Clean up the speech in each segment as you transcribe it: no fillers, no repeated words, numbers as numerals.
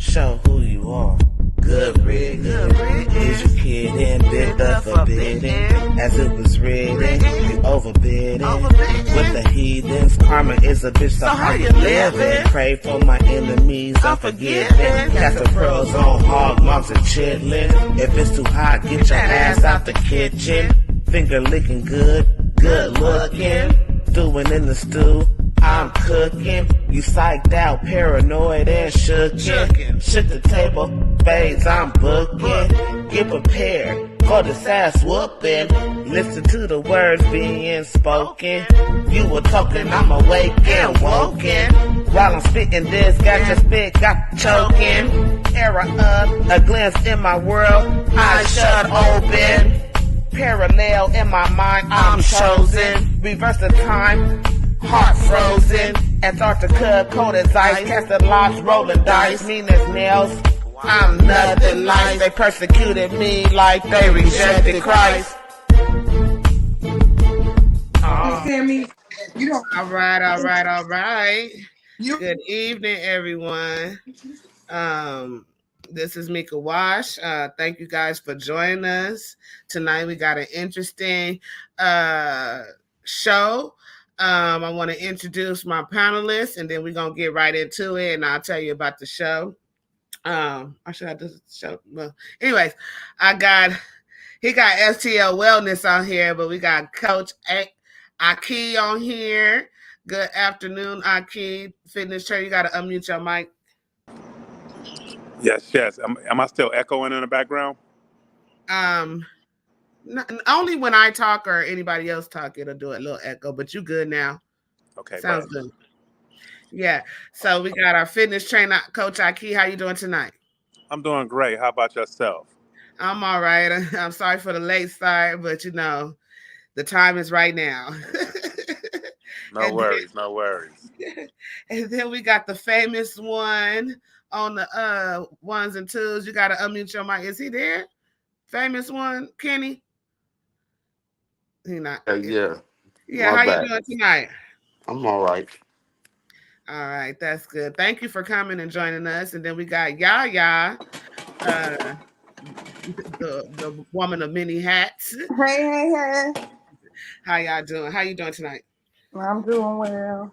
Show who you are. Good riddance. Is your kid in bid the forbidden? As it was written, you overbidding. With the heathens, karma is a bitch, so how you living? Pray for my enemies, unforgiving. Cast the pearls on hog moms and chitlin'. If it's too hot, get your ass out the kitchen. Finger licking good looking. Stewing in the stew, I'm cooking. You psyched out, paranoid and shookin'. Shook the table, spades I'm booking. Get prepared for this ass whooping. Listen to the words being spoken. You were talking, I'm awake and woken. While I'm spitting this, got your spit, got choking. Era of a glance in my world, eyes shut open. Parallel in my mind, I'm chosen. Reverse the time, heart frozen. Antarctica, cold as ice. Casting locks, rolling dice. Mean as nails, I'm nothing nice. They persecuted me like they rejected Christ. Sammy, you don't. All right. Good evening, everyone. This is Mika Wash. Thank you guys for joining us. Tonight we got an interesting show. I want to introduce my panelists, and then we're going to get right into it, and I'll tell you about the show. I should have this show. Well, anyways, he got STL Wellness on here, but we got Coach Aki on here. Good afternoon, Aki. Fitness trainer, you got to unmute your mic. Yes. Am I still echoing in the background? Only when I talk or anybody else talk, it'll do a little echo, but you good now. Okay. Sounds good. Yeah. So we got our fitness trainer, Coach Aki. How you doing tonight? I'm doing great. How about yourself? I'm all right. I'm sorry for the late start, but the time is right now. No worries. And then we got the famous one on the ones and twos. You got to unmute your mic. Is he there? Famous one, Kenny? He not. Yeah. How you doing tonight? I'm all right. All right, that's good. Thank you for coming and joining us. And then we got Yaya, the woman of many hats. Hey. How y'all doing? How you doing tonight? I'm doing well.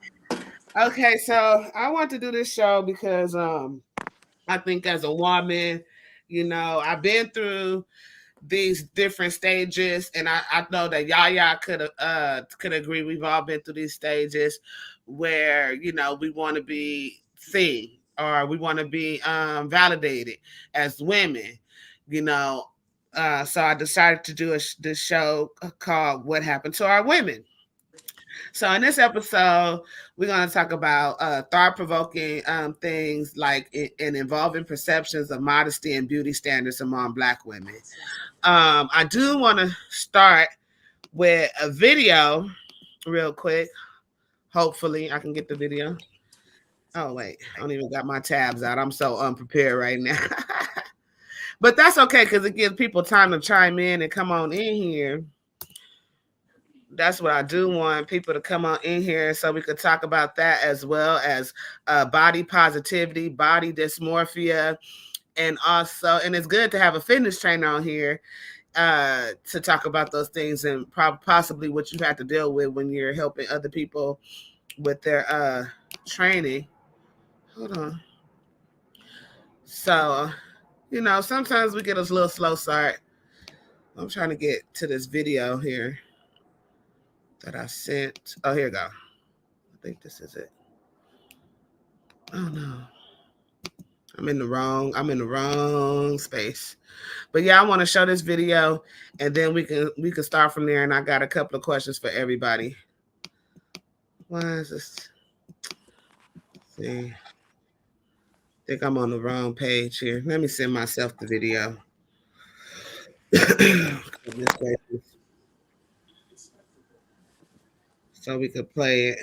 Okay, so I want to do this show because I think as a woman, I've been through these different stages, and I know that Yaya could agree. We've all been through these stages where we want to be seen or we want to be validated as women, So I decided to do this show called "What Happened to Our Women." So in this episode, we're going to talk about thought-provoking things like and involving perceptions of modesty and beauty standards among Black women. I do want to start with a video real quick. Hopefully I can get the video. Oh, wait. I don't even got my tabs out. I'm so unprepared right now. But that's okay because it gives people time to chime in and come on in here. That's what I do want people to come on in here so we could talk about that, as well as body positivity, body dysmorphia, and it's good to have a fitness trainer on here to talk about those things and possibly what you've had to deal with when you're helping other people with their training. Hold on. So, sometimes we get a little slow start. I'm trying to get to this video here that I sent. Oh, here we go. I think this is it. Oh no. I'm in the wrong space. But yeah, I want to show this video and then we can start from there, and I got a couple of questions for everybody. Why is this? Let's see. I think I'm on the wrong page here. Let me send myself the video. So we could play it.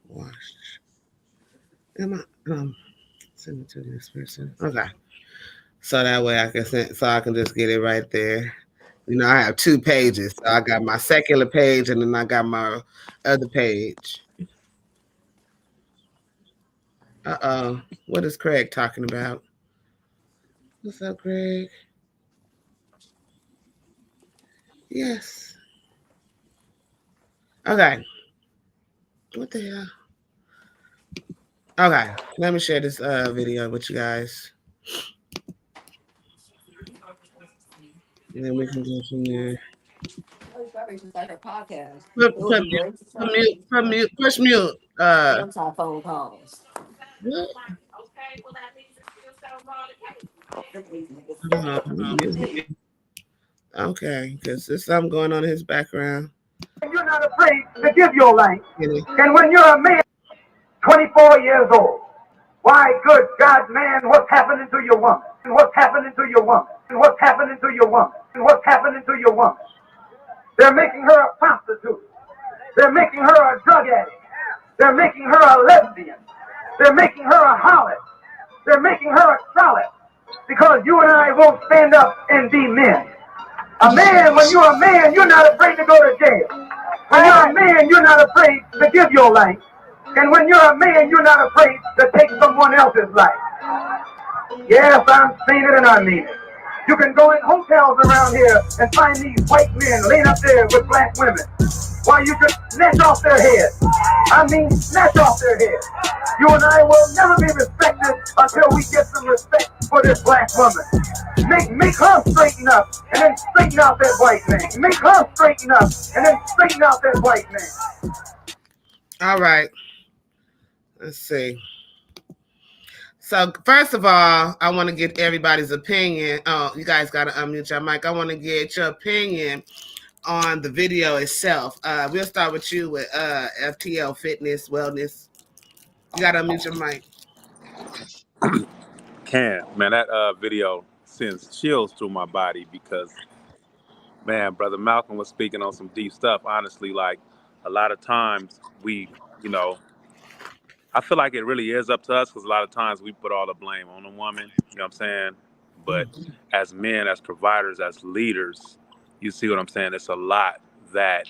Wash. Am I send it to this person? Okay. So that way I can just get it right there. I have 2 pages. So I got my secular page and then I got my other page. Uh-oh. What is Craig talking about? What's up, Craig? Yes. Okay. What the hell? Okay. Let me share this video with you guys. And then we can go from there. Push mute. Phone calls. What? Okay, because there's something going on in his background. You're not afraid to give your life. Really? And when you're a man, 24 years old, why, good God, man, what's happening to your woman? And what's happening to your woman? And what's happening to your woman? And what's happening to your woman? They're making her a prostitute. They're making her a drug addict. They're making her a lesbian. They're making her a harlot. They're making her a harlot. Because you and I won't stand up and be men. A man, when you're a man, you're not afraid to go to jail. When you're a man, you're not afraid to give your life. And when you're a man, you're not afraid to take someone else's life. Yes, I'm saying it and I mean it. You can go in hotels around here and find these white men laying up there with black women while you just snatch off their heads. I mean, snatch off their heads. You and I will never be respected until we get some respect for this black woman. Make her straighten up and then straighten out that white man. Make her straighten up and then straighten out that white man. All right. Let's see. So first of all, I want to get everybody's opinion. Oh, you guys got to unmute your mic. I want to get your opinion on the video itself. We'll start with you with FTL Fitness Wellness. You got to unmute your mic. Man, that video sends chills through my body because, man, Brother Malcolm was speaking on some deep stuff. Honestly, like a lot of times you know, I feel like it really is up to us because a lot of times we put all the blame on the woman, you know what I'm saying? But as men, as providers, as leaders, you see what I'm saying? It's a lot that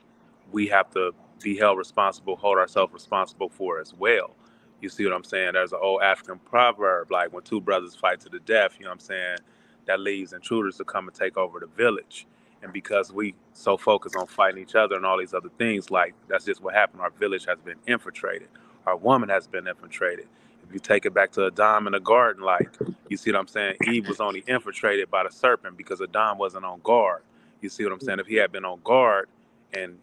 we have to be held responsible, hold ourselves responsible for as well. You see what I'm saying? There's an old African proverb, like when two brothers fight to the death, you know what I'm saying? That leaves intruders to come and take over the village. And because we so focus on fighting each other and all these other things, like that's just what happened. Our village has been infiltrated. Our woman has been infiltrated. If you take it back to Adam in the garden, like, you see what I'm saying? Eve was only infiltrated by the serpent because Adam wasn't on guard. You see what I'm saying? If he had been on guard and,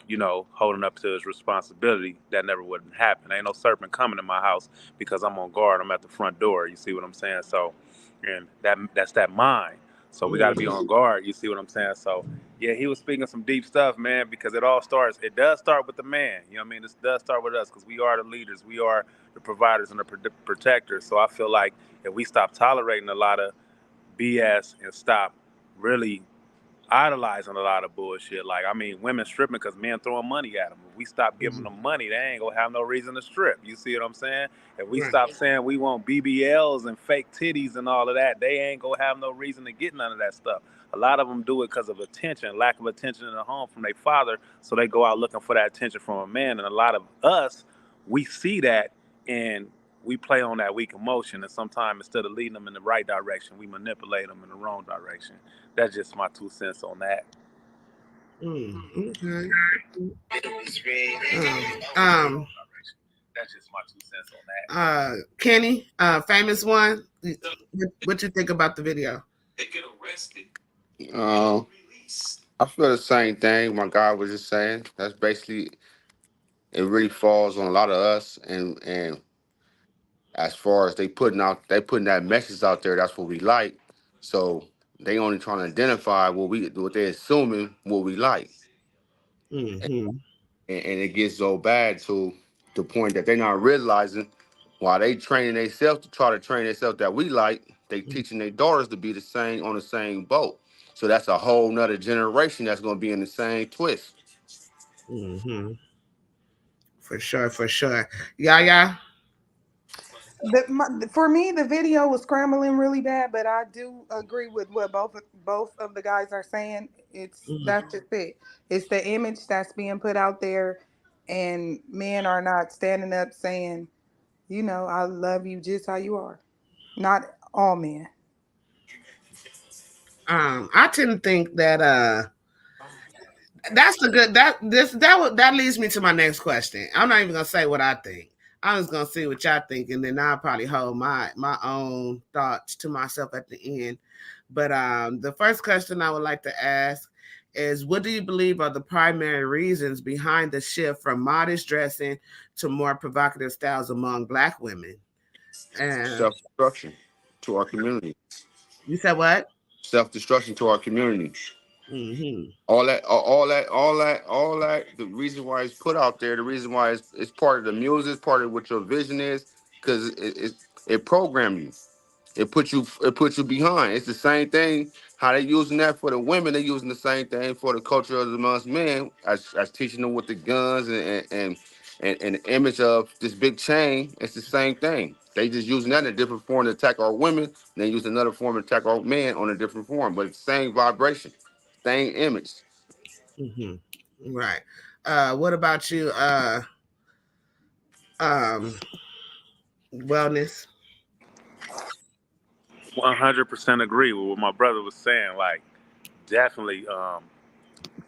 holding up to his responsibility, that never would have happened. Ain't no serpent coming in my house because I'm on guard. I'm at the front door. You see what I'm saying? So, and that's that mind. So we got to be on guard. You see what I'm saying? So, yeah, he was speaking some deep stuff, man, because it does start with the man. You know what I mean? This does start with us because we are the leaders. We are the providers and the protectors. So I feel like if we stop tolerating a lot of BS and stop really idolizing a lot of bullshit. Like, I mean, women stripping because men throwing money at them. If we stop giving them money, they ain't gonna have no reason to strip. You see what I'm saying? If we stop saying we want BBLs and fake titties and all of that, they ain't gonna have no reason to get none of that stuff. A lot of them do it because of attention, lack of attention in the home from their father, so they go out looking for that attention from a man. And a lot of us, we see that and we play on that weak emotion, and sometimes instead of leading them in the right direction, we manipulate them in the wrong direction. That's just my 2 cents on that. Okay. That's just my 2 cents on that. Kenny, famous one. What you think about the video? I feel the same thing my guy was just saying. That's basically, it really falls on a lot of us, and as far as they putting that message out there, that's what we like. So they only trying to identify what they assuming what we like. Mm-hmm. And it gets so bad to the point that they're not realizing while they training themselves to try to train themselves that we like, they teaching their daughters to be the same on the same boat. So that's a whole nother generation that's going to be in the same twist. Mm-hmm. For sure. Yeah. For me, the video was scrambling really bad, but I do agree with what both of the guys are saying. That's just it. It's the image that's being put out there, and men are not standing up saying, You know, I love you just how you are. Not all men. I tend to think that that's the good that leads me to my next question. I'm not even gonna say what I think. I'm just gonna see what y'all think, and then I'll probably hold my own thoughts to myself at the end. But the first question I would like to ask is, what do you believe are the primary reasons behind the shift from modest dressing to more provocative styles among Black women? And Self-destruction to our community. you said what? Self-destruction to our community. Mm-hmm. All that. The reason why it's put out there, the reason why it's part of the music, it's part of what your vision is, because it programs you. It puts you behind. It's the same thing. How they using that for the women, they using the same thing for the culture of amongst men, as teaching them with the guns and the image of this big chain. It's the same thing. They just using that in a different form to attack our women, and they use another form to attack our men on a different form, but it's the same vibration, same image. Mm-hmm. Right. What about you? Um, Wellness. 100% agree with what my brother was saying. Like, definitely,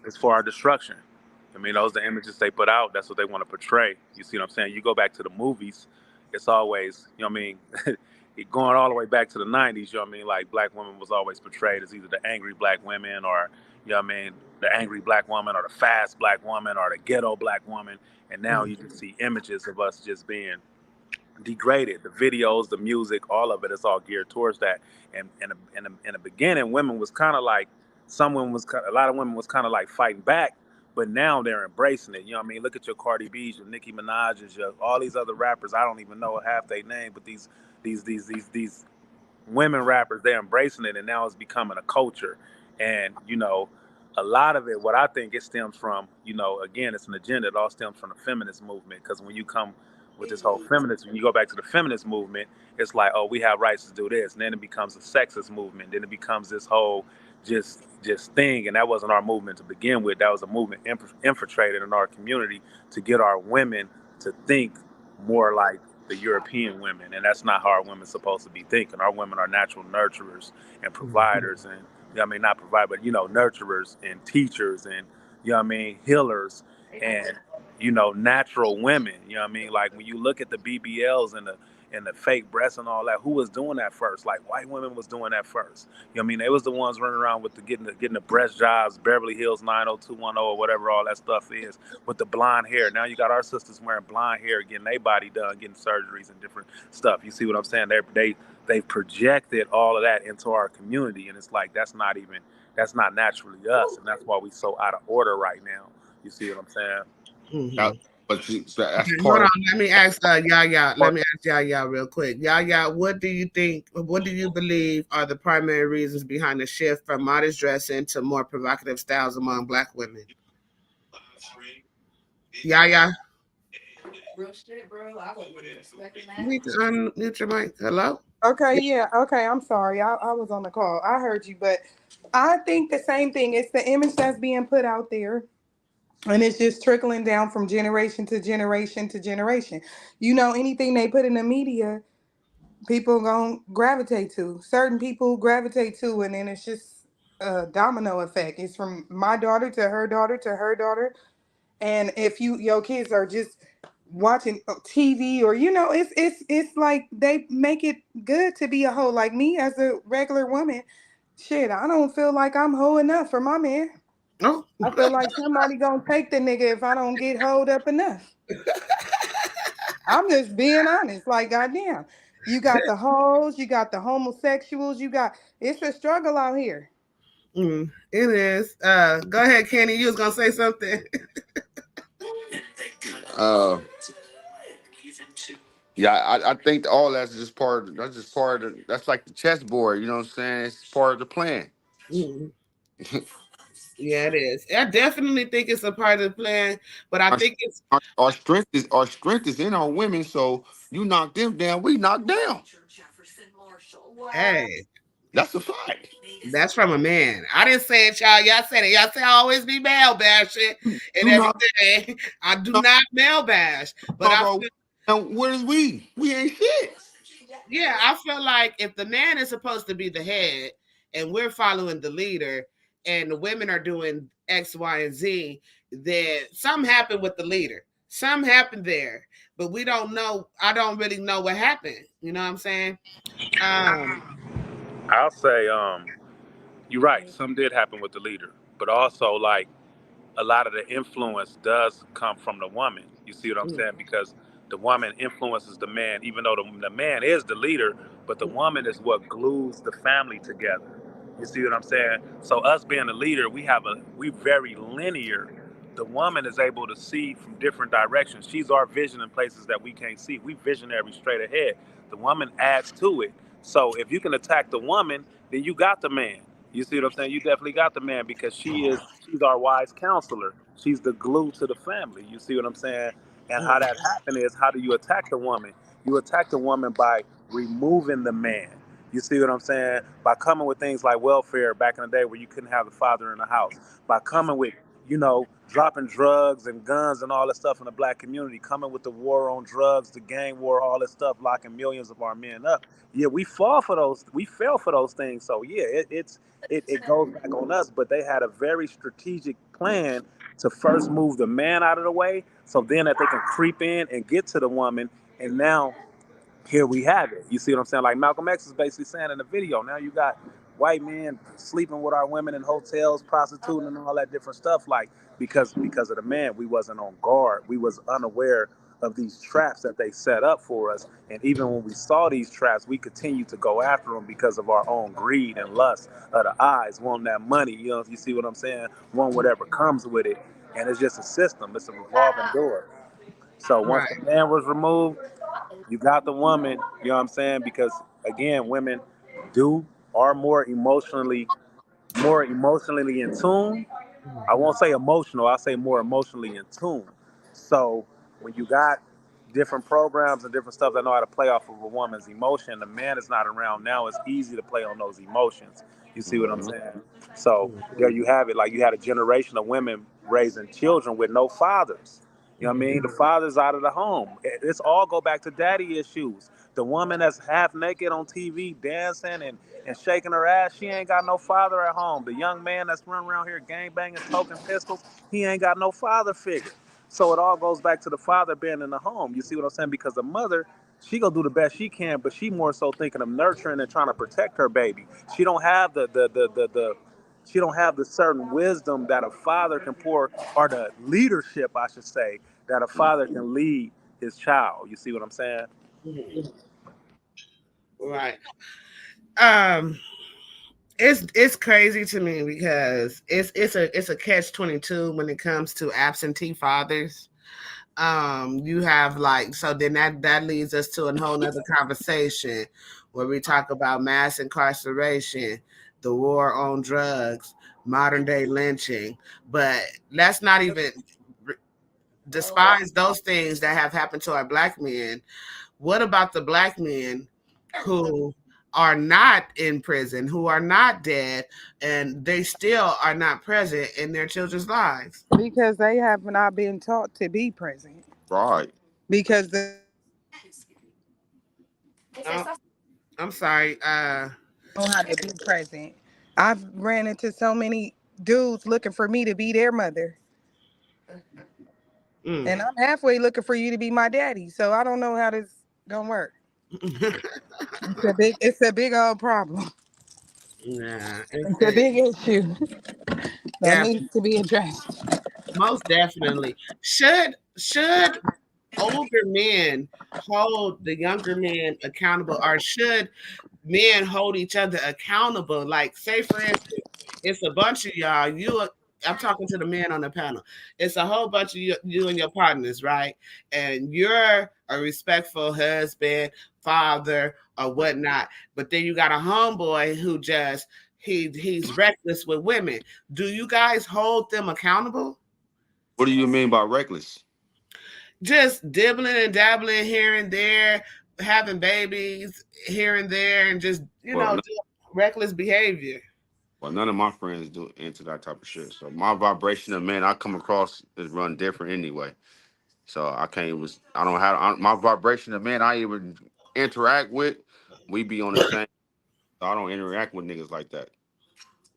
it's for our destruction. I mean, those are the images they put out. That's what they want to portray. You see what I'm saying? You go back to the movies, it's always, you know what I mean? Going all the way back to the 90s, you know what I mean? Like, Black women was always portrayed as either the angry Black women or, you know what I mean, the angry Black woman or the fast Black woman or the ghetto Black woman. And now you just see images of us just being degraded. The videos, the music, all of it is all geared towards that. And in the beginning, women was kind of like, a lot of women was kind of like fighting back, but now they're embracing it. You know what I mean? Look at your Cardi B's, your Nicki Minaj's, your all these other rappers. I don't even know half their name, but these women rappers, they're embracing it, and now it's becoming a culture. And a lot of it, what I think it stems from, again, it's an agenda. It all stems from the feminist movement, because when you come with this whole feminist, when you go back to the feminist movement, it's like, oh, we have rights to do this, and then it becomes a sexist movement. Then it becomes this whole just thing, and that wasn't our movement to begin with. That was a movement infiltrated in our community to get our women to think more like the European women, and that's not how our women supposed to be thinking. Our women are natural nurturers and providers, and not provide, but nurturers and teachers, and healers, and natural women. Like when you look at the BBLs and the fake breasts and all that, who was doing that first? Like white women was doing that first. They was the ones running around with getting the breast jobs, Beverly Hills 90210 or whatever all that stuff is, with the blonde hair. Now you got our sisters wearing blonde hair, getting their body done, getting surgeries and different stuff. You see what I'm saying? They've projected all of that into our community, and it's like that's not naturally us, and that's why we so out of order right now. You see what I'm saying? Mm-hmm. But that's Hold part on, of let me ask Yaya. Let me ask Yaya real quick. Yaya, what do you think? What do you believe are the primary reasons behind the shift from modest dressing to more provocative styles among Black women? Yaya, Real shit, bro. I wasn't expecting you that. need to unmute your mic. Hello. Okay, yeah, okay, I'm sorry. I was on the call. I heard you, but I think the same thing. It's the image that's being put out there. And it's just trickling down from generation to generation to generation. Anything they put in the media, people gonna gravitate to. Certain people gravitate to, and then it's just a domino effect. It's from my daughter to her daughter to her daughter. And if your kids are just watching TV, or it's like they make it good to be a hoe. Like me as a regular woman, shit, I don't feel like I'm hoe enough for my man. Oh. I feel like somebody gonna take the nigga if I don't get hoed up enough. I'm just being honest. Like, goddamn, you got the hoes, you got the homosexuals, it's a struggle out here. It is. Go ahead, Kenny. You was gonna say something. uh yeah, I think all that's like the chessboard, you know what I'm saying? It's part of the plan. Mm. Yeah, it is. I definitely think it's a part of the plan, but I Our, think it's our strength is in our women, so you knock them down, we knock down. hey. That's a fact. That's from a man. I didn't say it, y'all. Y'all said it. Y'all say I always be male bashing and You knock, everything. I do knock, not male bash, but knock I our feel Now, what is we? We ain't shit. Yeah, I feel like if the man is supposed to be the head and we're following the leader and the women are doing X, Y, and Z, then something happened with the leader. Something happened there, but we don't know. I don't really know what happened. You know what I'm saying? Um, I'll say, you're right. Some did happen with the leader, but also like a lot of the influence does come from the woman. You see what I'm saying? Because the woman influences the man, even though the man is the leader, but the woman is what glues the family together. You see what I'm saying? So us being the leader, we very linear. The woman is able to see from different directions. She's our vision in places that we can't see. We visionary straight ahead. The woman adds to it. So if you can attack the woman, then you got the man. You see what I'm saying? You definitely got the man because she's our wise counselor. She's the glue to the family. You see what I'm saying? And how that happens is, how do you attack the woman? You attack the woman by removing the man. You see what I'm saying? By coming with things like welfare back in the day where you couldn't have the father in the house. By coming with, dropping drugs and guns and all that stuff in the black community, coming with the war on drugs, the gang war, all that stuff, locking millions of our men up. Yeah, we fall for those. We fell for those things. So yeah, it goes back on us. But they had a very strategic plan to first move the man out of the way, so then that they can creep in and get to the woman. And now here we have it. You see what I'm saying? Like Malcolm X is basically saying in the video, now you got white men sleeping with our women in hotels, prostituting and all that different stuff. Like because of the man, we wasn't on guard. We was unaware of these traps that they set up for us. And even when we saw these traps, we continued to go after them because of our own greed and lust of the eyes, wanting that money. You see what I'm saying? Want whatever comes with it. And it's just a system. It's a revolving door. So once right. the man was removed, you got the woman, you know what I'm saying? Because again, women do are more emotionally in tune. I won't say emotional, I'll say more emotionally in tune. So when you got different programs and different stuff that know how to play off of a woman's emotion, the man is not around now, it's easy to play on those emotions. You see what I'm saying? So there you have it. Like you had a generation of women raising children with no fathers. You know what I mean? The father's out of the home. It's all go back to daddy issues. The woman that's half naked on TV dancing and shaking her ass, she ain't got no father at home. The young man that's running around here gang banging, toting pistols, he ain't got no father figure. So it all goes back to the father being in the home. You see what I'm saying? Because the mother, she gonna do the best she can, but she more so thinking of nurturing and trying to protect her baby. She don't have the she don't have the certain wisdom that a father can pour, or the leadership, I should say, that a father can lead his child. You see what I'm saying? Right. Um, it's crazy to me because it's a catch-22 when it comes to absentee fathers. You have like, so then that leads us to a whole nother conversation where we talk about mass incarceration, the war on drugs, modern day lynching. But let's not even despise those things that have happened to our black men. What about the black men who are not in prison, who are not dead, and they still are not present in their children's lives? because they have not been taught to be present. Right. Because the Oh, I'm sorry. know how to be present. I've ran into so many dudes looking for me to be their mother, Mm. and I'm halfway looking for you to be my daddy. So I don't know how this gonna work. It's a big old problem. Nah, It's a big issue that yeah, needs to be addressed. most definitely. Should older men hold the younger men accountable, or should men hold each other accountable? Like, say for instance, it's a bunch of y'all. I'm talking to the men on the panel. It's a whole bunch of you and your partners, right? And you're a respectful husband, father, or whatnot. But then you got a homeboy who just he's reckless with women. Do you guys hold them accountable? What do you mean by reckless? Just dibbling and dabbling here and there, having babies here and there, and just Well, no, doing reckless behavior. well, none of my friends do into that type of shit. So my vibration of man I come across is run different anyway. So I can't even. I don't have my vibration. The men I even interact with, we be on the same. I don't interact with niggas like that.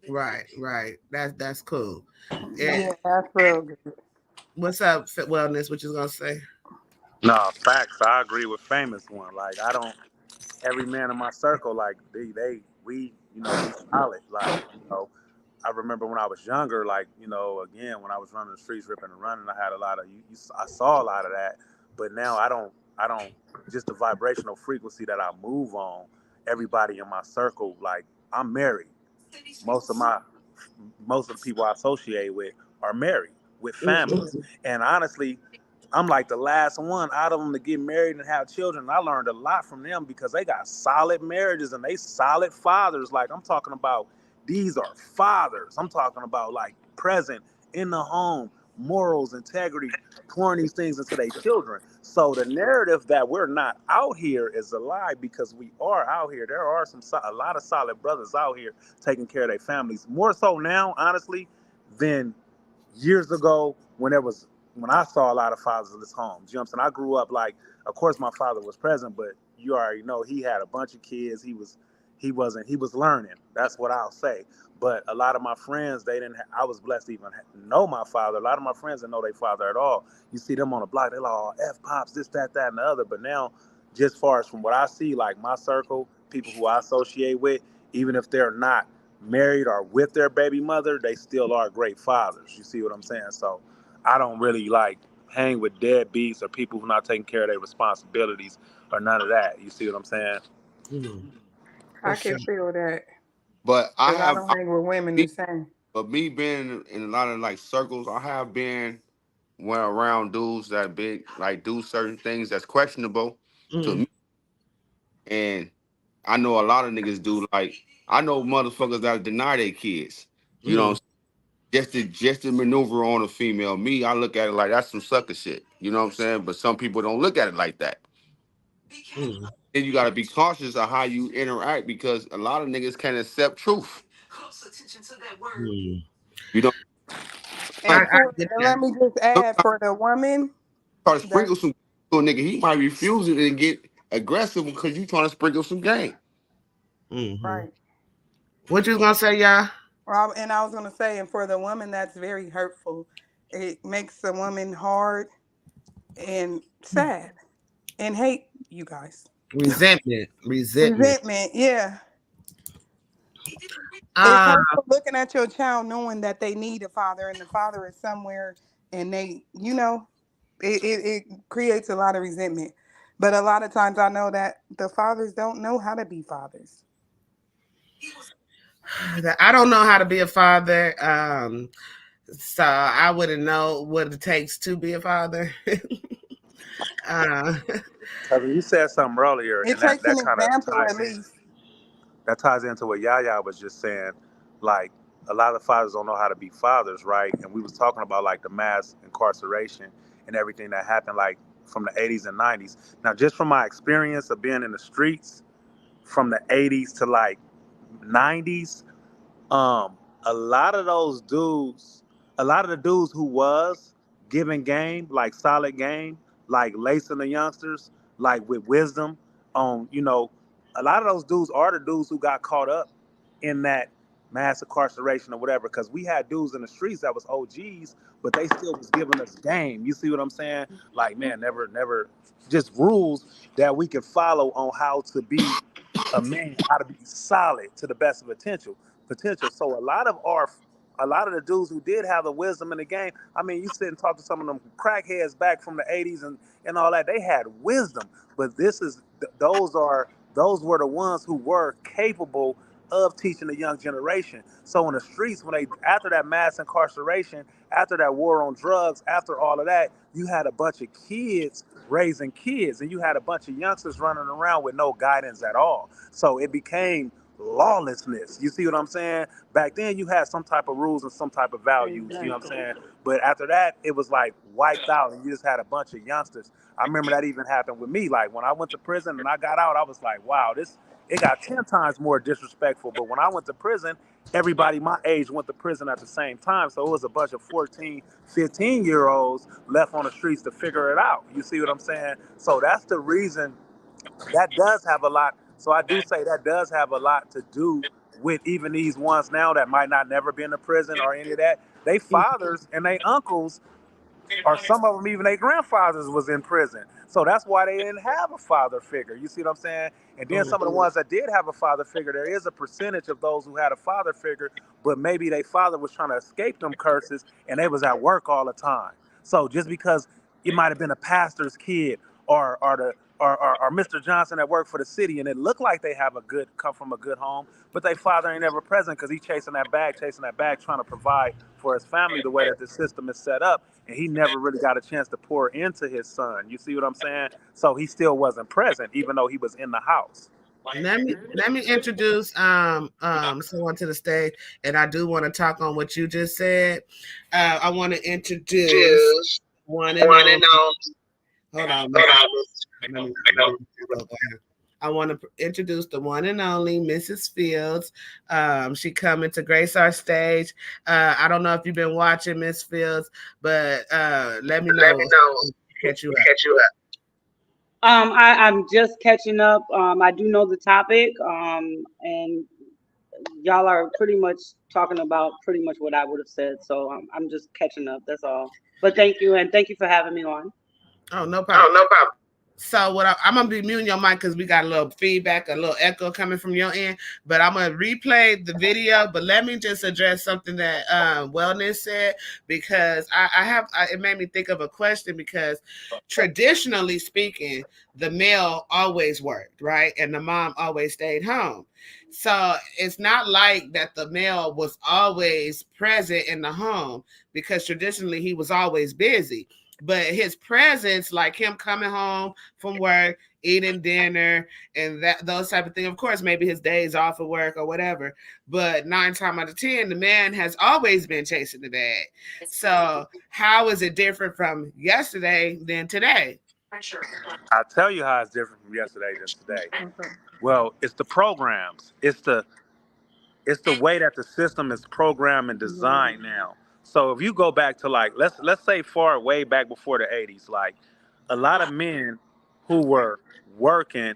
Right, right. That's cool. And Yeah, that's real good. what's up, Fit Wellness? What you gonna say? No, facts. I agree with famous one. Like I don't. Every man in my circle, like we, we solid. Like I remember when I was younger, like again when I was running the streets, ripping and running, I had a lot of I saw a lot of that. But now I don't. Just the vibrational frequency that I move on. Everybody in my circle, like I'm married. Most of my most of the people I associate with are married with families, Mm-hmm. and honestly, I'm like the last one out of them to get married and have children. I learned a lot from them because they got solid marriages and they solid fathers. Like I'm talking about, these are fathers. I'm talking about like present in the home, morals, integrity, pouring these things into their children. So the narrative that we're not out here is a lie because we are out here. There are a lot of solid brothers out here taking care of their families. More so now, honestly, than years ago when I saw a lot of fatherless homes. You know what I'm saying? I grew up like, of course my father was present, but you already know he had a bunch of kids. He was learning. That's what I'll say. But a lot of my friends, they didn't. I was blessed to even know my father. A lot of my friends didn't know their father at all. You see them on the block, they're like, oh, F pops, this, that, and the other. But now, just far as from what I see, like my circle, people who I associate with, even if they're not married or with their baby mother, they still are great fathers. You see what I'm saying? So I don't really like hang with deadbeats or people who are not taking care of their responsibilities or none of that. You see what I'm saying? Mm-hmm. For I sure. can feel that But I because I have, don't hang with women the same. but me being in a lot of like circles, I have been went around dudes that big like do certain things that's questionable to Mm-hmm. me, and I know a lot of niggas do. Like I know motherfuckers that deny their kids. You know, Mm-hmm. what I'm saying? Just to maneuver on a female. Me, I look at it like that's some sucker shit. You know what I'm saying? But some people don't look at it like that. Mm-hmm. And you got to be cautious of how you interact because a lot of niggas can't accept truth. Mm-hmm. You know, I, like I get And that. let me just add sometimes for the woman try to that sprinkle some to a nigga, he might refuse it and get aggressive because you trying to sprinkle some game. Mm-hmm. right. What you gonna say, y'all? Well, and I was gonna say, and for the woman that's very hurtful, it makes a woman hard and sad and hate you guys. Resentment. Resentment. Resentment, yeah. It's Uh, hurtful looking at your child knowing that they need a father and the father is somewhere and they, it creates a lot of resentment. But a lot of times I know that the fathers don't know how to be fathers. I don't know how to be a father. So I wouldn't know what it takes to be a father. uh, Because you said something earlier, It and that takes an that kind of example at ties in. least. That ties into what Yaya was just saying. Like a lot of fathers don't know how to be fathers, right? And we was talking about like the mass incarceration and everything that happened, like from the 80s and 90s. Now, just from my experience of being in the streets from the 80s to like 90s, um, a lot of those dudes, a lot of the dudes who was giving game, like solid game, like lacing the youngsters, like with wisdom on, a lot of those dudes are the dudes who got caught up in that mass incarceration or whatever. Because we had dudes in the streets that was OGs, but they still was giving us game. You see what I'm saying? Like, man, never, just rules that we can follow on how to be a man, how to be solid to the best of potential. So a lot of the dudes who did have the wisdom in the game, I mean, you sit and talk to some of them crackheads back from the 80s and all that, they had wisdom. But those were the ones who were capable of teaching the young generation. So in the streets, when they after that mass incarceration, after that war on drugs, after all of that, you had a bunch of kids raising kids, and you had a bunch of youngsters running around with no guidance at all. So it became lawlessness. You see what I'm saying? Back then you had some type of rules and some type of values, you know what I'm Exactly. saying? But after that, it was like wiped out and you just had a bunch of youngsters. I remember that even happened with me. Like when I went to prison and I got out, I was like, wow, it got 10 times more disrespectful. But when I went to prison, everybody my age went to prison at the same time. So it was a bunch of 14, 15-year-olds left on the streets to figure it out. You see what I'm saying? So that's the reason that does have a lot. So I do say that does have a lot to do with even these ones now that might not never been to prison or any of that. They fathers and they uncles, or some of them even their grandfathers was in prison. So that's why they didn't have a father figure. You see what I'm saying? And then some of the ones that did have a father figure, there is a percentage of those who had a father figure, but maybe their father was trying to escape them curses and they was at work all the time. So just because it might have been a pastor's kid or Mr. Johnson that worked for the city, and it looked like they have come from a good home, but their father ain't ever present because he's chasing that bag, trying to provide for his family the way that the system is set up, and he never really got a chance to pour into his son. You see what I'm saying? So he still wasn't present, even though he was in the house. Let me introduce someone to the stage, and I do want to talk on what you just said. I want to introduce one and only. Hold on. I want to introduce the one and only Mrs. Fields. She coming to grace our stage. I don't know if you've been watching Miss Fields, but let me know. Catch you up. I'm just catching up. I do know the topic, and y'all are pretty much talking about pretty much what I would have said. So I'm just catching up. That's all. But thank you, and thank you for having me on. Oh, no problem. So I'm gonna be muting your mic because we got a little feedback, a little echo coming from your end. But I'm gonna replay the video. But let me just address something that Wellness said, because it made me think of a question, because traditionally speaking, the male always worked, right, and the mom always stayed home. So it's not like that the male was always present in the home, because traditionally he was always busy. But his presence, like him coming home from work, eating dinner, and those type of things. Of course, maybe his days off of work or whatever. But 9 times out of 10, the man has always been chasing the bag. So how is it different from yesterday than today? I'll tell you how it's different from yesterday than today. Okay. Well, it's the programs. It's the way that the system is programmed and designed now. So if you go back to, like, let's say far way back before the 80s, like a lot of men who were working,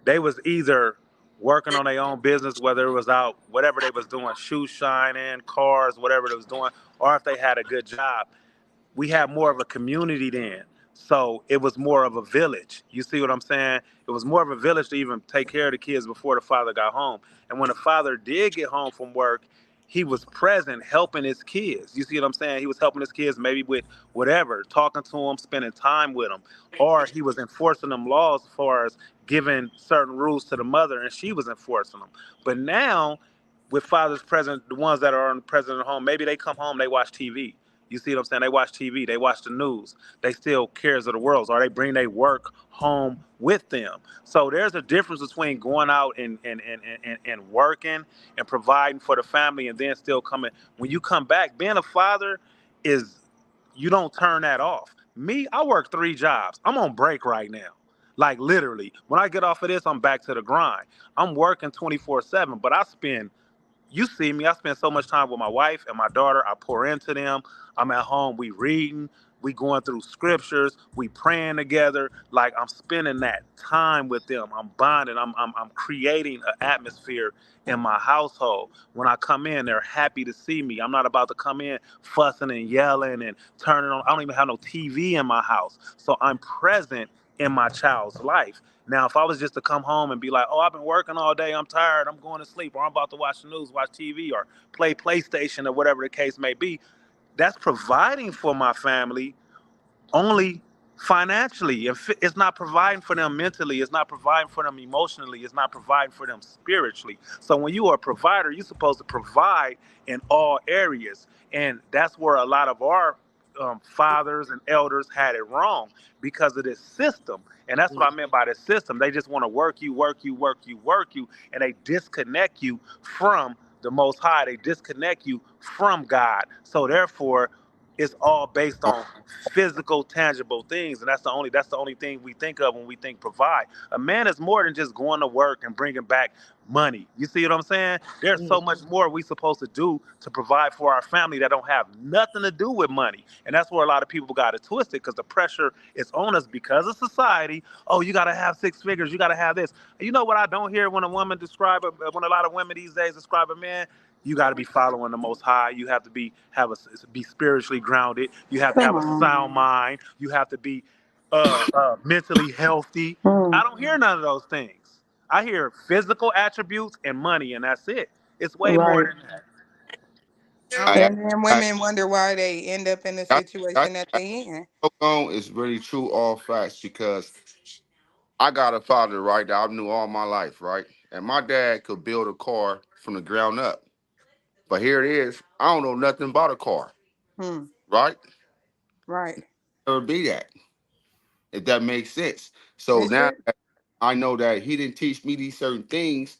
they was either working on their own business, whether it was out, whatever they was doing, shoe shining, cars, whatever they was doing, or if they had a good job. We had more of a community then. So it was more of a village. You see what I'm saying? It was more of a village to even take care of the kids before the father got home. And when the father did get home from work, he was present helping his kids. You see what I'm saying? He was helping his kids maybe with whatever, talking to them, spending time with them. Or he was enforcing them laws as far as giving certain rules to the mother, and she was enforcing them. But now, with fathers present, the ones that are present at home, maybe they come home, they watch TV. You see what I'm saying? They watch TV, they watch the news, they still cares of the world, or they bring their work home with them. So there's a difference between going out and working and providing for the family and then still coming. When you come back, being a father is, you don't turn that off. Me, I work 3 jobs. I'm on break right now. Like literally, when I get off of this, I'm back to the grind. I'm working 24/7, but you see me, I spend so much time with my wife and my daughter. I pour into them. I'm at home, we reading, we going through scriptures, we praying together. Like, I'm spending that time with them. I'm bonding. I'm creating an atmosphere in my household. When I come in, they're happy to see me. I'm not about to come in fussing and yelling and turning on. I don't even have no TV in my house. So I'm present in my child's life. Now, if I was just to come home and be like, oh, I've been working all day, I'm tired, I'm going to sleep, or I'm about to watch the news, watch TV, or play PlayStation, or whatever the case may be, that's providing for my family only financially. It's not providing for them mentally. It's not providing for them emotionally. It's not providing for them spiritually. So when you are a provider, you're supposed to provide in all areas. And that's where a lot of our fathers and elders had it wrong because of this system. And that's what I meant by the system. They just want to work you, and they disconnect you from the Most High. They disconnect you from God. So therefore, it's all based on physical, tangible things, and that's the only thing we think of when we think provide. A man is more than just going to work and bringing back money. You see what I'm saying? There's Mm. so much more we supposed to do to provide for our family that don't have nothing to do with money, and that's where a lot of people got it twisted because the pressure is on us because of society. Oh, you got to have six figures. You got to have this. You know what I don't hear when a woman when a lot of women these days describe a man. You got to be following the Most High. You have to be spiritually grounded. You have to Come have a on. sound mind. You have to be mentally healthy. I Mm, don't hear none of those things. I hear physical attributes and money, and that's it. It's way more right. than that. Um, I, And then I, women wonder why they end up in the I situation that they in. spoke on is really true, all facts, because I got a father, right, that I knew all my life, right? And my dad could build a car from the ground up. But here it is, I don't know nothing about a car, Hmm. right? Right. Never be that, if that makes sense. So It now should. that I know that he didn't teach me these certain things,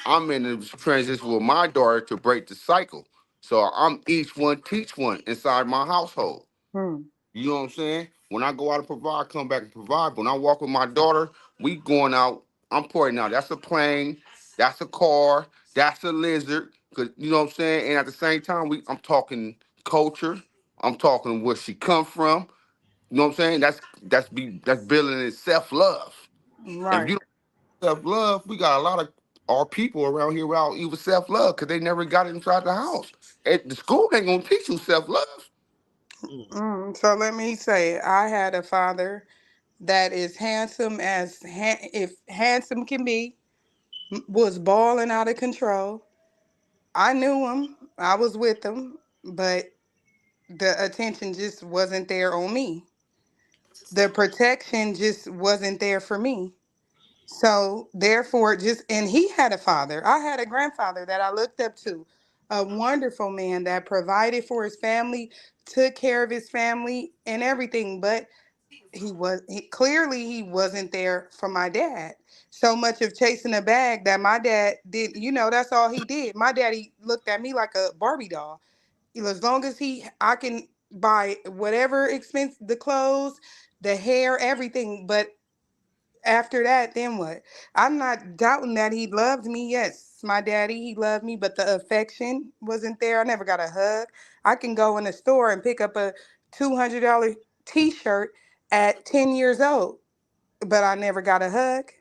I'm in the transition with my daughter to break the cycle. So I'm each one teach one inside my household. Hmm. You know what I'm saying? When I go out and provide, come back and provide. But when I walk with my daughter, we going out. I'm pointing out that's a plane, that's a car, that's a lizard. Cause you know what I'm saying. And at the same time, I'm talking culture. I'm talking where she come from. You know what I'm saying? That's building in self love. And if Right. you don't self love, we got a lot of our people around here without even self love because they never got it inside the house. The school ain't gonna teach you self love. mm. So let me say, I had a father that is handsome as if handsome can be, was balling out of control. I knew him. I was with him, but the attention just wasn't there on me. The protection just wasn't there for me. So therefore, and he had a father. I had a grandfather that I looked up to, a wonderful man that provided for his family, took care of his family and everything. But clearly he wasn't there for my dad. So much of chasing a bag that my dad did. That's all he did. My daddy looked at me like a Barbie doll. As long as I can buy whatever expense, the clothes, the hair, everything. But after that, then what? I'm not doubting that he loved me. Yes, my daddy, he loved me, but the affection wasn't there. I never got a hug. I can go in a store and pick up a $200 t-shirt at 10 years old, but I never got a hug.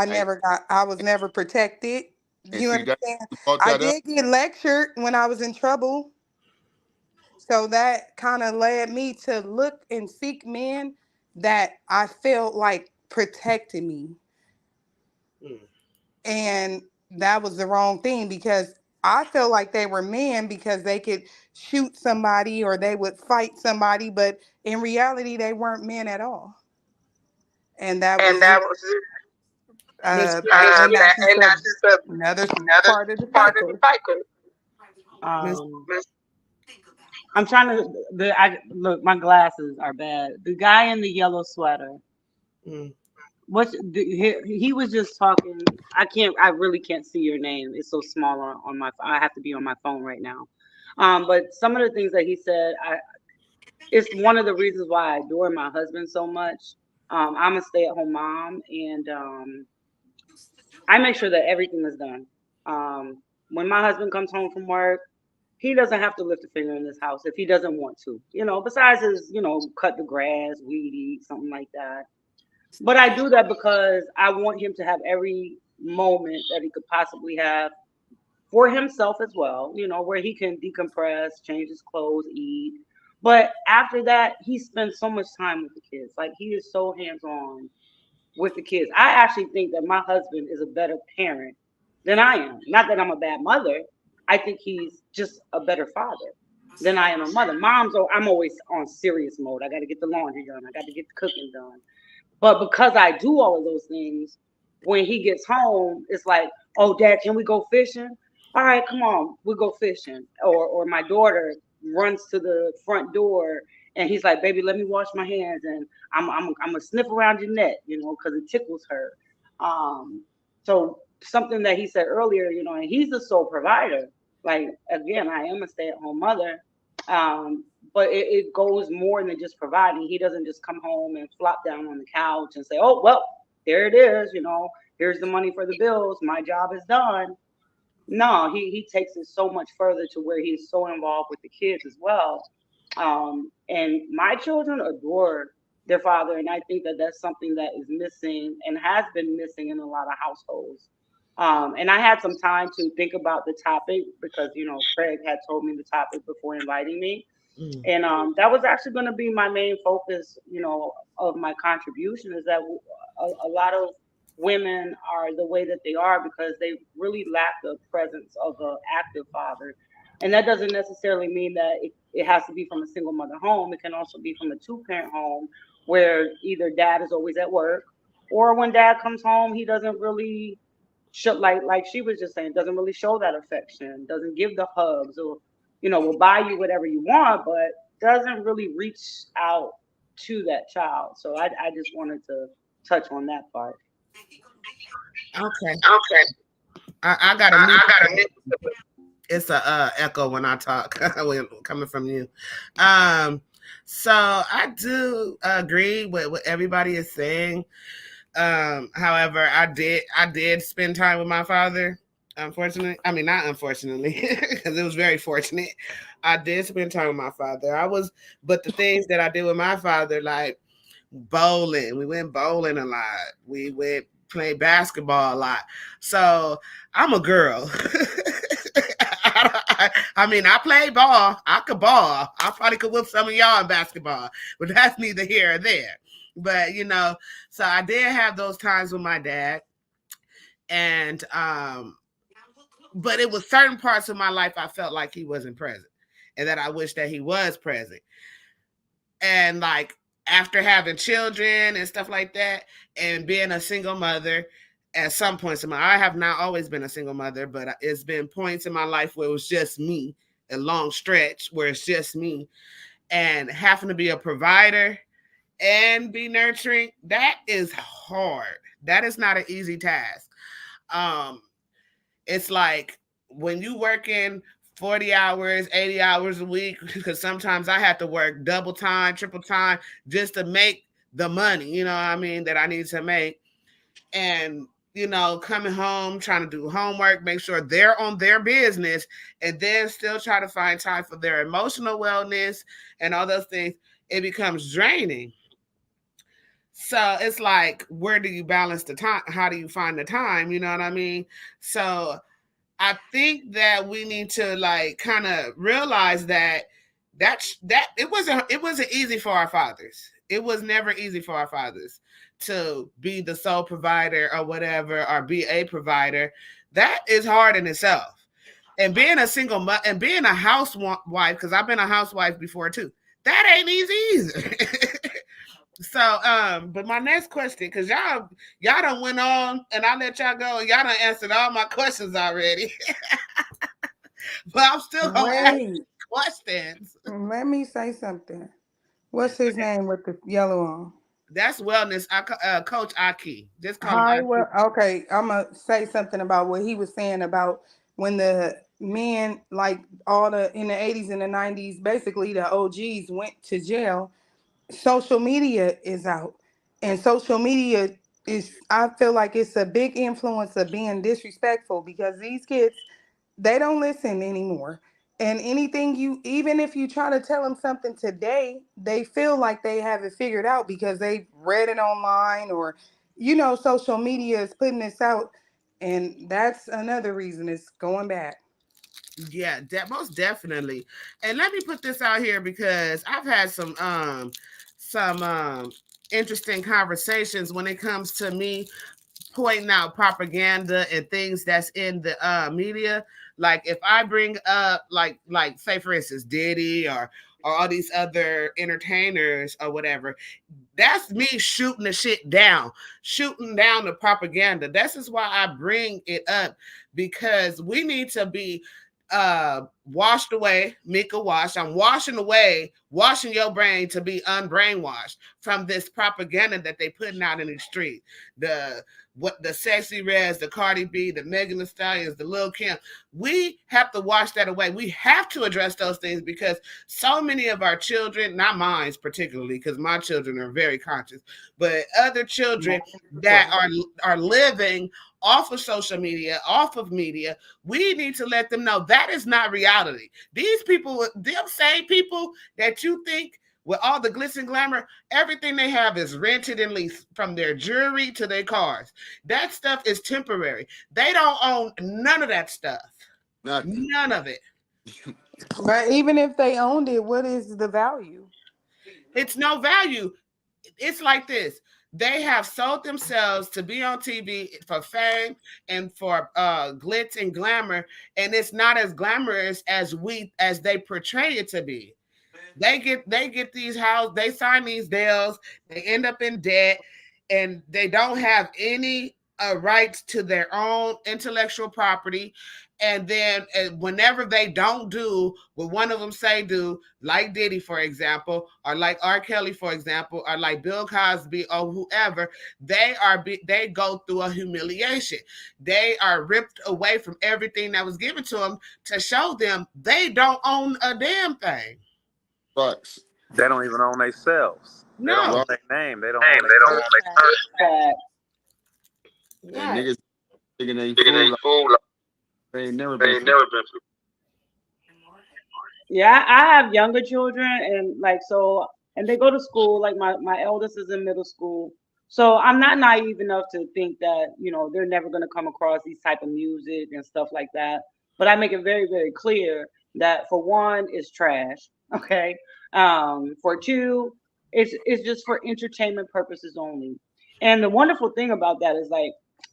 And, I was never protected. and You see that understand? you brought I that up. did get lectured when I was in trouble. So that kind of led me to look and seek men that I felt like protected me. Mm. And that was the wrong thing because I felt like they were men because they could shoot somebody or they would fight somebody, but in reality, they weren't men at all. And that And was that just, was Miss and Patricia, that's just and that's just another another part of the part of the cycle. cycle. Miss, Um, I'm trying to. I look. My glasses are bad. The guy in the yellow sweater. mm. He was just talking. I can't. I really can't see your name. It's so small on my. I have to be on my phone right now. But some of the things that he said, it's one of the reasons why I adore my husband so much. I'm a stay-at-home mom, and I make sure that everything is done. When my husband comes home from work, he doesn't have to lift a finger in this house if he doesn't want to. Besides his, cut the grass, weed eat, something like that. But I do that because I want him to have every moment that he could possibly have for himself as well, where he can decompress, change his clothes, eat. But after that, he spends so much time with the kids. Like he is so hands on with the kids. I actually think that my husband is a better parent than I am. Not that I'm a bad mother. I think he's just a better father than I am a mother. I'm always on serious mode. I got to get the laundry done. I got to get the cooking done. But because I do all of those things, when he gets home, it's like, oh, Dad, can we go fishing? All right, come on, we go fishing. Or my daughter runs to the front door and he's like, baby, let me wash my hands and I'm gonna sniff around your neck, because it tickles her. So something that he said earlier, and he's the sole provider. Like again, I am a stay-at-home mother, but it goes more than just providing. He doesn't just come home and flop down on the couch and say, oh, well, there it is, here's the money for the bills, my job is done. No, he takes it so much further to where he's so involved with the kids as well. And my children adore their father, and I think that that's something that is missing and has been missing in a lot of households. And I had some time to think about the topic because Craig had told me the topic before inviting me, and that was actually going to be my main focus, of my contribution, is that a lot of women are the way that they are because they really lack the presence of an active father. And that doesn't necessarily mean that it has to be from a single mother home. It can also be from a two-parent home where either dad is always at work, or when dad comes home, he doesn't really show, like she was just saying, doesn't really show that affection, doesn't give the hugs, or will buy you whatever you want, but doesn't really reach out to that child. So I just wanted to touch on that part. Okay. Okay. I got a I mute. got a mute. It's a echo when I talk coming from you. So I do agree with what everybody is saying. However, I did spend time with my father. Unfortunately, I mean not unfortunately, because it was very fortunate. I did spend time with my father. But the things that I did with my father, like bowling, we went bowling a lot. We went play basketball a lot. So I'm a girl. I mean, I play ball. I could ball. I probably could whip some of y'all in basketball, but that's neither here or there. But so I did have those times with my dad, and but it was certain parts of my life I felt like he wasn't present, and that I wish that he was present. And like after having children and stuff like that, and being a single mother, at some points in I have not always been a single mother, but it's been points in my life where it was just me, a long stretch where it's just me, and having to be a provider and be nurturing, that is hard. That is not an easy task. It's like when you working 40 hours, 80 hours a week, because sometimes I have to work double time, triple time just to make the money, that I need to make. And, coming home, trying to do homework, make sure they're on their business, and then still try to find time for their emotional wellness and all those things, it becomes draining. So it's like, where do you balance the time? How do you find the time? You know what I mean? So I think that we need to like kind of realize that it wasn't easy for our fathers. It was never easy for our fathers to be the sole provider or whatever, or be a provider. That is hard in itself. And being a single mother and being a housewife, because I've been a housewife before too, that ain't easy either. So, but my next question, because y'all done went on, and I let y'all go, and y'all done answered all my questions already. But I'm still gonna ask questions. Let me say something. What's his name with the yellow on? That's wellness. Coach Aki. Just call him Hi, Aki. well, okay. I'm gonna say something about what he was saying about when the men, like all the in the 80s and the 90s, basically the OGs went to jail. Social media is out, and social media I feel like it's a big influence of being disrespectful because these kids, they don't listen anymore. And anything even if you try to tell them something today, they feel like they have it figured out because they read it online, or social media is putting this out, and that's another reason it's going back. Yeah, most definitely. And let me put this out here because I've had some interesting conversations when it comes to me pointing out propaganda and things that's in the media. Like if I bring up like say for instance Diddy or all these other entertainers or whatever, that's me shooting the shit down, shooting down the propaganda. This is why I bring it up, because we need to be washed away, Mika Wash. I'm washing your brain to be unbrainwashed from this propaganda that they putting out in the street. The Sexy Reds, the Cardi B, the Megan Thee Stallions, the Lil Kim. We have to wash that away. We have to address those things because so many of our children, not mine particularly, because my children are very conscious, but other children that are living off of social media, off of media, we need to let them know that is not reality. These people, them same people that you think with all the glitz and glamour, everything they have is rented and leased, from their jewelry to their cars. That stuff is temporary. They don't own none of that stuff. Nothing. None of it. But even if they owned it, what is the value? It's no value. It's like this. They have sold themselves to be on TV for fame and for glitz and glamour, and it's not as glamorous as they portray it to be. They get these houses, they sign these deals, they end up in debt, and they don't have any rights to their own intellectual property. And then whenever they don't do what one of them say do, like Diddy, for example, or like R. Kelly, for example, or like Bill Cosby or whoever, they go through a humiliation. They are ripped away from everything that was given to them to show them they don't own a damn thing. Bucks. They don't even own themselves. They don't No. own their name. They don't own their And Right. niggas thinking they fool. Like, they ain't never been. Yeah, I have younger children, and and they go to school. Like my eldest is in middle school, so I'm not naive enough to think that they're never going to come across these type of music and stuff like that. But I make it very, very clear that for one, it's trash. Okay, for two, it's just for entertainment purposes only. And the wonderful thing about that is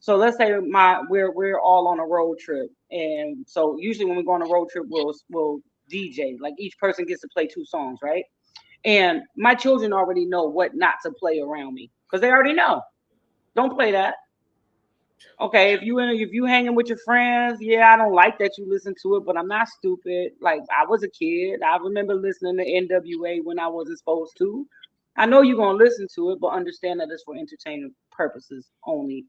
so let's say we're all on a road trip, and so usually when we go on a road trip, we'll DJ. Like each person gets to play 2 songs, right? And my children already know what not to play around me because they already know. Don't play that. Okay, if you hanging with your friends, yeah, I don't like that you listen to it, but I'm not stupid. Like I was a kid, I remember listening to NWA when I wasn't supposed to. I know you're gonna listen to it, but understand that it's for entertainment purposes only.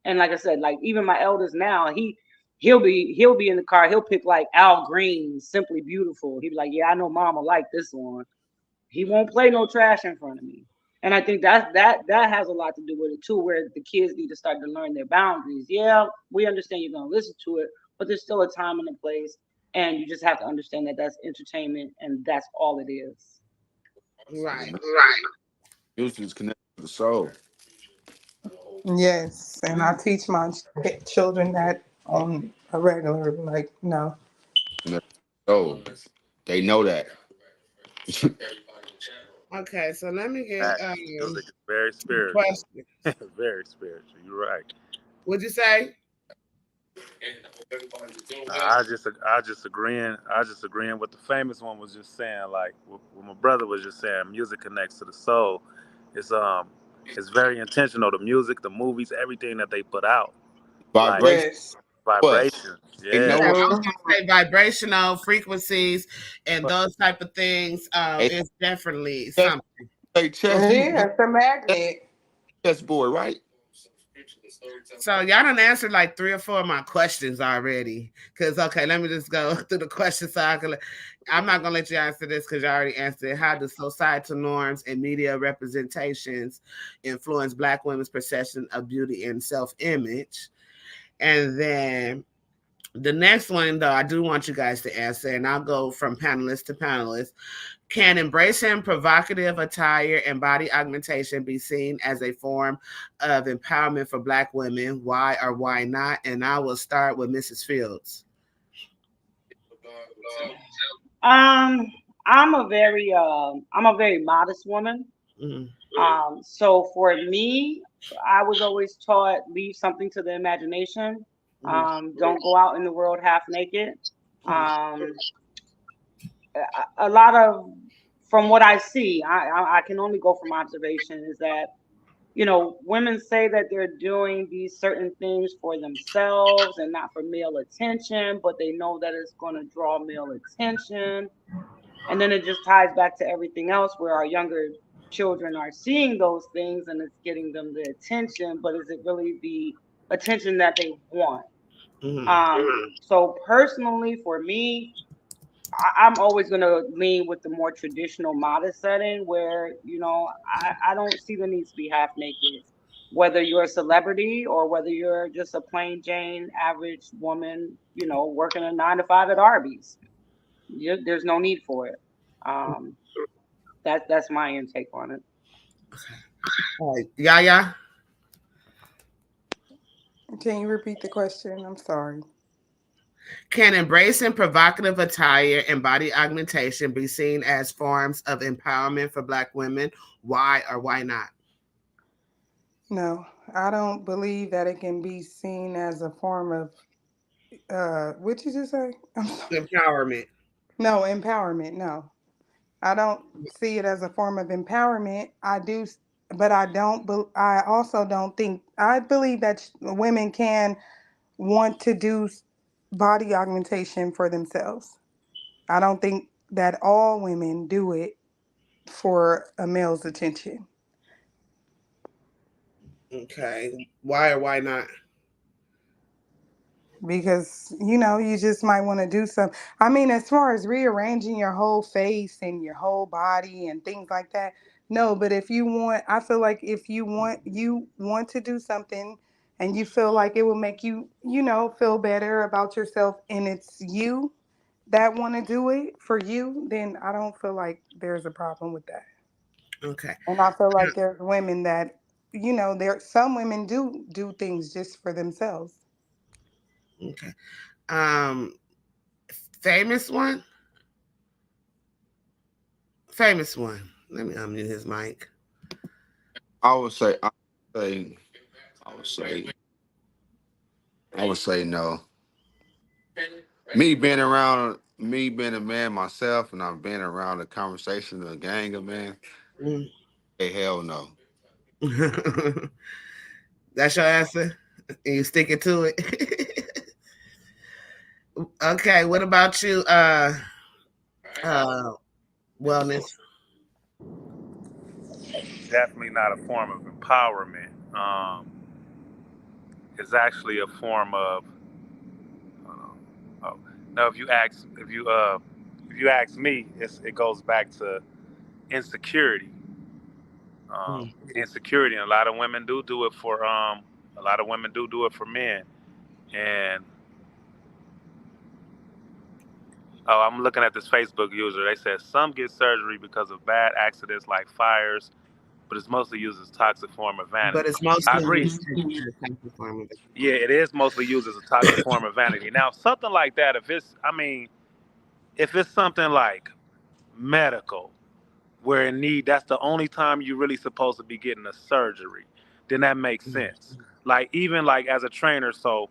And like I said, like even my eldest now, he'll be in the car, he'll pick like Al Green's Simply Beautiful. He'll be like, yeah, I know mama like this one. He won't play no trash in front of me. And I think that has a lot to do with it too, where the kids need to start to learn their boundaries. Yeah, we understand you're gonna listen to it, but there's still a time and a place, and you just have to understand that that's entertainment and that's all it is. Right. Music is connected to the soul. Yes, and I teach my children that on a regular, no. So they know that. Okay, so let me get music is very spiritual. question. Very spiritual. You're right. What'd you say? I just agreeing with the famous one was just saying, like what my brother was just saying, music connects to the soul. It's very intentional. The music, the movies, everything that they put out. Vibration. Yes. Vibrations. They know Yeah, I Yeah. was gonna say vibrational frequencies and those type of things. It's definitely something. Hey, chess, Yeah, it's a magnet. chessboard, right? So y'all done answered like 3 or 4 of my questions already. Cause okay, let me just go through the questions so I'm not gonna let you answer this because you already answered it. How do societal norms and media representations influence Black women's perception of beauty and self-image? And then the next one, though, I do want you guys to answer, and I'll go from panelist to panelist. Can embracing provocative attire and body augmentation be seen as a form of empowerment for Black women? Why or why not? And I will start with Mrs. Fields. I'm a very modest woman. Mm-hmm. So for me, I was always taught leave something to the imagination. Don't go out in the world half naked. A lot of, from what I see, I can only go from observation, is that women say that they're doing these certain things for themselves and not for male attention, but they know that it's going to draw male attention. And then it just ties back to everything else where our younger children are seeing those things and it's getting them the attention, but is it really the attention that they want? So personally, for me, I'm always going to lean with the more traditional modest setting where, I don't see the need to be half naked. Whether you're a celebrity or whether you're just a plain Jane average woman, working a 9 to 5 at Arby's, there's no need for it. Um, that's my intake on it. All right. Yeah. Can you repeat the question? I'm sorry. Can embracing provocative attire and body augmentation be seen as forms of empowerment for Black women? Why or why not? No, I don't believe that it can be seen as a form of what did you just say? I'm sorry. Empowerment. No, empowerment. No. I don't see it as a form of empowerment. I do, but I don't. I also don't think. I believe that women can want to do body augmentation for themselves. I don't think that all women do it for a male's attention. Okay. Why or why not? Because you just might want to do some. I mean, as far as rearranging your whole face and your whole body and things like that, no. But if you want, I feel like if you want to do something and you feel like it will make you feel better about yourself, and it's you that want to do it for you, then I don't feel like there's a problem with that. Okay. And I feel like there's women that there some women do things just for themselves. Okay. Um, famous one. Famous one. Let me unmute his mic. I would say, say, I would say, I would say no. Me being a man myself, and I've been around the conversation of a gang of men. Mm. Hey, hell no. That's your answer, and you sticking to it. Okay. What about you? Uh, wellness. Definitely not a form of empowerment. It's actually a form of. Oh, no. If you ask me, it goes back to insecurity. Insecurity, and a lot of women do it for a lot of women do it for men. And oh, I'm looking at this Facebook user. They said some get surgery because of bad accidents like fires, but it's mostly used as a toxic form of But vanity. it's I mostly agree. used in the type of form of it. Yeah, it is mostly used as a toxic form of vanity. Now, something like that, if it's something like medical, where in need, that's the only time you're really supposed to be getting a surgery, then that makes sense. Like, even like as a trainer, so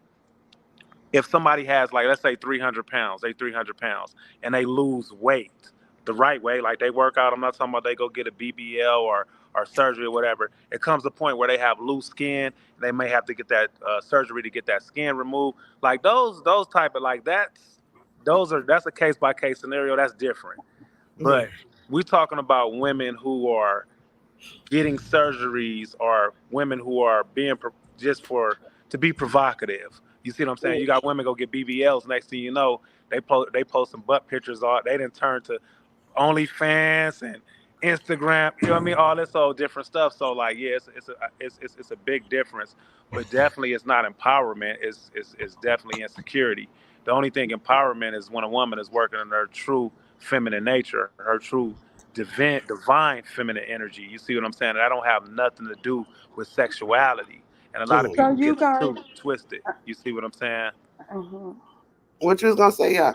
if somebody has, like, let's say 300 pounds, they 300 pounds, and they lose weight the right way, like they work out, I'm not talking about they go get a BBL or surgery or whatever. It comes to a point where they have loose skin, and they may have to get that surgery to get that skin removed. Like those type of, like, that's a case by case scenario. That's different. Mm. But we're talking about women who are getting surgeries, or women who are being just for to be provocative. You see what I'm saying? You got women go get BBLs. Next thing you know, they post some butt pictures. They didn't turn to OnlyFans and Instagram. You know what I mean? All this old different stuff. So, like, yeah, it's a big difference, but definitely it's not empowerment. It's definitely insecurity. The only thing empowerment is when a woman is working in her true feminine nature, her true divine feminine energy. You see what I'm saying? And I don't have nothing to do with sexuality. And a lot of Mm. So people you get the guys, two twisted. You see what I'm saying? mhm. What you was gonna say? Yeah.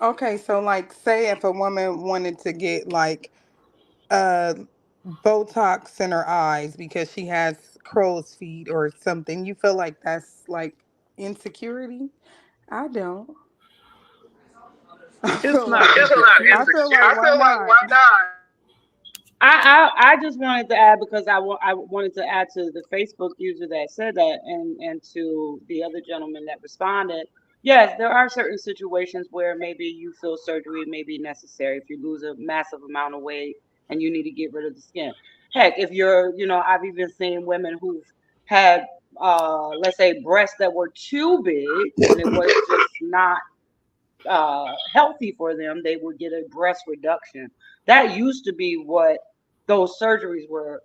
Okay, so like say if a woman wanted to get like uh Botox in her eyes because she has crow's feet or something, you feel like that's like insecurity? I don't. I It's feel not like insecurity. I feel like why not? I just wanted to add because I wanted to add to the Facebook user that said that and to the other gentleman that responded. Yes, there are certain situations where maybe you feel surgery may be necessary if you lose a massive amount of weight and you need to get rid of the skin. Heck, if you're, I've even seen women who've had let's say breasts that were too big and it was just not healthy for them, they would get a breast reduction. That used to be what those surgeries were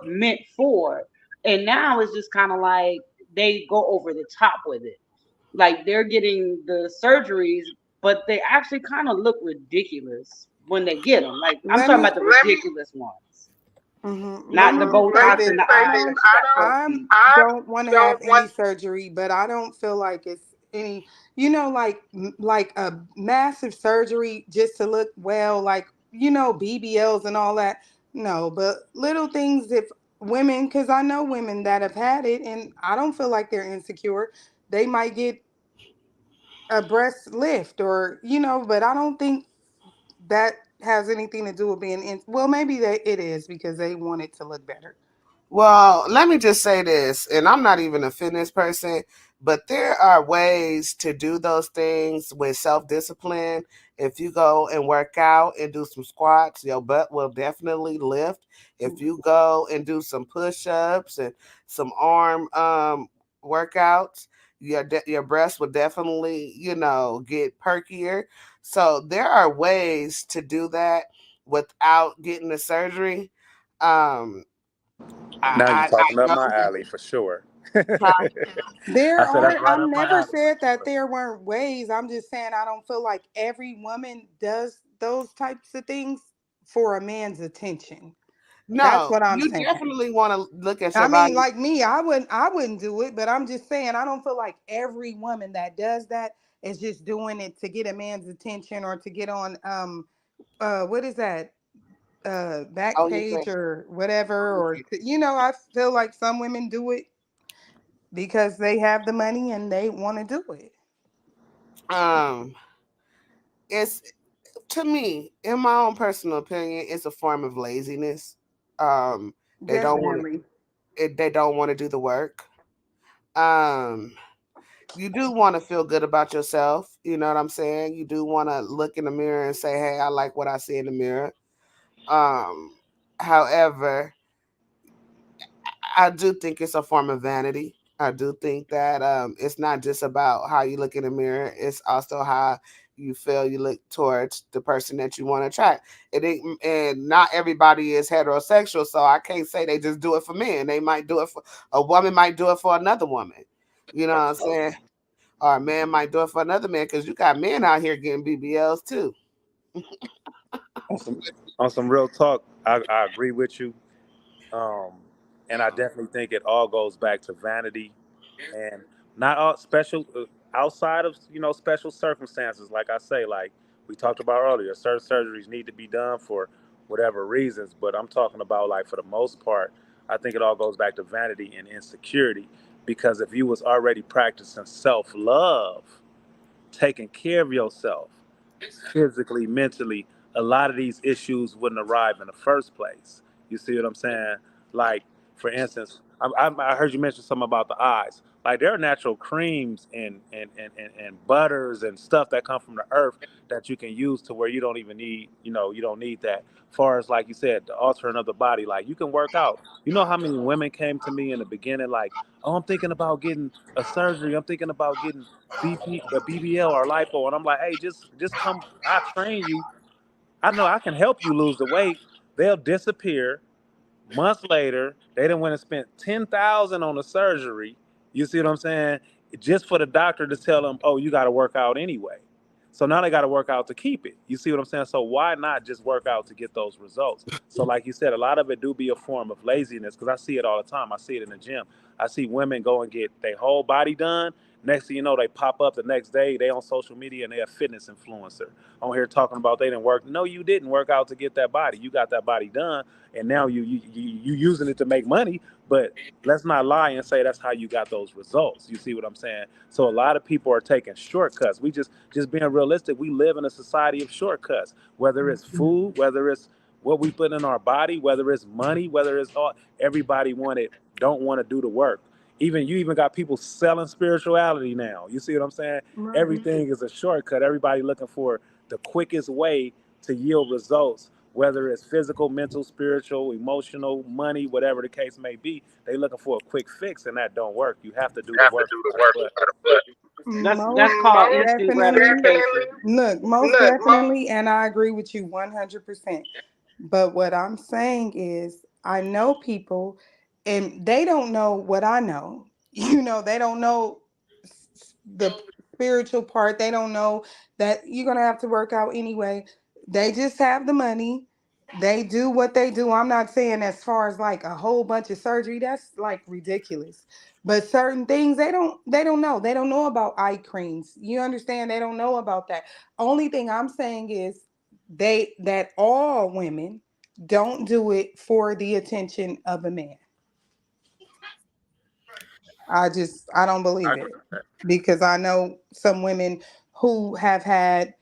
meant for, and now it's just kind of like they go over the top with it. Like they're getting the surgeries, but they actually kind of look ridiculous when they get them. Like I'm Let talking me about the ridiculous ones, let not the me just say Botox this. in the I eyes don't that you got I protein. don't want to have any surgery, but I don't feel like it's any, like a massive surgery just to look well, like BBLs and all that. No, but little things if women, because I know women that have had it, and I don't feel like they're insecure. They might get a breast lift, or but I don't think that has anything to do with being in. Well, maybe it is because they want it to look better. Well, let me just say this, and I'm not even a fitness person, but there are ways to do those things with self discipline. If you go and work out and do some squats, your butt will definitely lift. If you go and do some push ups and some arm workouts, your breasts will definitely, get perkier. So there are ways to do that without getting the surgery. Um, Now you're I talking up know. my alley for sure. There I said that's are, right I up my never alley for said that sure. there weren't ways. I'm just saying I don't feel like every woman does those types of things for a man's attention. That's No, what I'm you saying. definitely want to look at I your mean, body. like me, I wouldn't do it, but I'm just saying I don't feel like every woman that does that is just doing it to get a man's attention or to get on what is that? Back Oh, you page say. or whatever, or I feel like some women do it because they have the money and they want to do it. Um, it's to me, in my own personal opinion, it's a form of laziness. Um, they don't want Definitely. to. They don't want to do the work. Um, you do want to feel good about yourself. You know what I'm saying? You do want to look in the mirror and say, "Hey, I like what I see in the mirror." Um, however, I do think it's a form of vanity. I do think that it's not just about how you look in the mirror; it's also how you feel you look towards the person that you want to attract. It ain't, and not everybody is heterosexual, so I can't say they just do it for men. They might do it for a woman, might do it for another woman. You know what I'm saying? Or a man might do it for another man because you got men out here getting BBLs too. On some on some real talk, I agree with you. Um, and I definitely think it all goes back to vanity and not all special outside of special circumstances. Like I say, like we talked about earlier, certain surgeries need to be done for whatever reasons. But I'm talking about like for the most part, I think it all goes back to vanity and insecurity. Because if you was already practicing self love, taking care of yourself physically, mentally, a lot of these issues wouldn't arrive in the first place. You see what I'm saying? Like, for instance, I heard you mention something about the eyes. Like, there are natural creams and butters and stuff that come from the earth that you can use to where you don't even need, you don't need that. Far as, like you said, the altering of the body, like, you can work out. You know how many women came to me in the beginning, like, oh, I'm thinking about getting a surgery. I'm thinking about getting a BBL or lipo, and I'm like, hey, just come. I train you. I know I can help you lose the weight. They'll disappear. Months later, they didn't went and spent 10,000 on the surgery. You see what I'm saying? Just for the doctor to tell them, oh, you got to work out anyway. So now they got to work out to keep it. You see what I'm saying? So why not just work out to get those results? So like you said, a lot of it do be a form of laziness because I see it all the time. I see it in the gym. I see women go and get their whole body done. Next thing you know, they pop up the next day. They on social media and they a fitness influencer on here talking about they didn't work. No, you didn't work out to get that body. You got that body done, and now you using it to make money. But let's not lie and say that's how you got those results. You see what I'm saying? So a lot of people are taking shortcuts. We just being realistic. We live in a society of shortcuts. Whether it's food, what we put in our body, whether it's money, whether it's all, everybody don't want to do the work. Even you even got people selling spirituality now. You see what I'm saying? Right. Everything is a shortcut. Everybody looking for the quickest way to yield results, whether it's physical, mental, spiritual, emotional, money, whatever the case may be. They looking for a quick fix, and that don't work. You have to do the work no matter what. That's Most called instant definitely. gratification. Look, most definitely, and I agree with you 100%. But what I'm saying is, I know people, and they don't know what I know. They don't know the spiritual part. They don't know that you're going to have to work out anyway. They just have the money. They do what they do. I'm not saying as far as like a whole bunch of surgery, that's like ridiculous. But certain things they don't know. They don't know about eye creams. You understand? They don't know about that. Only thing I'm saying is that all women don't do it for the attention of a man. I don't believe it, because I know some women who have had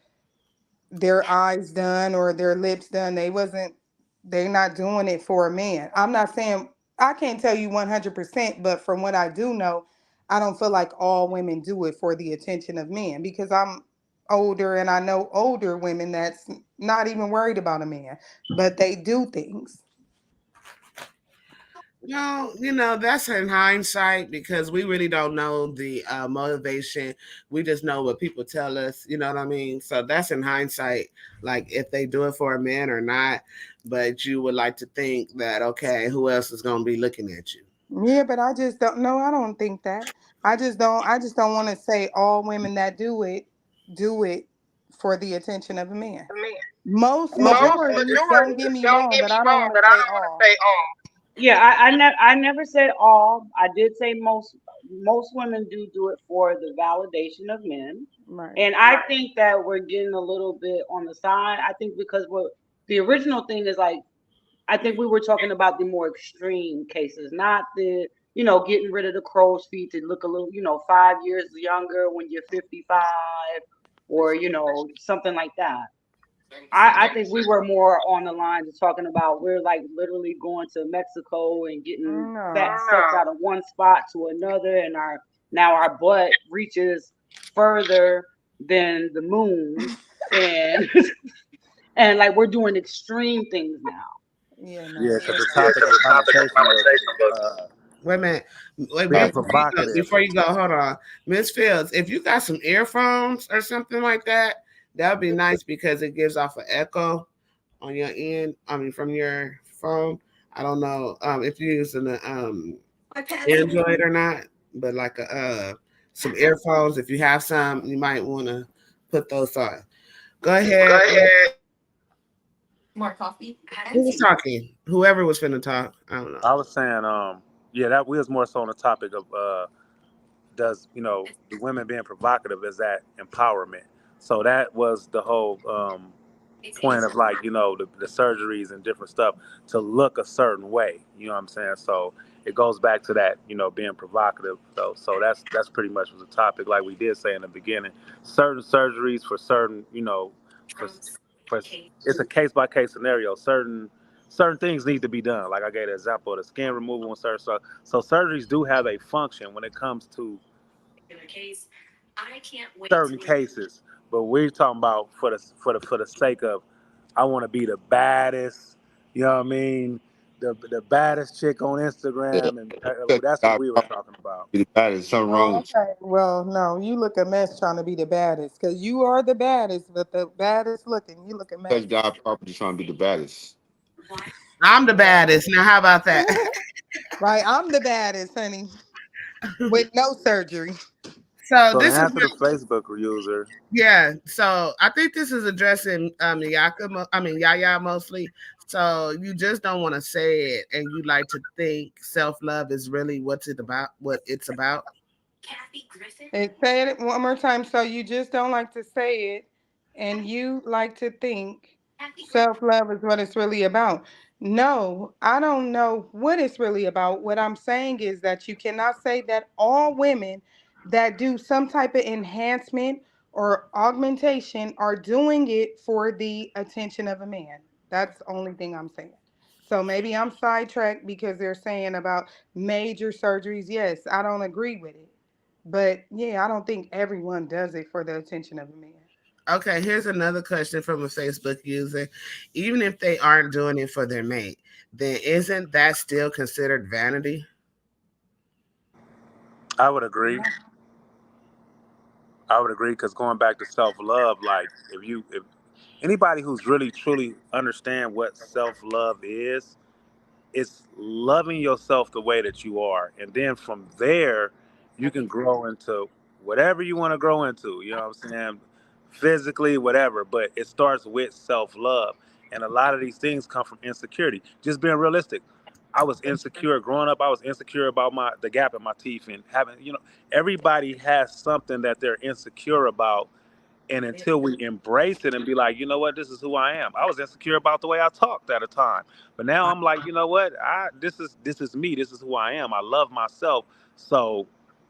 their eyes done or their lips done. They're not doing it for a man. I'm not saying, I can't tell you 100%, but from what I do know, I don't feel like all women do it for the attention of men, because I'm older and I know older women that's not even worried about a man, but they do things. No, that's in hindsight because we really don't know the motivation. We just know what people tell us. You know what I mean? So that's in hindsight, like if they do it for a man or not. But you would like to think that, okay, who else is going to be looking at you? Yeah, but I just don't know. I don't think that. I just don't want to say all women that do it for the attention of a man. Most majority, don't get me wrong, but I don't want to say all. Yeah, I never said all. I did say most women do it for the validation of men. Right. And I think that we're getting a little bit on the side. I think because the original thing is like, I think we were talking about the more extreme cases, not the, getting rid of the crow's feet to look a little, 5 years younger when you're 55, or, something like that. I think we were more on the lines of talking about, we're like literally going to Mexico and getting fat No. sucked out of one spot to another, and our butt reaches further than the moon, and and like we're doing extreme things now. Yeah, Yeah, no. because the topic of conversation was uh, Wait a minute. Wait, being provocative. before you go, hold on. Miss Fields, if you got some earphones or something like that, that would be nice because it gives off an echo on your end. I mean, from your phone. I don't know if you're using the Android or not, but like some earphones. If you have some, you might want to put those on. Go ahead. More coffee. Who was talking? Whoever was finna talk. I don't know. I was saying, yeah, that we was more so on the topic of does the women being provocative, is that empowerment? So that was the whole point of like the surgeries and different stuff to look a certain way. You know what I'm saying? So it goes back to that being provocative. So that's pretty much was the topic. Like we did say in the beginning, certain surgeries for certain for for it's a case by case scenario. Certain things need to be done. Like I gave the example of the skin removal and certain stuff. So surgeries do have a function when it comes to certain cases, but we're talking about for the sake of I want to be the baddest, you know what I mean, the baddest chick on Yeah. Instagram, and Because that's what God we were probably talking about. be the baddest. Something wrong Oh, with you. okay. Well, no, you look a mess trying to be the baddest, because you are the baddest, but the baddest looking. You look a Because mess. God probably trying to be the baddest. I'm the Right. baddest. Now, how about that? Right. I'm the baddest, honey, with no surgery. So So to this is answer the Facebook user, yeah. So I think this is addressing Yaya mostly. So you just don't want to say it, and you like to think self love is really what it's about. And say it one more time. So you just don't like to say it, and you like to think self love is what it's really about. No, I don't know what it's really about. What I'm saying is that you cannot say that all women that do some type of enhancement or augmentation are doing it for the attention of a man. That's the only thing I'm saying. So maybe I'm sidetracked because they're saying about major surgeries. Yes, I don't agree with it. But yeah, I don't think everyone does it for the attention of a man. Okay, here's another question from a Facebook user. Even if they aren't doing it for their mate, then isn't that still considered vanity? I would agree. I would agree because going back to self love, like if anybody who's really truly understand what self love is, it's loving yourself the way that you are, and then from there you can grow into whatever you want to grow into, you know what I'm saying, physically, whatever, but it starts with self-love. And a lot of these things come from insecurity, just being realistic. I was insecure growing up. I was insecure about the gap in my teeth, and having, everybody has something that they're insecure about. And until we embrace it and be like, you know what, this is who I am. I was insecure about the way I talked at a time, but now I'm like, you know what, this is me. This is who I am. I love myself. So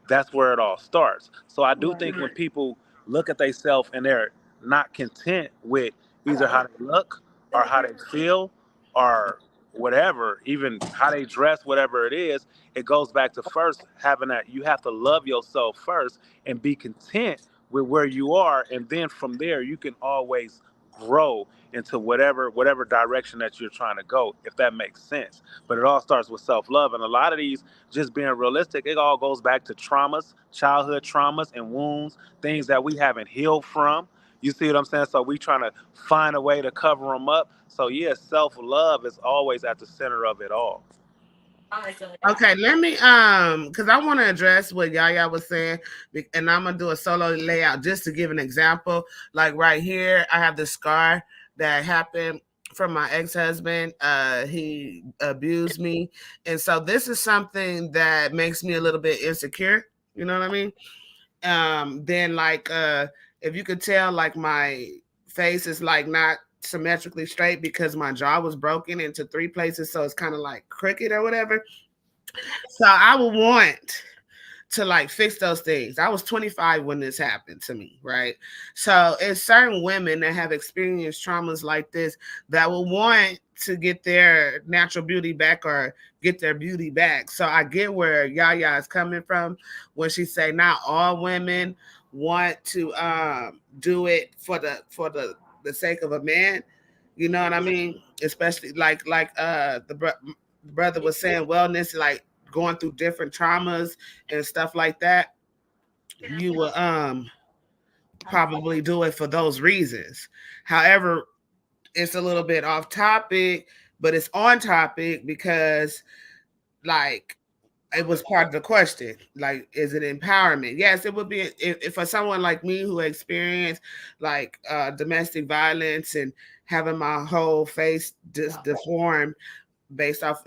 that's where it all starts. So I do Right. think when people look at themselves and they're not content with either how they look or how they feel or whatever, even how they dress, whatever it is, it goes back to first having that. You have to love yourself first and be content with where you are, and then from there you can always grow into whatever direction that you're trying to go, if that makes sense. But it all starts with self-love, and a lot of these, just being realistic, it all goes back to traumas, childhood traumas and wounds, things that we haven't healed from. You see what I'm saying? So we trying to find a way to cover them up. So yeah, self-love is always at the center of it all. Okay, let me because I want to address what Yaya was saying, and I'm gonna do a solo layout just to give an example. Like right here, I have the scar that happened from my ex-husband. He abused me, and so this is something that makes me a little bit insecure. You know what I mean? Then like if you could tell, like my face is like not symmetrically straight because my jaw was broken into three places, so it's kind of like crooked or whatever. So I would want to like fix those things. I was 25 when this happened to me, right? So it's certain women that have experienced traumas like this that will want to get their natural beauty back or get their beauty back. So I get where Yaya is coming from when she say not all women want to do it for the sake of a man. You know what I mean? Especially like brother was saying, wellness, like going through different traumas and stuff like that, you will probably do it for those reasons. However, it's a little bit off topic, but it's on topic because like it was part of the question. Like, is it empowerment? Yes, it would be if for someone like me who experienced like domestic violence and having my whole face deformed based off,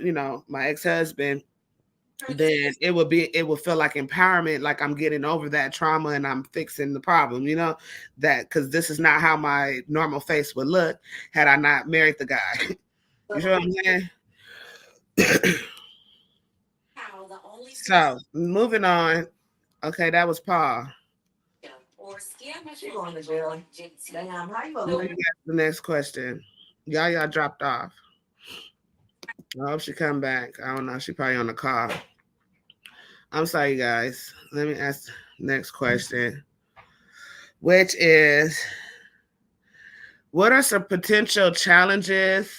my ex-husband, then it would feel like empowerment, like I'm getting over that trauma and I'm fixing the problem, that because this is not how my normal face would look had I not married the guy. You know what I'm saying? So moving on. Okay, that was Paul. The next question. Y'all dropped off. I hope she come back. I don't know. She probably on the call. I'm sorry, guys. Let me ask the next question, which is, what are some potential challenges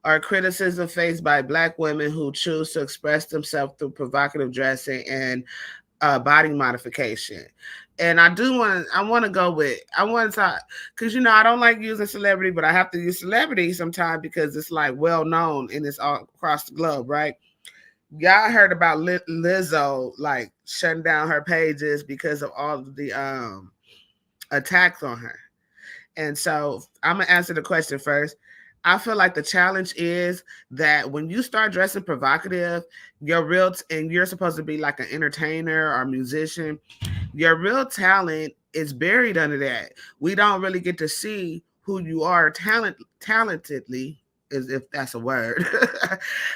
or criticism faced by Black women who choose to express themselves through provocative dressing and body modification? And I want to go with, I want to talk, because, I don't like using celebrity, but I have to use celebrity sometimes because it's like well known and it's all across the globe, right? Y'all heard about Lizzo like shutting down her pages because of all of the attacks on her. And so I'm gonna answer the question first. I feel like the challenge is that when you start dressing provocative, and you're supposed to be like an entertainer or musician, your real talent is buried under that. We don't really get to see who you are talentedly, as if that's a word.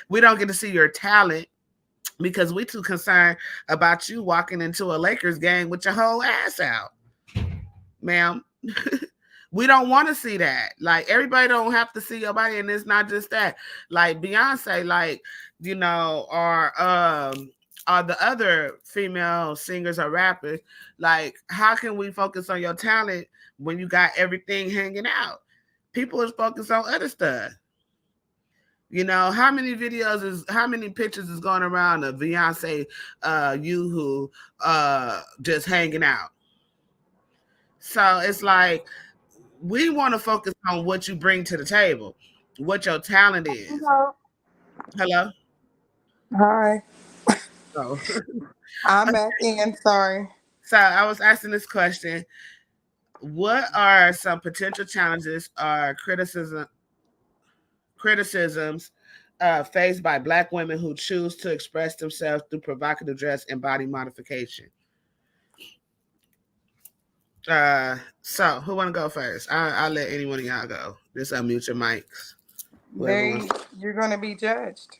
We don't get to see your talent because we too concerned about you walking into a Lakers game with your whole ass out, ma'am. We don't want to see that. Like everybody don't have to see your body, and it's not just that. Like Beyonce, like or the other female singers or rappers. Like, how can we focus on your talent when you got everything hanging out? People is focused on other stuff. How many pictures is going around of Beyonce, you who just hanging out. So it's like we want to focus on what you bring to the table, what your talent is. Hello. Hello. Hi. So, I'm back in. Sorry. so I was asking this question: what are some potential challenges or criticisms faced by Black women who choose to express themselves through provocative dress and body modification? So who want to go first? I'll let any one of y'all go. Just unmute your mics. Whoever wants. You're gonna be judged.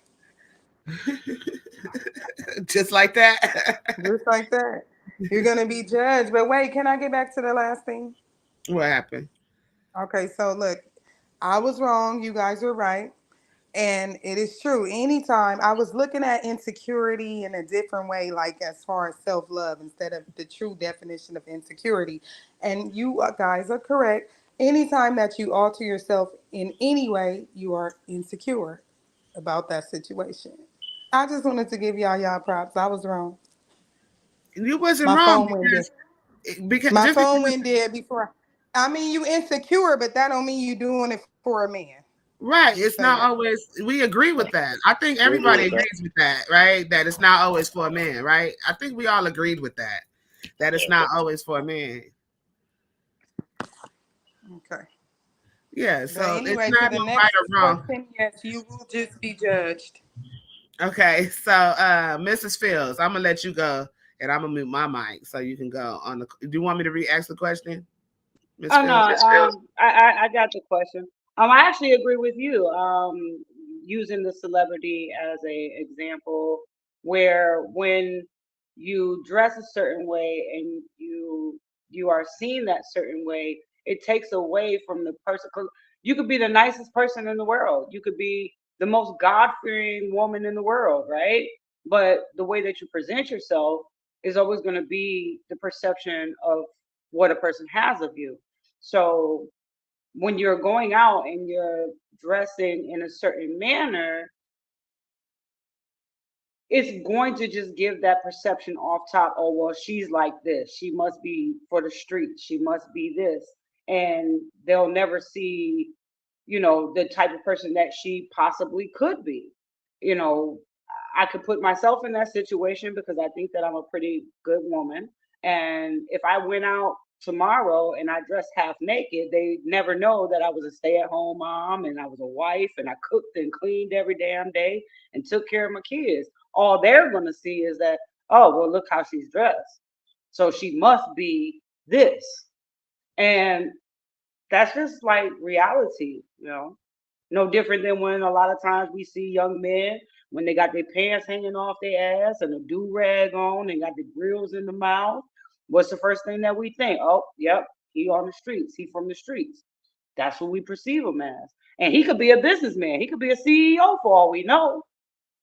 Just like that. Just like that. You're gonna be judged. But wait, can I get back to the last thing? What happened? Okay, so look, I was wrong. You guys were right. And it is true. Anytime I was looking at insecurity in a different way, like as far as self love, instead of the true definition of insecurity. And you guys are correct. Anytime that you alter yourself in any way, you are insecure about that situation. I just wanted to give y'all props. I was wrong. You wasn't My wrong phone went dead. because My just because phone went dead before. I mean, you insecure, but that don't mean you doing it for a man. right. Just It's say not that. always. We agree with that. I think We agree everybody with that. agrees with that, right? That it's not always for a man, right? I think we all agreed with that. That it's Yeah. not always for a man. Okay. Yeah. But So it's anyway, to not the no right next or wrong. question, yes, you will just be judged. Okay. So Mrs. Fields, I'm gonna let you go, and I'm gonna mute my mic so you can go on the. Do you want me to re-ask the question, Miss Oh no, Fields? I got the question. I actually agree with you. Using the celebrity as a example, where when you dress a certain way and you are seen that certain way, it takes away from the person. 'Cause you could be the nicest person in the world. You could be the most God-fearing woman in the world, right? But the way that you present yourself is always going to be the perception of what a person has of you. So when you're going out and you're dressing in a certain manner, it's going to just give that perception off top. Oh, well, she's like this. She must be for the streets. She must be this. And they'll never see, the type of person that she possibly could be. You know, I could put myself in that situation because I think that I'm a pretty good woman. And if I went out tomorrow and I dressed half naked, they never know that I was a stay at home mom and I was a wife and I cooked and cleaned every damn day and took care of my kids. All they're going to see is that, oh, well, look how she's dressed. So she must be this. And that's just like reality. No different than when a lot of times we see young men when they got their pants hanging off their ass and a do rag on and got the grills in the mouth. What's the first thing that we think? Oh, yep, he on the streets. He from the streets. That's what we perceive him as. And he could be a businessman. He could be a CEO for all we know.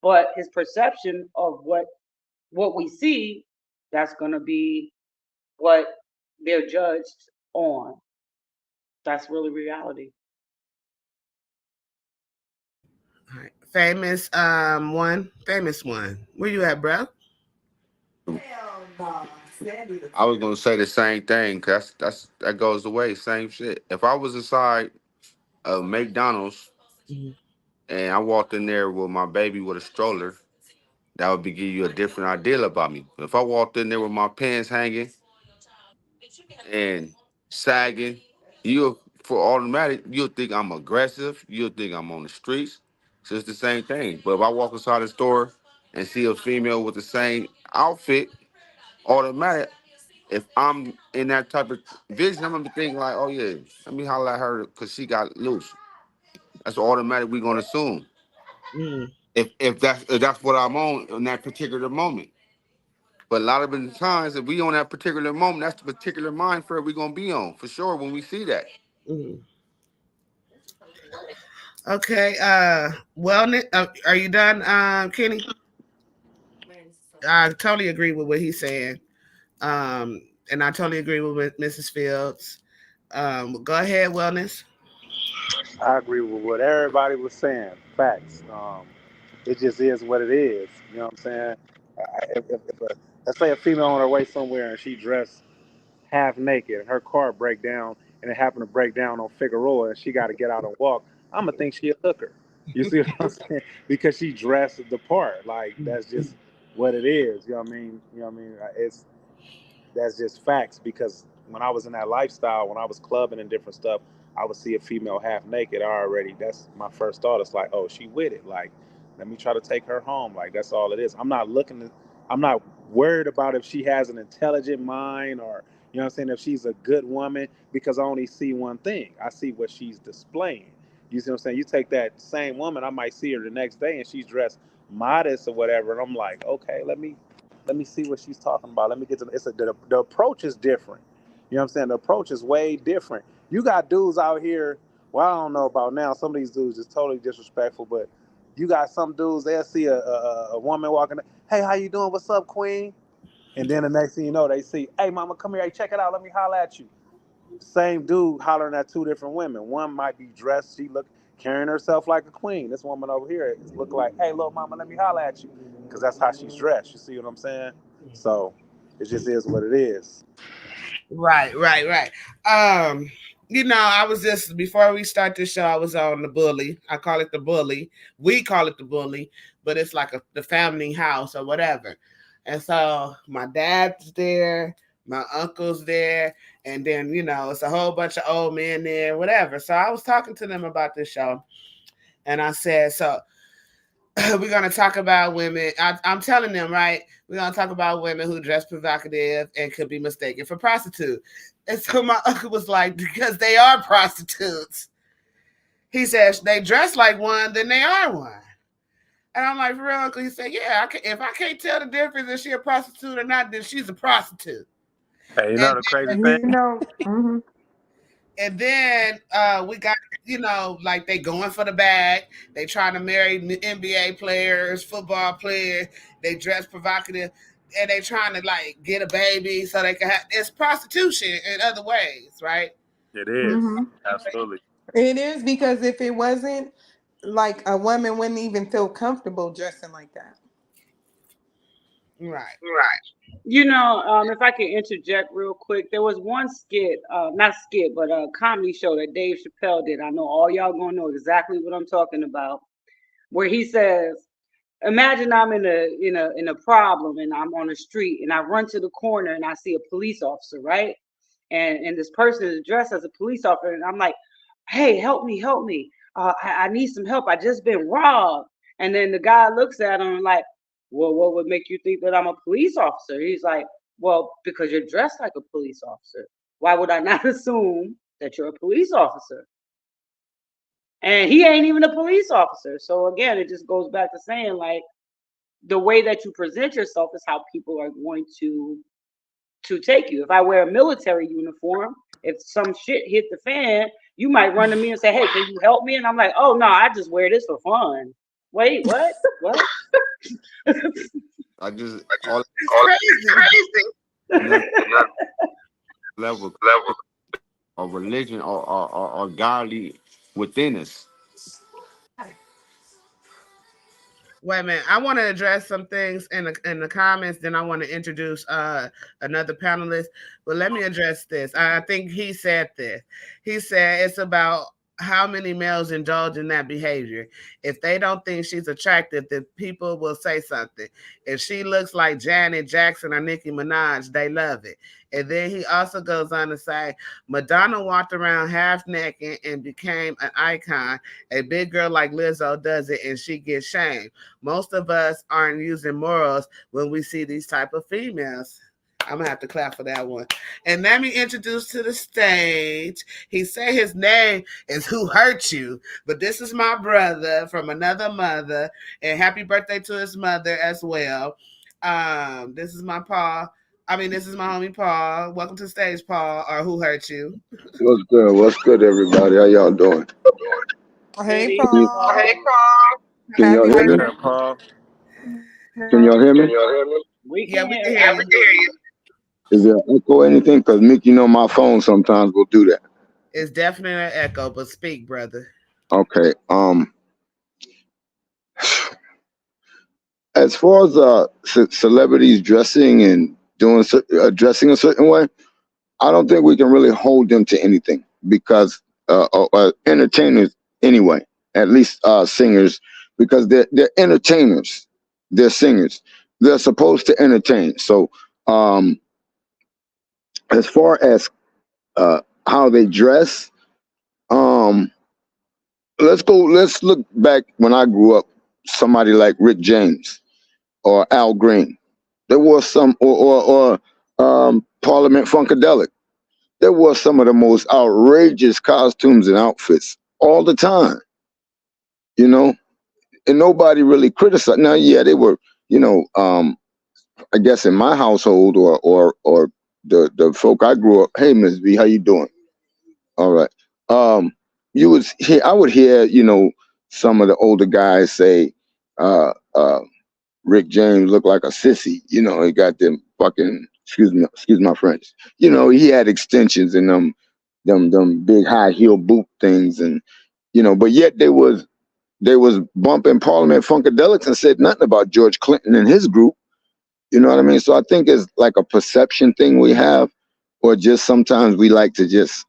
But his perception of what we see, that's gonna be what they're judged on. That's really reality. All right. Famous one. Where you at, bro? Hell no. Sandy the I was gonna say the same thing. 'Cause that goes away. Same shit. If I was inside of McDonald's Mhm. and I walked in there with my baby with a stroller, that would be give you a different idea about me. If I walked in there with my pants hanging and sagging, you for automatic, you'll think I'm aggressive. You'll think I'm on the streets. So it's the same thing. But if I walk inside the store and see a female with the same outfit, automatic. If I'm in that type of vision, I'm gonna be thinking like, oh yeah, let me holler at her because she got loose. That's automatic. We gonna assume Mm. if that's what I'm on in that particular moment. But a lot of the times, if we on that particular moment, that's the particular mind frame we gonna be on for sure when we see that. Mhm. Okay. Wellness. Are you done, Kenny? I totally agree with what he's saying. And I totally agree with Mrs. Fields. Go ahead, Wellness. I agree with what everybody was saying. Facts. It just is what it is. You know what I'm saying? Let's say a female on her way somewhere and she dressed half naked and her car break down and it happened to break down on Figueroa and she got to get out and walk, I'm gonna think she a hooker. You see what I'm saying? Because she dressed the part. Like that's just what it is. You know what I mean? You know what I mean? It's that's just facts because when I was in that lifestyle, when I was clubbing and different stuff, I would see a female half naked already. That's my first thought. It's like, oh, she with it. Like, let me try to take her home. Like, that's all it is. I'm not worried about if she has an intelligent mind or, you know what I'm saying, if she's a good woman because I only see one thing. I see what she's displaying. You see what I'm saying? You take that same woman, I might see her the next day and she's dressed modest or whatever. And I'm like, okay, let me see what she's talking about. Let me get to the approach is different. You know what I'm saying? The approach is way different. You got dudes out here. Well, I don't know about now. Some of these dudes is totally disrespectful, but you got some dudes. They'll see a woman walking. Hey, how you doing? What's up, Queen? And then the next thing you know, they see, hey, mama, come here. Hey, check it out. Let me holler at you. Same dude hollering at two different women. One might be dressed. She look carrying herself like a queen. This woman over here is look like, hey, little mama, let me holler at you, because that's how she's dressed. You see what I'm saying? So it just is what it is. Right, right, right. Um, I was just before we start this show, I was on the bully. I call it the bully. We call it the bully, but it's like the family house or whatever. And so my dad's there, my uncle's there, and then it's a whole bunch of old men there, whatever. So I was talking to them about this show, and I said, so we're gonna talk about women. I'm telling them, right? We're gonna talk about women who dress provocative and could be mistaken for prostitute. And so my uncle was like, because they are prostitutes. He says they dress like one, then they are one. And I'm like, for real, uncle? He said, yeah. If I can't tell the difference if she a prostitute or not, then she's a prostitute. Hey, you know And the crazy thing? You know, hmm And then we got, like they going for the bag. They trying to marry NBA players, football players. They dress provocative, and they trying to like get a baby so they can have. It's prostitution in other ways, right? It is. hmm Absolutely. it is because if it wasn't, like a woman wouldn't even feel comfortable dressing like that. Right. If I can interject real quick, there was one skit, not skit, but a comedy show that Dave Chappelle did. I know all y'all gonna know exactly what I'm talking about, where he says, imagine I'm in a problem and I'm on the street and I run to the corner and I see a police officer, right? And this person is dressed as a police officer, and I'm like, hey, help me, help me. I need some help. I just been robbed. And then the guy looks at him and like, well, what would make you think that I'm a police officer? He's like, well, because you're dressed like a police officer. Why would I not assume that you're a police officer? And he ain't even a police officer. So again, it just goes back to saying like the way that you present yourself is how people are going to take you. If I wear a military uniform, if some shit hit the fan, you might run to me and say, "Hey, can you help me?" And I'm like, "Oh no, I just wear this for fun." Wait, what? What? I just all It's crazy. level, level of religion or godly within us. Wait a minute. I want to address some things in the comments. Then I want to introduce another panelist. But let me address this. I think he said this. He said it's about how many males indulge in that behavior. If they don't think she's attractive, then people will say something. If she looks like Janet Jackson or Nicki Minaj, they love it. And then he also goes on to say Madonna walked around half naked and became an icon. A big girl like Lizzo does it and she gets shamed. Most of us aren't using morals when we see these type of females. I'm gonna have to clap for that one. And let me introduce to the stage. He said his name is Who Hurt You, but this is my brother from another mother, and happy birthday to his mother as well. This is my pa. I mean, this is my homie Paul. Welcome to the stage, Paul, or Who Hurt You? What's good? What's good, everybody? How y'all doing? Hey, Good Can evening, you, Paul. Paul. can y'all Happy hear What's me? up, Paul? Can y'all hear me? We Yeah, can we hear can hear you. you. Is there echo or anything? Because Mick, my phone sometimes will do that. It's definitely an echo, but speak, brother. Okay. As far as celebrities dressing and dressing a certain way, I don't think we can really hold them to anything because entertainers anyway, at least singers, because they're entertainers, they're singers, they're supposed to entertain. So um, as far as how they dress, um, let's look back when I grew up. Somebody like Rick James or Al Green, there was some or Parliament Funkadelic. There was some of the most outrageous costumes and outfits all the time, you know, and nobody really criticized. Now, yeah, they were, you know, I guess in my household or the folk I grew up. Hey, Miss B, how you doing? All right. Um, I would hear, some of the older guys say, uh, uh, Rick James looked like a sissy. He got them fucking, excuse my French. He had extensions and them big high heel boot things, and but yet they was bumping Parliament Funkadelics and said nothing about George Clinton and his group. You know what I mean? So I think it's like a perception thing we have, or just sometimes we like to just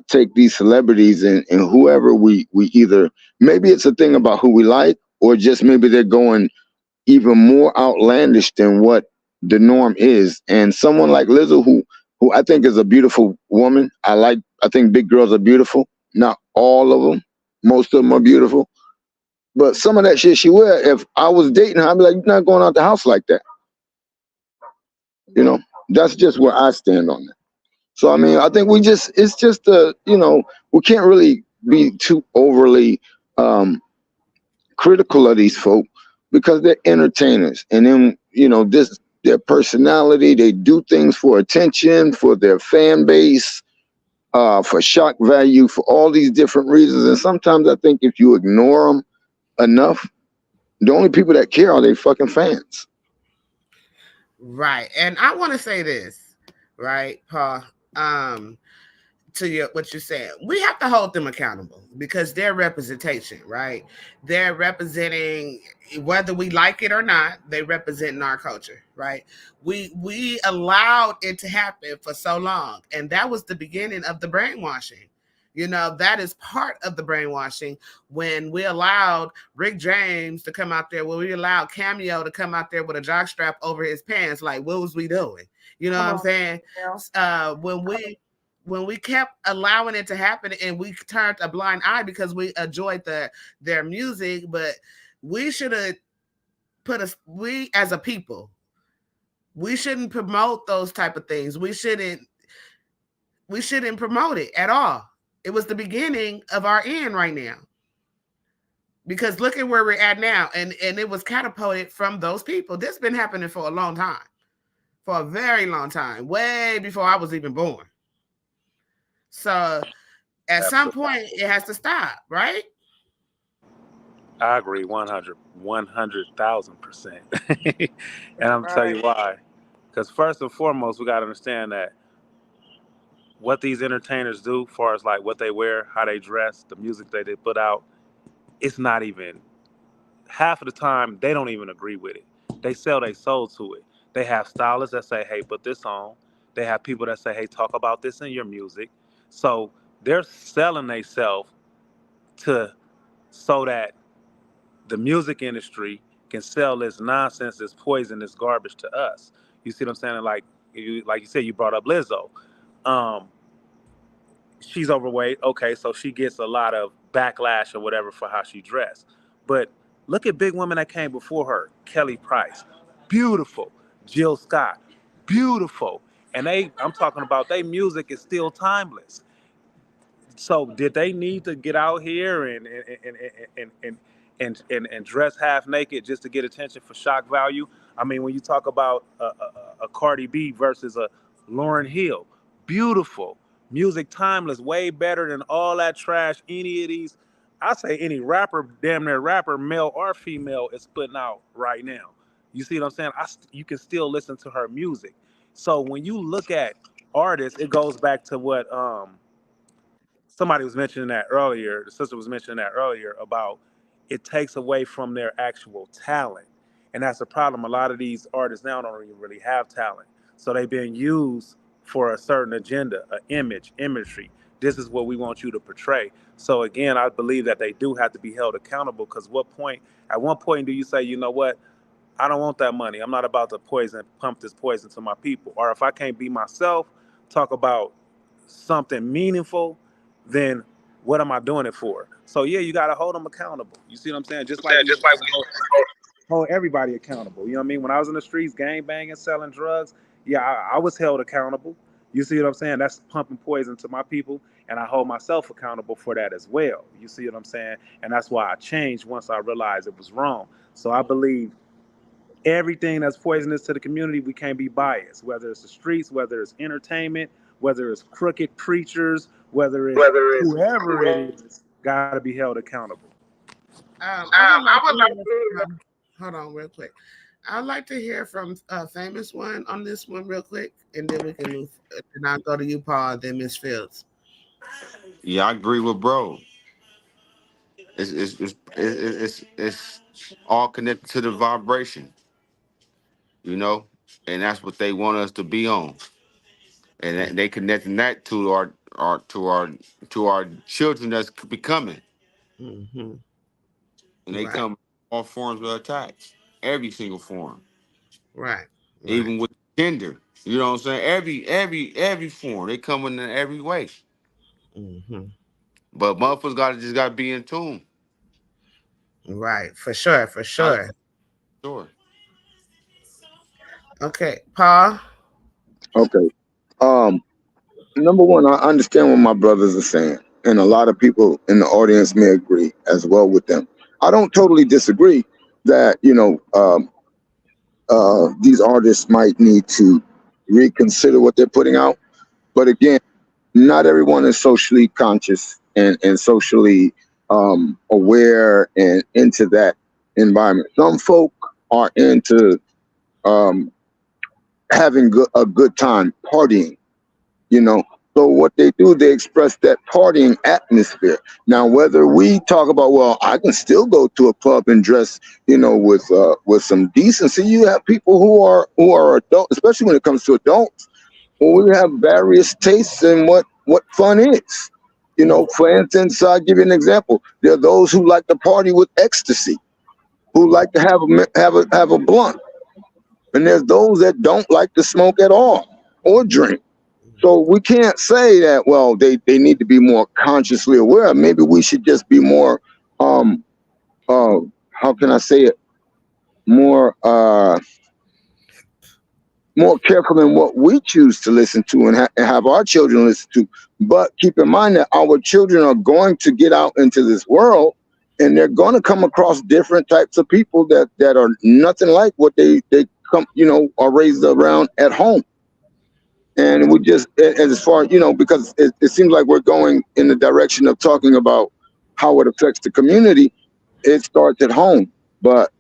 take these celebrities and whoever we either, maybe it's a thing about who we like, or just maybe they're going even more outlandish than what the norm is. And someone like Lizzo, who I think is a beautiful woman. I think big girls are beautiful. Not all of them. Most of them are beautiful. But some of that shit she wear, if I was dating her, I'd be like, you're not going out the house like that. You know, that's just where I stand on that. So I mean, I think it's just we can't really be too overly critical of these folk because they're entertainers, and then this their personality. They do things for attention, for their fan base, for shock value, for all these different reasons. And sometimes I think if you ignore them enough, the only people that care are they fucking fans. Right. And I want to say this, right, Paul? Um, to your what you said, we have to hold them accountable because they're representation, right? They're representing, whether we like it or not, they represent our culture, right? We allowed it to happen for so long, and that was the beginning of the brainwashing. That is part of the brainwashing when we allowed Rick James to come out there, when we allowed Cameo to come out there with a jockstrap over his pants. Like, what was we doing? You know Come what I'm on. saying? Yeah. When we kept allowing it to happen, and we turned a blind eye because we enjoyed their music, but we should have we as a people, we shouldn't promote those type of things. We shouldn't promote it at all. It was the beginning of our end right now, because look at where we're at now, and it was catapulted from those people. This has been happening for a long time, for a very long time, way before I was even born. So at some Absolutely. point it has to stop, right? I agree 100,000%. And I'm gonna tell Right. you why. Because first and foremost, we gotta understand that what these entertainers do, as far as like what they wear, how they dress, the music that they put out, it's not even half of the time they don't even agree with it. They sell their soul to it. They have stylists that say, hey, put this on. They have people that say, hey, talk about this in your music. So they're selling themselves to so that the music industry can sell this nonsense, this poison, this garbage to us. You see what I'm saying? Like you said, you brought up Lizzo. Um, she's overweight. Okay, so she gets a lot of backlash or whatever for how she dressed. But look at big women that came before her. Kelly Price, beautiful. Jill Scott, beautiful. And I'm talking about their music is still timeless. So did they need to get out here and dress half naked just to get attention for shock value? I mean, when you talk about a Cardi B versus a Lauryn Hill. Beautiful music, timeless, way better than all that trash. Any of these, I say any rapper, damn near rapper, male or female, is putting out right now. You see what I'm saying? You can still listen to her music. So when you look at artists, it goes back to what somebody was mentioning that earlier. The sister was mentioning that earlier about it takes away from their actual talent, and that's a problem. A lot of these artists now don't even really have talent, so they've been used for a certain agenda, an image, imagery. This is what we want you to portray. So again, I believe that they do have to be held accountable. Because at one point, do you say, you know what? I don't want that money. I'm not about to pump this poison to my people. Or if I can't be myself, talk about something meaningful, then what am I doing it for? So yeah, you got to hold them accountable. You see what I'm saying? Just like we hold everybody accountable. You know what I mean? When I was in the streets, gang banging, selling drugs, yeah, I was held accountable. You see what I'm saying? That's pumping poison to my people, and I hold myself accountable for that as well. You see what I'm saying? And that's why I changed once I realized it was wrong. So I believe everything that's poisonous to the community, we can't be biased. Whether it's the streets, whether it's entertainment, whether it's crooked preachers, whether it's whoever it is, got to be held accountable. I would like to hear from, hold on real quick. I'd like to hear from Famous One on this one real quick, and then we can move. And I'll go to you, Paul, and then Miss Fields. Yeah, I agree with bro. It's all connected to the vibration, you know, and that's what they want us to be on, and they connecting that to our children that's becoming, Mm-hmm. and they Right, come in all forms of attacks, every single form, right, right. even with gender. You know what I'm saying? Every form they come in every way. Mm-hmm. But motherfuckers gotta be in tune. Right, for sure, for I sure. sure. Okay, Paul. Okay. Um, Number one, I understand what my brothers are saying, and a lot of people in the audience may agree as well with them. I don't totally disagree that these artists might need to reconsider what they're putting out. But again, not everyone is socially conscious and socially aware and into that environment. Some folk are into um, having a good time partying, you know. So what they do, they express that partying atmosphere. Now, whether we talk about, well, I can still go to a club and dress, with some decency. You have people who are adult, especially when it comes to adults. Well, we have various tastes in what fun is. You know, for instance, I'll give you an example. There are those who like to party with ecstasy, who like to have a blunt, and there's those that don't like to smoke at all or drink. So we can't say that, well, they need to be more consciously aware. Maybe we should just be more, um, uh, how can I say it, more more careful in what we choose to listen to and have our children listen to. But keep in mind that our children are going to get out into this world, and they're going to come across different types of people that are nothing like what they come, are raised around at home. And we just, as far, because it seems like we're going in the direction of talking about how it affects the community. It starts at home. But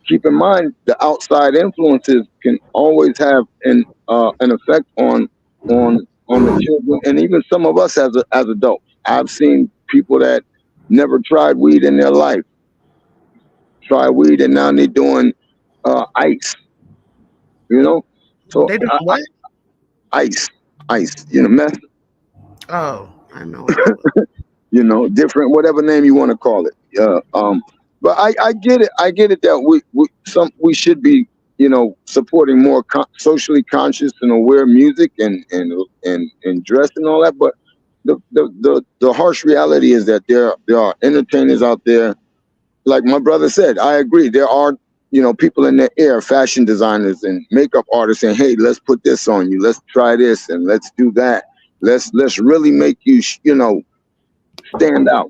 keep in mind, the outside influences can always have an effect on the children, and even some of us as adults. I've seen people that never tried weed in their life try weed, and now they're doing ice. You know, so They doing what? ice, meth. Oh, I know what that was. Different, whatever name you want to call it. But I get it. I get it that we should be, supporting more socially conscious and aware music and dress and all that. But the harsh reality is that there are entertainers out there. Like my brother said, I agree. There are, people in the air, fashion designers and makeup artists saying, "Hey, let's put this on you. Let's try this and let's do that. Let's really make you, stand out."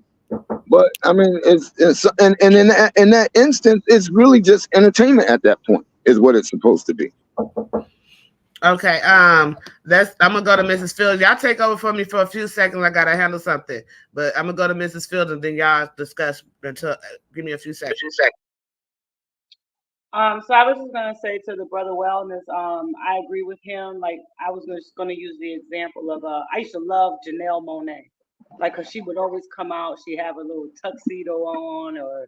But I mean, it's and in that instance, it's really just entertainment at that point, is what it's supposed to be. Okay. I'm gonna go to Mrs. Fields. Y'all take over for me for a few seconds. I gotta handle something, but I'm gonna go to Mrs. Fields and then y'all discuss until. Give me a few seconds. So I was just gonna say to the brother Wellness, I agree with him. Like I was just gonna use the example of I used to love Janelle Monáe, like 'cause she would always come out. She have a little tuxedo on, or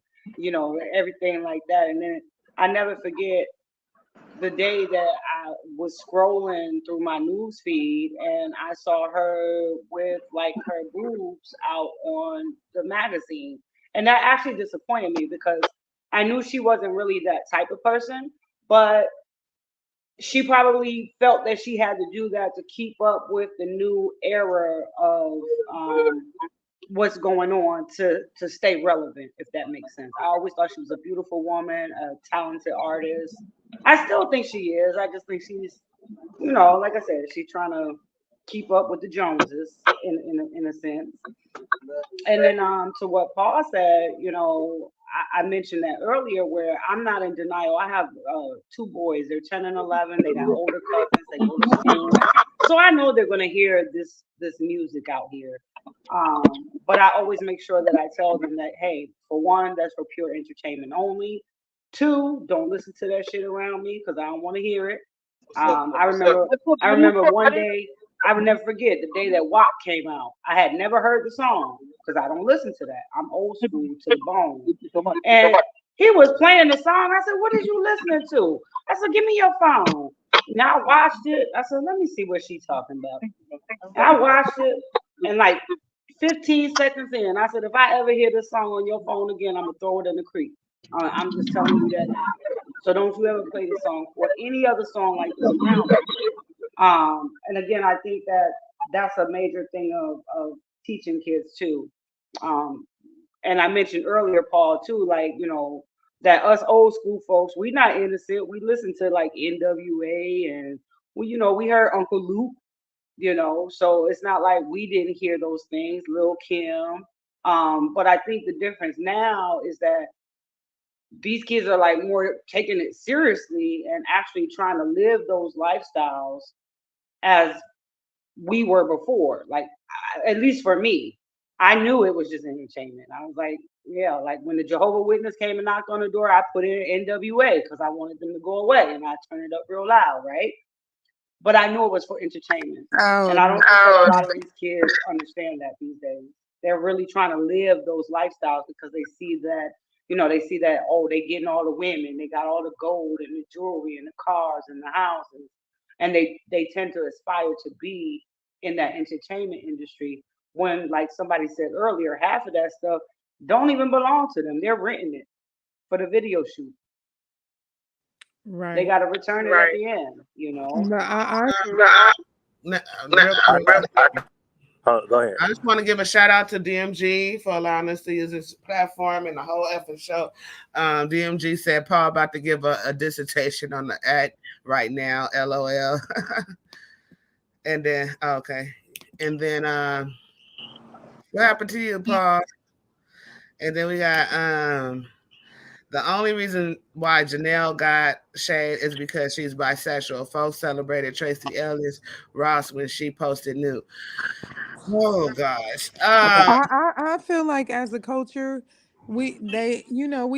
everything like that. And then I never forget the day that I was scrolling through my news feed and I saw her with like her boobs out on the magazine. And that actually disappointed me because I knew she wasn't really that type of person, but she probably felt that she had to do that to keep up with the new era of what's going on to stay relevant, if that makes sense. I always thought she was a beautiful woman, a talented artist. I still think she is. I just think she's, like I said, she's trying to keep up with the Joneses in a sense. And then to what Paul said, I mentioned that earlier where I'm not in denial. I have two boys. They're 10 and 11. They got older cousins. They go to school. So I know they're going to hear this music out here. But I always make sure that I tell them that, hey, for one, that's for pure entertainment only. Two, don't listen to that shit around me because I don't want to hear it. I remember one day, I would never forget the day that WAP came out. I had never heard the song because I don't listen to that. I'm old school to the bone. And he was playing the song. I said, "What is you listening to?" I said, "Give me your phone." Now I watched it. I said, "Let me see what she's talking about." And I watched it, and like 15 seconds in, I said, "If I ever hear this song on your phone again, I'm gonna throw it in the creek." I'm just telling you that now. So don't you ever play the song or any other song like this around me. And again, I think that that's a major thing of teaching kids too. And I mentioned earlier, Paul, too, like, that us old school folks, we not innocent. We listen to like NWA and we heard Uncle Luke, so it's not like we didn't hear those things, Lil Kim. But I think the difference now is that these kids are like more taking it seriously and actually trying to live those lifestyles as we were before. Like, at least for me, I knew it was just entertainment. I was like, yeah, like when the Jehovah Witness came and knocked on the door, I put in NWA because I wanted them to go away and I turned it up real loud, right? But I knew it was for entertainment. And I don't think that a lot of these kids understand that these days. They're really trying to live those lifestyles because they see that, oh, they getting all the women, they got all the gold and the jewelry and the cars and the houses. And they tend to aspire to be in that entertainment industry when, like somebody said earlier, half of that stuff don't even belong to them. They're renting it for the video shoot. They Right. got to return it at the end, But Real quick, Go ahead. I just want to give a shout out to DMG for allowing us to use this platform and the whole effing show. DMG said Paul about to give a dissertation on the act right now. LOL. And then okay, and then what happened to you, Paul? And then we got the only reason why Janelle got shade is because she's bisexual. Folks celebrated Tracy Ellis Ross when she posted nude. Oh gosh. I feel like as a culture, we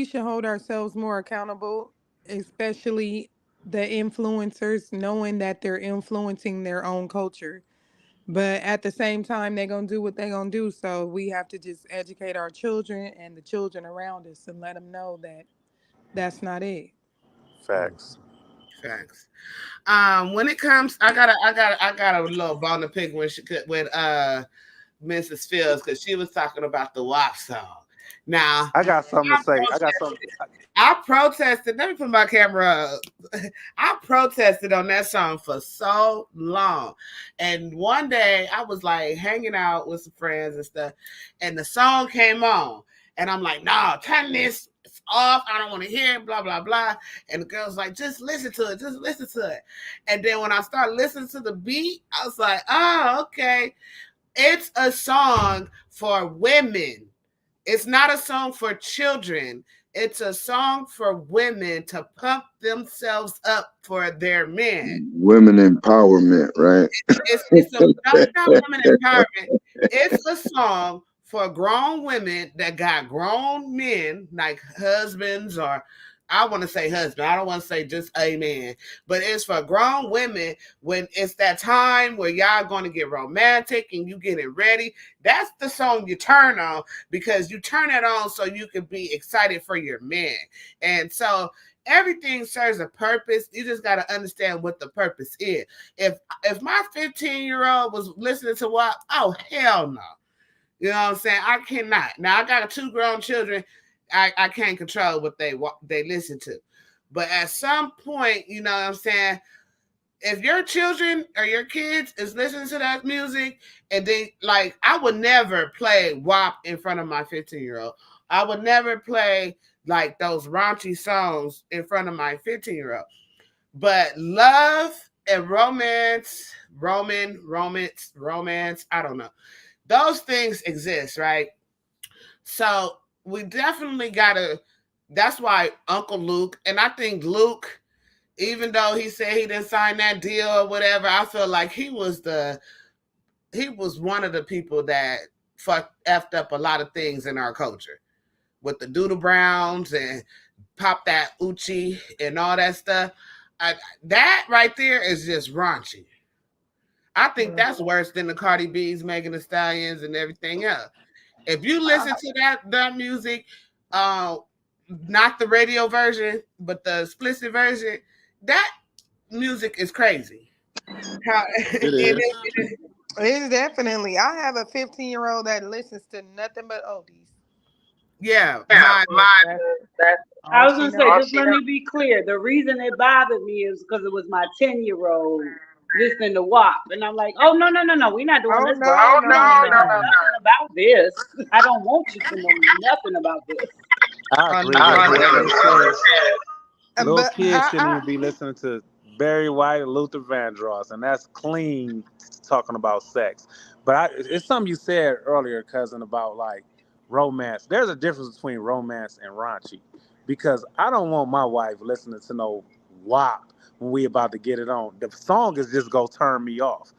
should hold ourselves more accountable, especially the influencers, knowing that they're influencing their own culture. But at the same time, they're gonna do what they're gonna do. So we have to just educate our children and the children around us and let them know that that's not it. Facts. Facts. When it comes, I got a little bone to pick when she could with Mrs. Fields because she was talking about the WAP song. Now I got something to say. I got something. I protested. Let me put my camera up. I protested on that song for so long. And one day I was like hanging out with some friends and stuff, and the song came on. And I'm like, nah, turn this off. I don't want to hear it, blah, blah, blah. And the girl's like, just listen to it. Just listen to it. And then when I started listening to the beat, I was like, oh, okay. It's a song for women. It's not a song for children. It's a song for women to pump themselves up for their men. Women empowerment, right? It's a not about women empowerment. It's a song for grown women that got grown men like husbands, or I want to say husband. I don't want to say just a man, but it's for grown women when it's that time where y'all going to get romantic and you getting ready. That's the song you turn on, because you turn it on so you can be excited for your man. And so everything serves a purpose. You just got to understand what the purpose is. If my 15-year-old was listening to what, oh hell no. You know what I'm saying? I cannot. Now I got two grown children. I can't control what they listen to. But at some point, you know what I'm saying, if your children or your kids is listening to that music, and they like, I would never play WAP in front of my 15-year-old. I would never play like those raunchy songs in front of my 15-year-old. But love and romance, I don't know. Those things exist, right? So we definitely gotta, that's why Uncle Luke, and I think Luke, even though he said he didn't sign that deal or whatever, I feel like he was one of the people that effed up a lot of things in our culture with the Doodle Browns and pop that Uchi and all that stuff. That right there is just raunchy. I think that's worse than the Cardi B's, Megan Thee Stallions, and everything else. If you listen to that music, uh, not the radio version, but the explicit version, that music is crazy. How, It is. It's definitely. I have a 15-year-old that listens to nothing but oldies. yeah, That's I all was she gonna say, knows. just let me be clear. The reason it bothered me is because it was my 10-year-old listening to WAP, and I'm like, oh no, no, no, no, we're not doing Oh this, bro. no, You no, don't need to know no. nothing about this. I don't want you to know nothing about this. I Oh agree no. with whoever said little But kids shouldn't even be listening to Barry White and Luther Vandross, and that's clean talking about sex. But it's something you said earlier, cousin, about like romance. There's a difference between romance and raunchy, because I don't want my wife listening to no WAP when we about to get it on. The song is just gonna turn me off.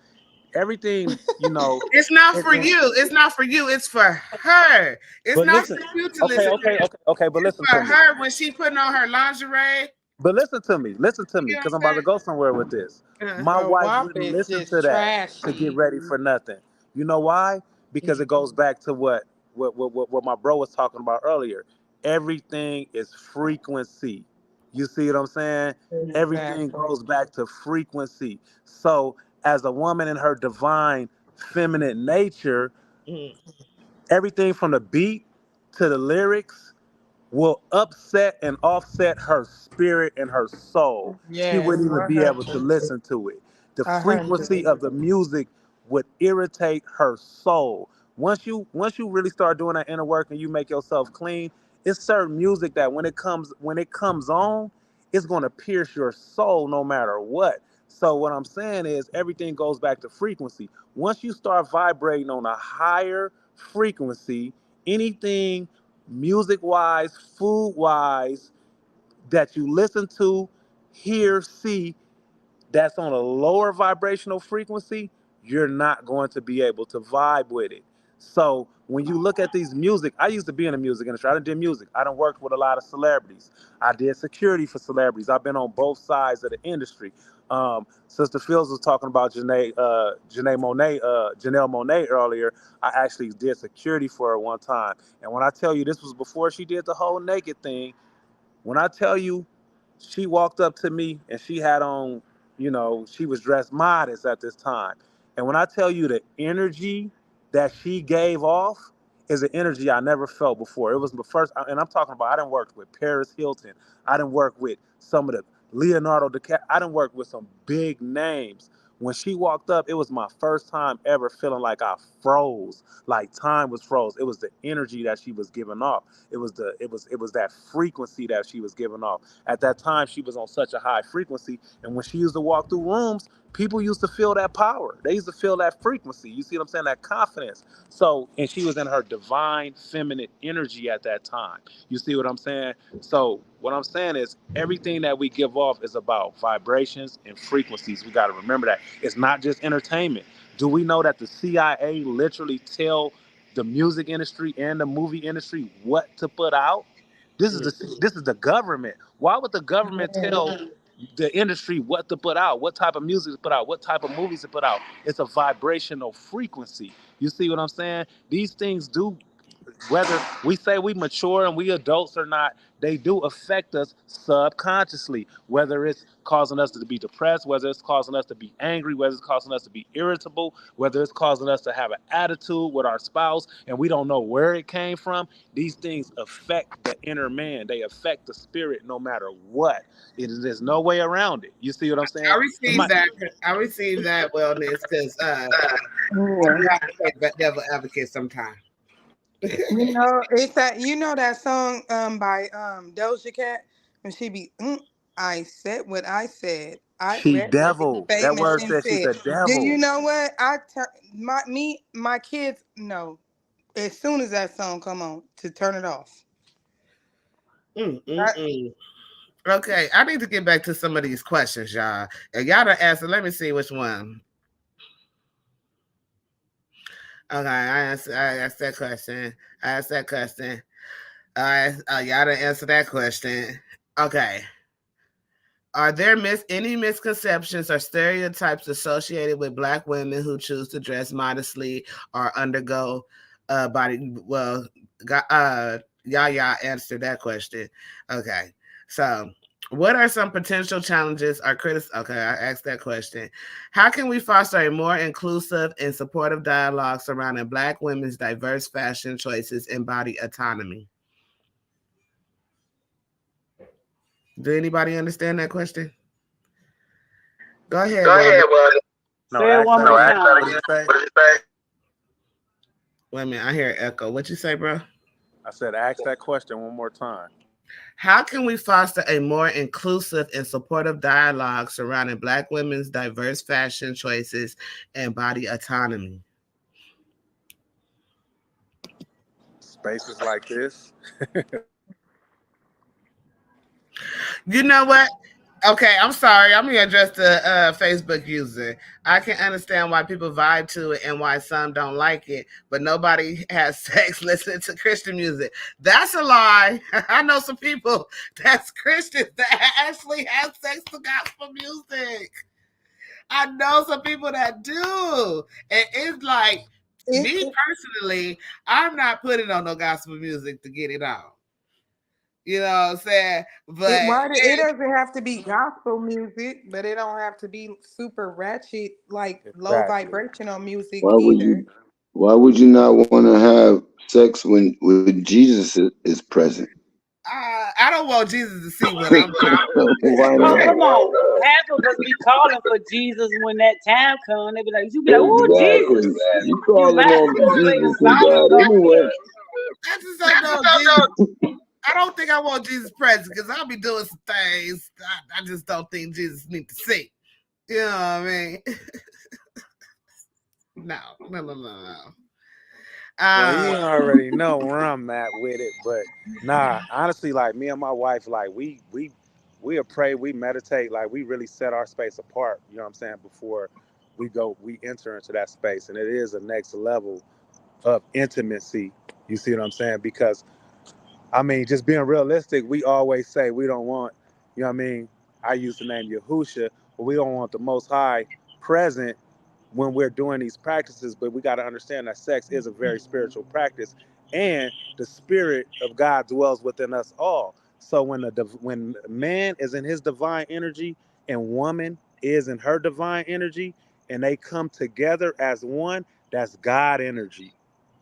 Everything, you know. it's not And, for and, you. It's not for you. It's for her. It's but not for listen, you to okay, listen okay, to. okay, okay. But It's listen for to me. her when she putting on her lingerie. But listen to me, You know because I'm what about to go somewhere with this. I'm saying? My wife WAP wouldn't is listen to just that to get trashy. ready for nothing. You know why? Because it goes back to what my bro was talking about earlier. Everything is frequency. You see what I'm saying? Everything Exactly. goes back to frequency. So as a woman in her divine feminine nature, Mhm. everything from the beat to the lyrics will upset and offset her spirit and her soul. She Yes, wouldn't even be able to 100. listen to it. The 100. frequency of the music would irritate her soul. Once you really start doing that inner work and you make yourself clean, it's certain music that when it comes on, it's gonna pierce your soul no matter what. So what I'm saying is everything goes back to frequency. Once you start vibrating on a higher frequency, anything music wise, food wise, that you listen to, hear, see, that's on a lower vibrational frequency, you're not going to be able to vibe with it. So when you look at these music, I used to be in the music industry. I done did music. I done worked with a lot of celebrities. I did security for celebrities. I've been on both sides of the industry. Sister Fields was talking about Janelle Monet earlier. I actually did security for her one time. And when I tell you this was before she did the whole naked thing, when I tell you, she walked up to me and she had on, she was dressed modest at this time. And when I tell you the energy that she gave off is an energy I never felt before. It was the first, and I'm talking about, I done worked with Paris Hilton. I done worked with some of the Leonardo DiCaprio. I done worked with some big names. When she walked up, it was my first time ever feeling like I froze, like time was froze. It was the energy that she was giving off. It was that frequency that she was giving off. At that time, she was on such a high frequency, and when she used to walk through rooms, people used to feel that power. They used to feel that frequency. You see what I'm saying? That confidence. So, and she was in her divine feminine energy at that time. You see what I'm saying? So, what I'm saying is everything that we give off is about vibrations and frequencies. We got to remember that. It's not just entertainment. Do we know that the CIA literally tell the music industry and the movie industry what to put out? This is the government. Why would the government tell the industry what to put out, what type of music to put out, what type of movies to put out? It's a vibrational frequency. You see what I'm saying? These things do, whether we say we mature and we adults or not, they do affect us subconsciously, whether it's causing us to be depressed, whether it's causing us to be angry, whether it's causing us to be irritable, whether it's causing us to have an attitude with our spouse and we don't know where it came from. These things affect the inner man. They affect the spirit no matter what. There's no way around it. You see what I'm saying? I received that. I received that wellness because Yeah. you have to play devil advocate sometimes. It's that that song by Doja Cat when she be I said what I said. I She read the devil. That statement word she says she's said. a Do you devil. know what? My kids know as soon as that song come on to turn it off. Mm, mm, I, mm. Okay, I need to get back to some of these questions, y'all. And y'all done answered. Let me see which one. Okay, I asked that question. I asked that question. Y'all done answer that question. Okay. Are there any misconceptions or stereotypes associated with Black women who choose to dress modestly or undergo body? Well, y'all answered that question. Okay, so what are some potential challenges or criticism? Okay, I asked that question. How can we foster a more inclusive and supportive dialogue surrounding Black women's diverse fashion choices and body autonomy? Do anybody understand that question? Go ahead, well. No, Say it ask one that more again. What time. did you say? Wait a minute, I hear echo. What you say, bro? I said, ask that question one more time. How can we foster a more inclusive and supportive dialogue surrounding Black women's diverse fashion choices and body autonomy? Spaces like this. You know what? Okay, I'm sorry. I'm gonna address the Facebook user. I can understand why people vibe to it and why some don't like it, but nobody has sex listening to Christian music. That's a lie. I know some people that's Christians that actually have sex to gospel music. I know some people that do, and it's like me it, personally. I'm not putting on no gospel music to get it on. You know what I'm saying? But it doesn't have to be gospel music, but it don't have to be super ratchet like low Exactly. vibrational music Why would either. you? Why would you not want to have sex when Jesus is present? I don't want Jesus to see what I'm doing. Why Oh, not? come on. Half of us be calling for Jesus when that time comes. They be like, you be like, oh, Jesus. Exactly. You You calling might on play the Jesus and song and God go anyway? ahead. I just don't know Jesus. I don't think I want Jesus present because I'll be doing some things. I just don't think Jesus needs to see. You know what I mean? No, no, no, no, no. Well, you Um, already know where I'm at with it, but nah, honestly, like me and my wife, like we pray, we meditate, like we really set our space apart. You know what I'm saying? Before we enter into that space, and it is a next level of intimacy. You see what I'm saying? Because I mean, just being realistic, we always say we don't want, you know what I mean? I use the name Yahusha, but we don't want the Most High present when we're doing these practices. But we got to understand that sex is a very spiritual practice, and the Spirit of God dwells within us all. So when man is in his divine energy and woman is in her divine energy, and they come together as one, that's God energy.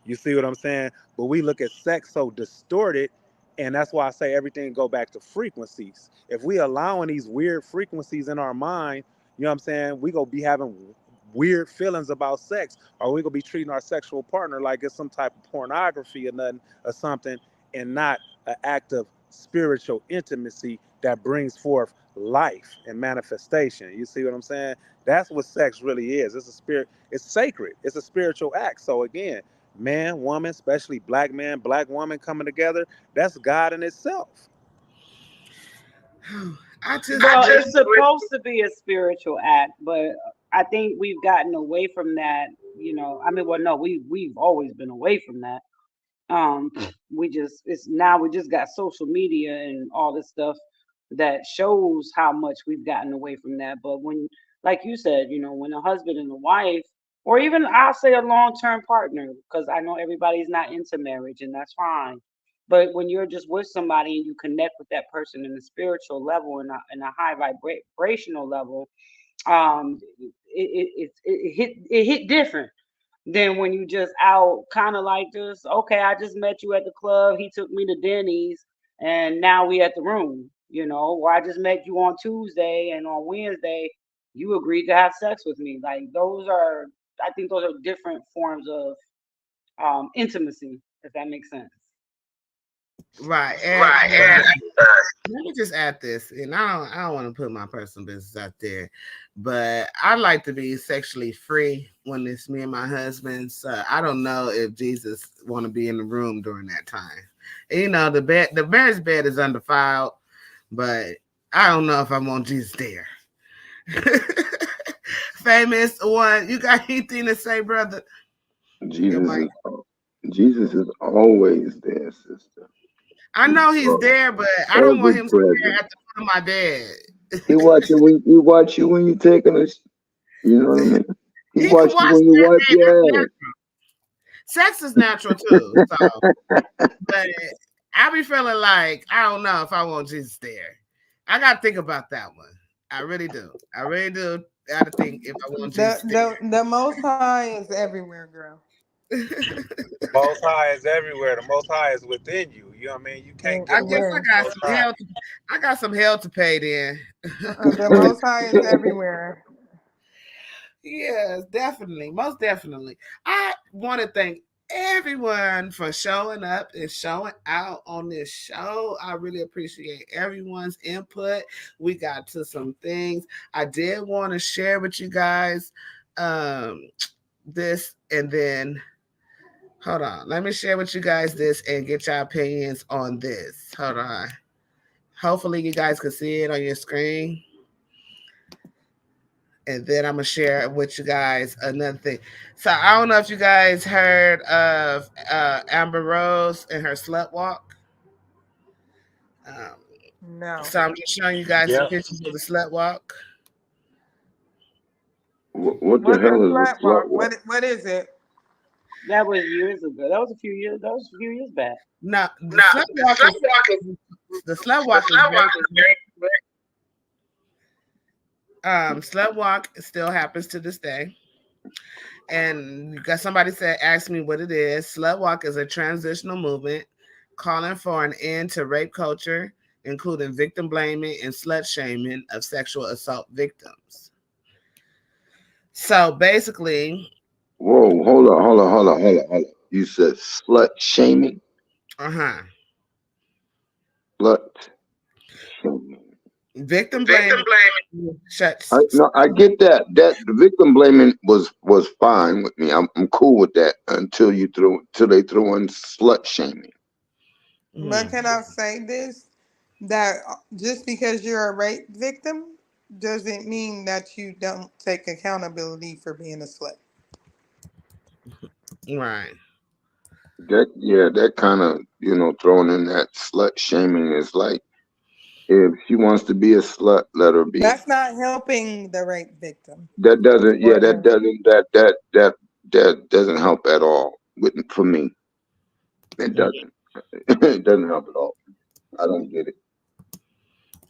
You see what I'm saying? But we look at sex so distorted, and that's why I say everything go back to frequencies. If we allowing these weird frequencies in our mind You know what I'm saying? We gonna be having weird feelings about sex, or we gonna be treating our sexual partner like it's some type of pornography or nothing or something, and not an act of spiritual intimacy that brings forth life and manifestation. You see what I'm saying? That's what sex really is. It's a spirit. It's sacred. It's a spiritual act. So again, man, woman, especially black man, black woman coming together, that's God in itself. I just Well, wish. it's supposed to be a spiritual act, but I think we've gotten away from that. I mean, well, no, we've always been away from that. Um, we just it's now we just got social media and all this stuff that shows how much we've gotten away from that. But when, like you said, when a husband and a wife, or even I'll say a long-term partner, because I know everybody's not into marriage, and that's fine. But when you're just with somebody and you connect with that person in a spiritual level and a high vibrational level, it hit different than when you just out kind of like this. Okay, I just met you at the club. He took me to Denny's, and now we at the room. Or I just met you on Tuesday, and on Wednesday you agreed to have sex with me. Like I think those are different forms of intimacy, if that makes sense. Right. And Right. And let me just add this, and I don't want to put my personal business out there, but I like to be sexually free when it's me and my husband. So I don't know if Jesus want to be in the room during that time. The marriage bed is undefiled, but I don't know if I want Jesus there. Famous one, you got anything to say, brother? Your Jesus mic. is Jesus is always there, sister. I He's know he's there, but I don't ever want him there present. at the foot of my bed. He watch you when you taking a, you know what I mean? He He can watch you watch when you that. wipe Hey, that's your natural. ass. Sex is natural too. So, but I be feeling like I don't know if I want Jesus there. I gotta think about that one. I really do. I really do. Gotta think if I want The Jesus the Most High is everywhere, girl. there. The Most High is everywhere. The Most High is within you. You know what I mean? You can't get I away guess from Where? the Most High. I got some hell to pay then. The Most High is everywhere. Yes, definitely. Most definitely. I want to thank everyone for showing up and showing out on this show. I really appreciate everyone's input. We got to some things I did want to share with you guys. Um, this and then hold on. Let me share with you guys this and get your opinions on this. Hold on. Hopefully, you guys can see it on your screen. And then I'm gonna share with you guys another thing. So I don't know if you guys heard of Amber Rose and her slut walk. Um, No. so I'm just showing you guys some Yep. pictures of the slut walk. What the What's a hell is a flat slut walk? walk? What is it? That was years ago. That was a few years. That was a few years back. Now the now slut the walk slum is walk is the slut the walk is slum very walk is very slut walk still happens to this day. And you got somebody said, ask me what it is. Slut walk is a transitional movement calling for an end to rape culture, including victim blaming and slut shaming of sexual assault victims. So basically, Whoa, hold on. You said slut shaming? uh-huh. Slut shaming. Victim victim blaming blaming. shuts. No, I get that. That the victim blaming was fine with me. I'm cool with that until they throw in slut shaming. But Mhm. can I say this? That just because you're a rape victim doesn't mean that you don't take accountability for being a slut. Right. That kind of throwing in that slut shaming is like, if she wants to be a slut, let her be. That's not helping the rape victim. That doesn't. Yeah, that Or doesn't. That doesn't help at all. For me, it doesn't. It doesn't help at all. I don't get it.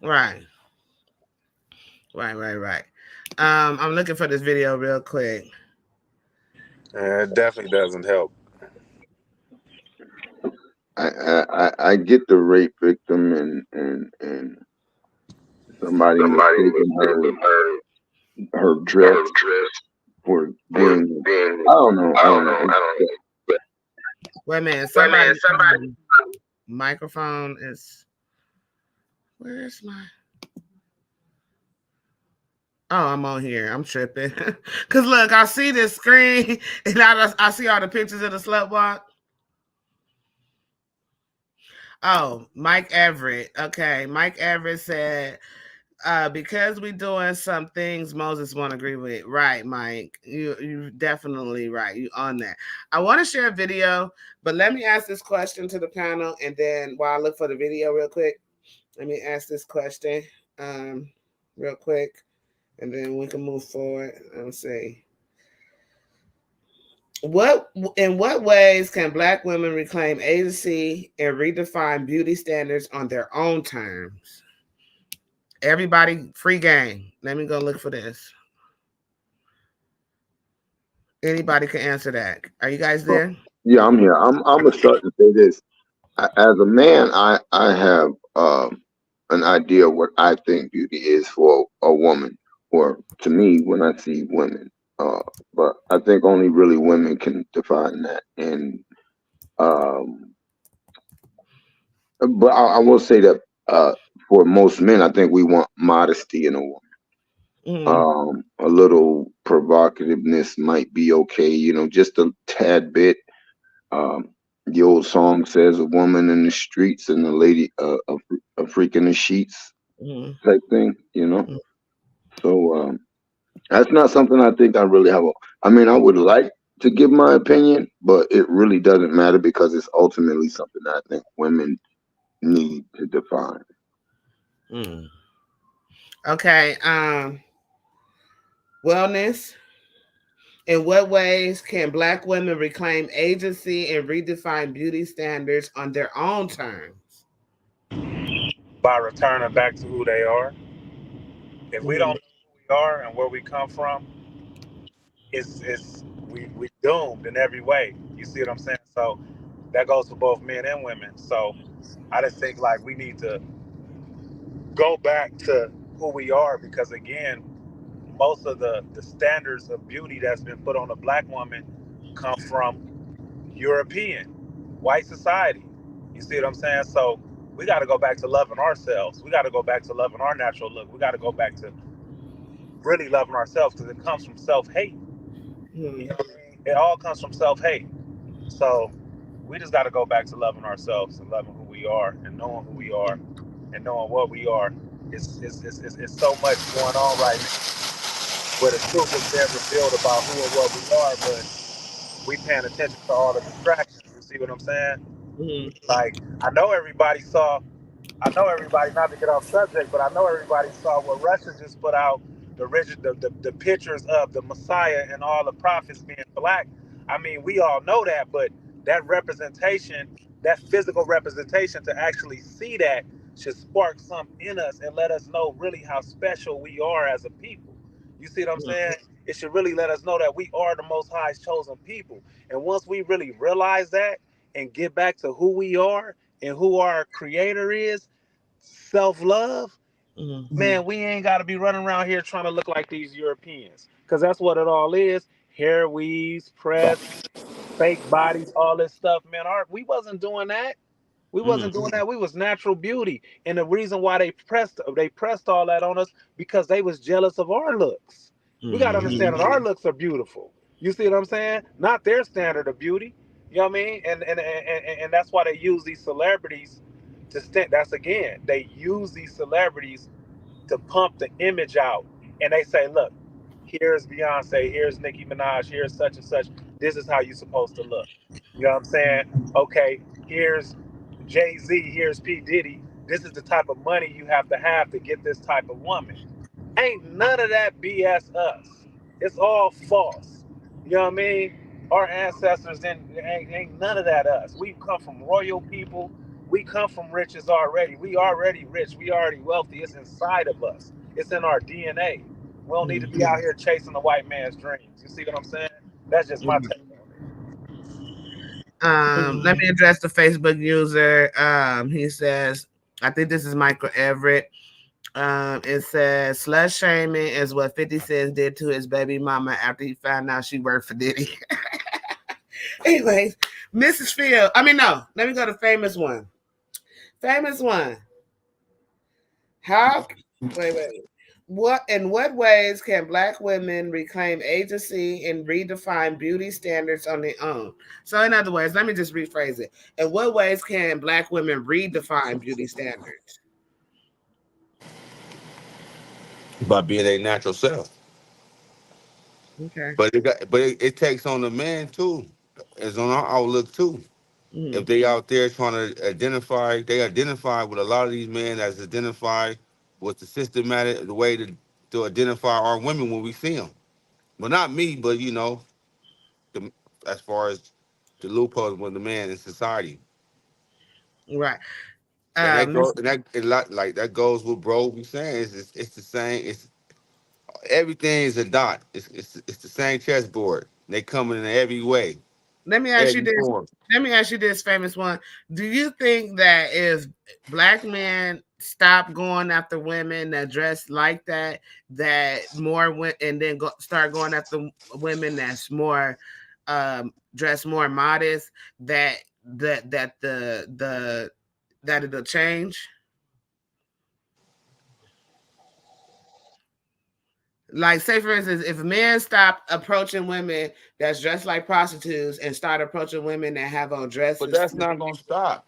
Right. Right. I'm looking for this video real quick. It definitely doesn't help. I get the rape victim and somebody Somebody mistaken her mistaken her her dress for being. I don't know. Wait a minute. Somebody microphone is. Where's my? Oh, I'm on here. I'm tripping. Cause look, I see this screen and I see all the pictures of the slut walk. Oh, Mike Everett. Okay, Mike Everett said, because we doing some things Moses won't agree with. Right, Mike. You definitely right. You on that. I want to share a video, but let me ask this question to the panel, and then while I look for the video real quick, let me ask this question real quick, and then we can move forward. Let's see. In what ways can Black women reclaim agency and redefine beauty standards on their own terms? Everybody, free game. Let me go look for this. Anybody can answer that. Are you guys there? Yeah, I'm here. I'm gonna start to say this. As a man, I have an idea of what I think beauty is for a woman, or to me when I see women. But I think only really women can define that. And but I will say that for most men, I think we want modesty in a woman. A little provocativeness might be okay, just a tad bit. The old song says a woman in the streets and a lady, a freak in the sheets type thing, So that's not something I think I really have. I mean, I would like to give my opinion, but it really doesn't matter because it's ultimately something that I think women need to define. Okay. Wellness. In what ways can Black women reclaim agency and redefine beauty standards on their own terms? By returning back to who they are. If we don't know who we are and where we come from, we doomed in every way. You see what I'm saying? So that goes for both men and women. So I just think like we need to go back to who we are because again, most of the standards of beauty that's been put on a Black woman come from European white society. You see what I'm saying? So we got to go back to loving ourselves. We got to go back to loving our natural look. We got to go back to really loving ourselves because it comes from self-hate. You know what I mean? It all comes from self-hate. So we just got to go back to loving ourselves and loving who we are and knowing who we are and knowing what we are. It's so much going on right now where the truth is being revealed about who and what we are, but we paying attention to all the distractions. You see what I'm saying? Like I know everybody, not to get off subject, but I know everybody saw what Russia just put out, the pictures of the Messiah and all the prophets being Black. I mean, we all know that, but that representation, that physical representation to actually see that should spark something in us and let us know really how special we are as a people. You see what I'm saying? It should really let us know that we are the Most High's chosen people. And once we really realize that and get back to who we are and who our creator is, self-love, man, we ain't got to be running around here trying to look like these Europeans because that's what it all is. Hair weaves, press, fake bodies, all this stuff, man. We wasn't doing that. We wasn't doing that. We was natural beauty. And the reason why they pressed all that on us because they was jealous of our looks. We got to understand that our looks are beautiful. You see what I'm saying? Not their standard of beauty. You know what I mean? And that's why they use these celebrities to stand. That's again, they use these celebrities to pump the image out. And they say, look, here's Beyonce, here's Nicki Minaj, here's such and such. This is how you're supposed to look. You know what I'm saying? Okay, here's Jay-Z, here's P. Diddy. This is the type of money you have to get this type of woman. Ain't none of that BS us. It's all false. You know what I mean? Our ancestors ain't none of that us. We come from royal people. We come from riches already. We already rich. We already wealthy. It's inside of us. It's in our DNA. We don't need to be out here chasing the white man's dreams. You see what I'm saying? That's just my take on Let me address the Facebook user. He says, I think this is Michael Everett. It says slut shaming is what 50 Cent did to his baby mama after he found out she worked for Diddy. Anyways, Mrs. Field. I mean, no. Let me go to famous one. Famous one. How? Wait. What in what ways can Black women reclaim agency and redefine beauty standards on their own? So, in other words, let me just rephrase it. In what ways can Black women redefine beauty standards? By being their natural self. Okay. But it takes on the man too. It's on our outlook too. If Mm, they out there trying to identify with a lot of these men as identify with the systematic the way to identify our women when we see them. Well, not me, but the, as far as the loopholes with the man in society. right. And that Miss goes and that a lot like that goes with bro we saying it's the same. It's everything is a dot. It's the same chessboard. They coming in every way, Let me ask you every this. form. Let me ask you this famous one. Do you think that if Black men stop going after women that dress like that, that more and then start going after women that's more dress more modest, that it'll change? Like, say for instance, if men stop approaching women that's dressed like prostitutes and start approaching women that have on But dresses. that's not gonna stop.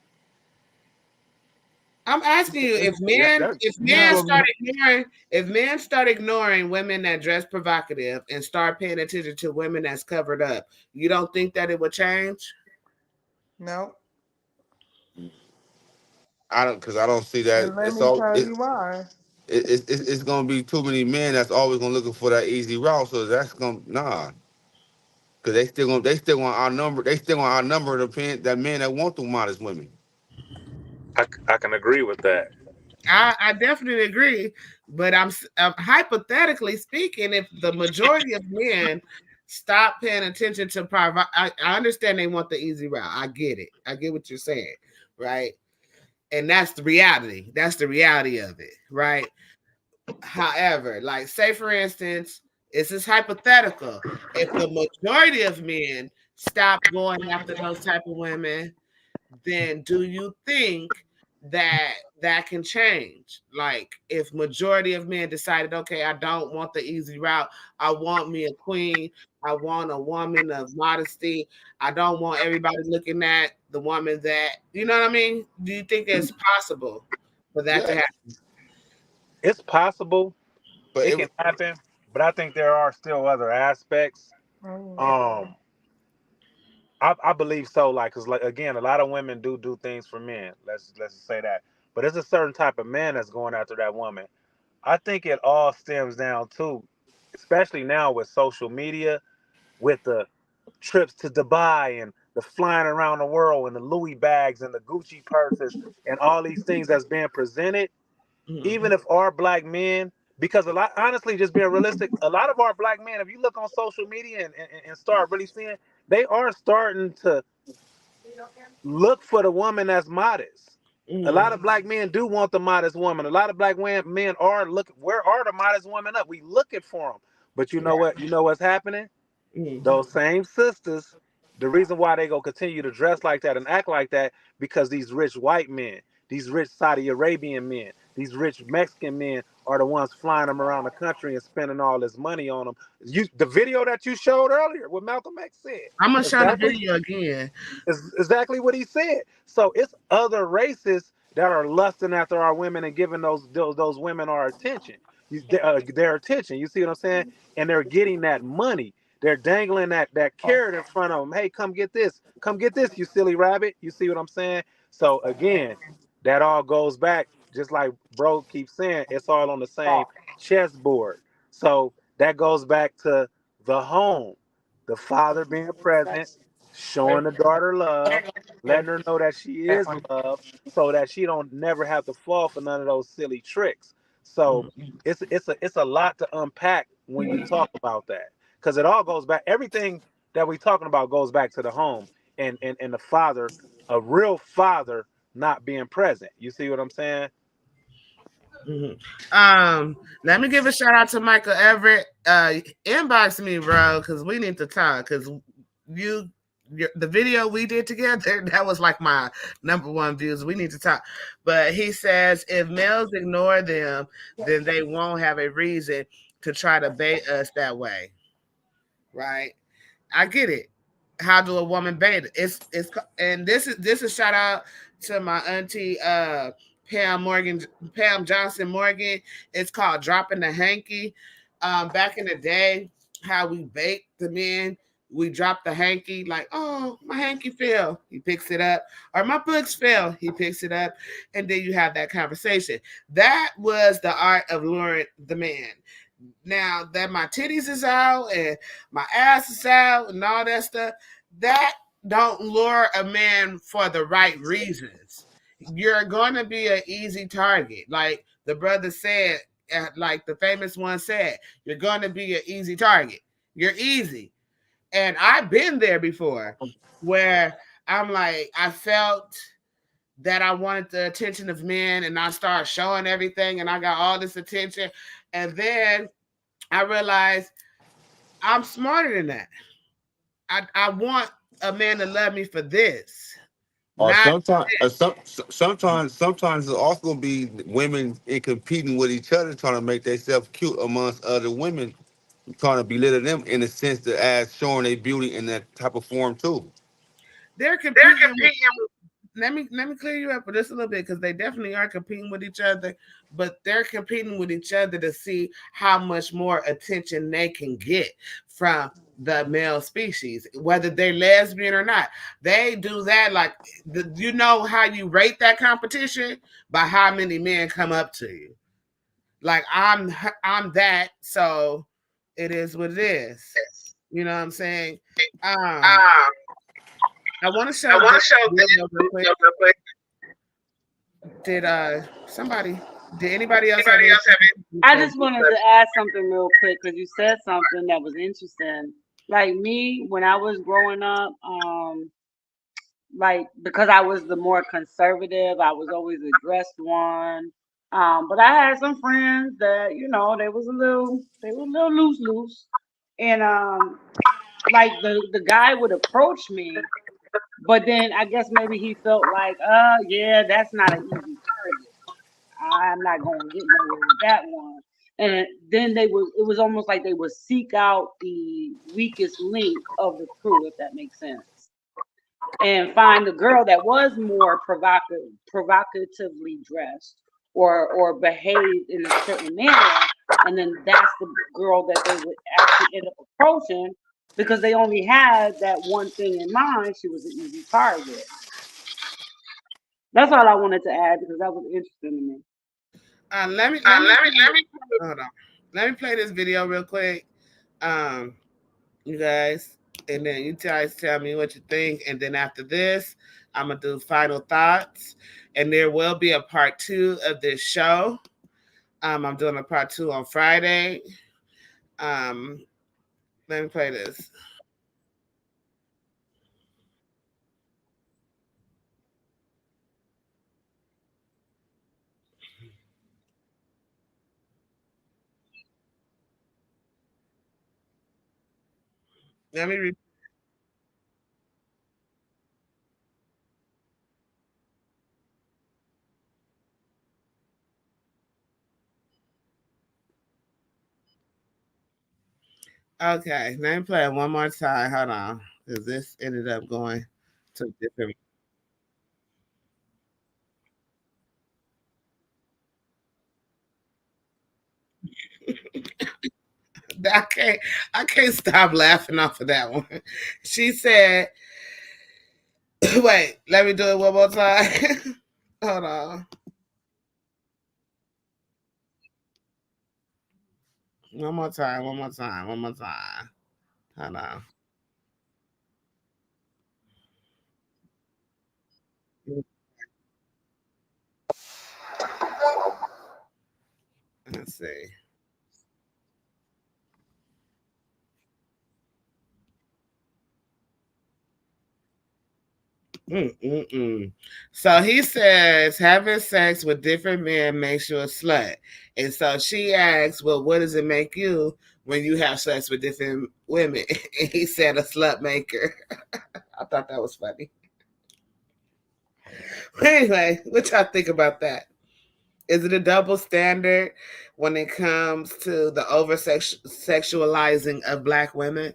I'm asking you It's, if men that, if you men gonna start ignoring if men start ignoring women that dress provocative and start paying attention to women that's covered up, you don't think that it would change? No. I don't see that. And let It's me all tell it, you why. it's gonna be too many men that's always gonna looking for that easy route. So that's gonna nah, because they still gonna outnumber that men that want the modest women. I can agree with that. I definitely agree, but I'm hypothetically speaking, if the majority of men stop paying attention to private, I understand they want the easy route. I get it. I get what you're saying, right? And that's the reality. That's the reality of it, right? However, like say for instance, this is hypothetical. If the majority of men stop going after those type of women, then do you think that that can change? Like if majority of men decided, okay, I don't want the easy route. I want me a queen. I want a woman of modesty. I don't want everybody looking at the woman that, you know what I mean? Do you think it's possible for that to Yes, happen? It's possible but it it can happen, but I think there are still other aspects. Oh, Um, I believe so. Like, cause like again, a lot of women do things for men. Let's just say that. But there's a certain type of man that's going after that woman. I think it all stems down to, especially now with social media, with the trips to Dubai and the flying around the world and the Louis bags and the Gucci purses and all these things that's being presented. Even Mhm. if our black men, because a lot, honestly, just being realistic, a lot of our black men, if you look on social media and start really seeing, they are starting to look for the woman that's modest. A lot Mhm. of black men do want the modest woman. A lot of black men are looking. Where are the modest women up? We looking for them. But you know what? You know what's happening? Mhm. Those same sisters, the reason why they go continue to dress like that and act like that, because these rich white men, these rich Saudi Arabian men, these rich Mexican men are the ones flying them around the country and spending all this money on them. The video that you showed earlier, what Malcolm X said, I'm gonna show the exactly video again. is exactly what he said. So it's other races that are lusting after our women and giving those women our attention, their attention. You see what I'm saying? And they're getting that money. They're dangling that carrot in front of them. Hey, come get this. Come get this, you silly rabbit. You see what I'm saying? So again, that all goes back, just like bro keeps saying, it's all on the same chessboard. So that goes back to the home, the father being present, showing the daughter love, letting her know that she is loved, so that she don't never have to fall for none of those silly tricks. So Mhm. it's a lot to unpack when you talk about that, because it all goes back. Everything that we talking about goes back to the home and the father, a real father not being present. You see what I'm saying? Let me give a shout out to Michael Everett. Inbox me, bro, because we need to talk. Because you, the video we did together, that was like my number one views. We need to talk. But he says if males ignore them, then they won't have a reason to try to bait us that way, right? I get it. How do a woman bait? It's and this is shout out to my auntie Pam Morgan, Pam Johnson Morgan. It's called dropping the hanky. Back in the day, how we bait the men, we drop the hanky like, oh, my hanky fell. He picks it up, or my books fell. He picks it up, and then you have that conversation. That was the art of luring the man. Now that my titties is out and my ass is out and all that stuff, that don't lure a man for the right reasons. You're going to be an easy target. Like the brother said, like the famous one said, you're going to be an easy target. You're easy. And I've been there before where I'm like, I felt that I wanted the attention of men and I started showing everything and I got all this attention. And then I realized I'm smarter than that. I want a man to love me for this, Or not sometimes it's also gonna be women in competing with each other, trying to make themselves cute amongst other women, trying to belittle them in a sense to as showing their beauty in that type of form too. they're competing with. Let me clear you up for this a little bit because they definitely are competing with each other, but they're competing with each other to see how much more attention they can get from the male species, whether they're lesbian or not. They do that like you know how you rate that competition by how many men come up to you. Like I'm that, so it is what it is. You know what I'm saying? Um, I want to show this video real quick. Did somebody? Did anybody else have I anything? just wanted to add something real quick because you said something that was interesting. Like me, when I was growing up, like because I was the more conservative, I was always the dressed one. But I had some friends that they were a little loose, and like the guy would approach me, but then I guess maybe he felt like, yeah, that's not an easy target. I'm not going to get nowhere with that one. And then it was almost like they would seek out the weakest link of the crew, if that makes sense, and find the girl that was more provocatively dressed or behaved in a certain manner. And then that's the girl that they would actually end up approaching because they only had that one thing in mind. She was an easy target. That's all I wanted to add because that was interesting to me. Let me hold on. Let me play this video real quick, um, you guys, and then you guys tell me what you think. And then after this, I'm gonna do final thoughts, and there will be a part two of this show. I'm doing a part two on Friday. Um, let me play this. Let me. Okay, let me play it one more time. Hold on, because this ended up going to different. I can't. I can't stop laughing off of that one. She said, "Wait, let me do it one more time. Hold on, one more time. One more time. One more time. Hold on. Let's see. Mm-mm-mm. So he says having sex with different men makes you a slut. And so she asks, well, what does it make you when you have sex with different women? And he said a slut maker. I thought that was funny. Anyway, what y'all think about that? Is it a double standard when it comes to the over sexualizing of black women?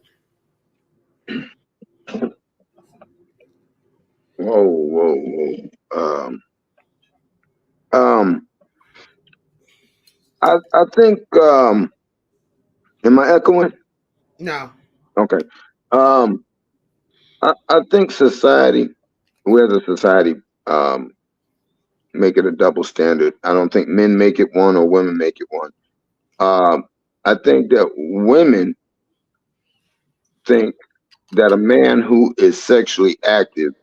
Whoa, whoa, whoa. Um, I think, am I echoing? No. Okay. Um, I think we as a society, um, make it a double standard. I don't think men make it one or women make it one. Um, I think that women think that a man who is sexually active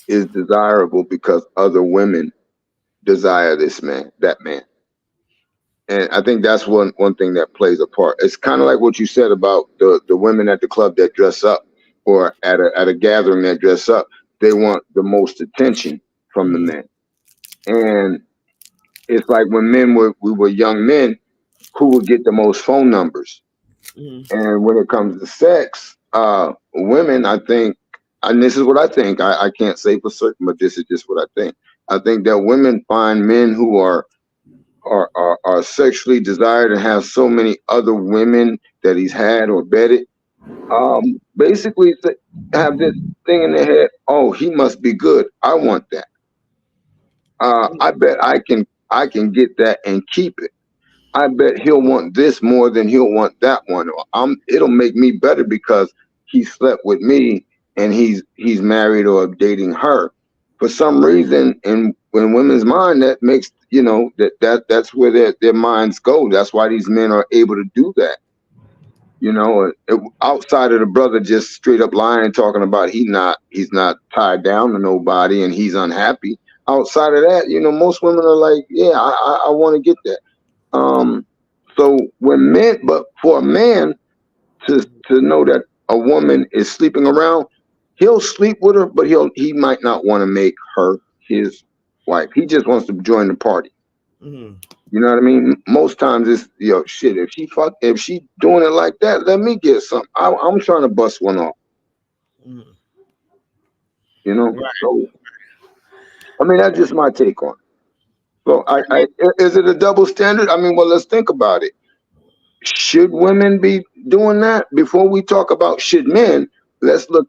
is desirable because other women desire that man. And I think that's one thing that plays a part. It's kind of like what you said about the women at the club that dress up, or at a gathering that dress up. They want the most attention from the Mm-hmm. men. And it's like when we were young men, who would get the most phone numbers. And when it comes to sex, women, I think, and this is what I think. I can't say for certain, but this is just what I think. I think that women find men who are sexually desired and have so many other women that he's had or bedded. Basically, have this thing in their head. Oh, he must be good. I want that. I bet I can get that and keep it. I bet he'll want this more than he'll want that one. It'll make me better because he slept with me and he's married or dating her. For some reason, in women's mind, that makes that's where their minds go. That's why these men are able to do that. Outside of the brother just straight up lying, talking about he's not tied down to nobody and he's unhappy. Outside of that, most women are like, yeah, I want to get that. Um, so but for a man to know that a woman is sleeping around, he'll sleep with her, but he might not want to make her his wife. He just wants to join the party. Mm-hmm. You know what I mean? Most times it's shit. If she doing it like that, let me get some. I'm trying to bust one off. Mm-hmm. Right. So I mean that's just my take on it. So I mean, is it a double standard? I mean, well, let's think about it. Should women be doing that? Before we talk about should men, let's look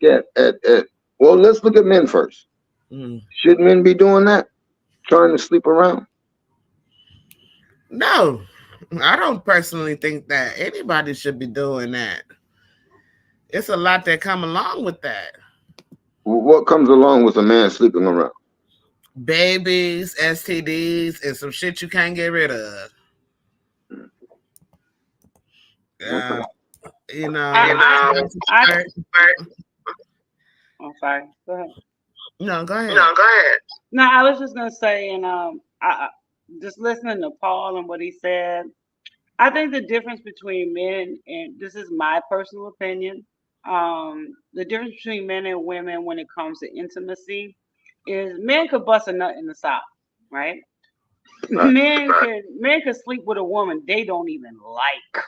let's look at men first. mm, Should men be doing that? Trying to sleep around? no, I don't personally think that anybody should be doing that. It's a lot that come along with that. What comes along with a man sleeping around? Babies, STDs, and some shit you can't get rid of. Okay. Uh, you I, know, I, I, right? I'm sorry. Go ahead. No, go No, ahead. go ahead. No, I was just gonna say, and just listening to Paul and what he said, I think the difference between men, and this is my personal opinion, the difference between men and women when it comes to intimacy is men could bust a nut in the south, right? Right. Men could sleep with a woman they don't even like,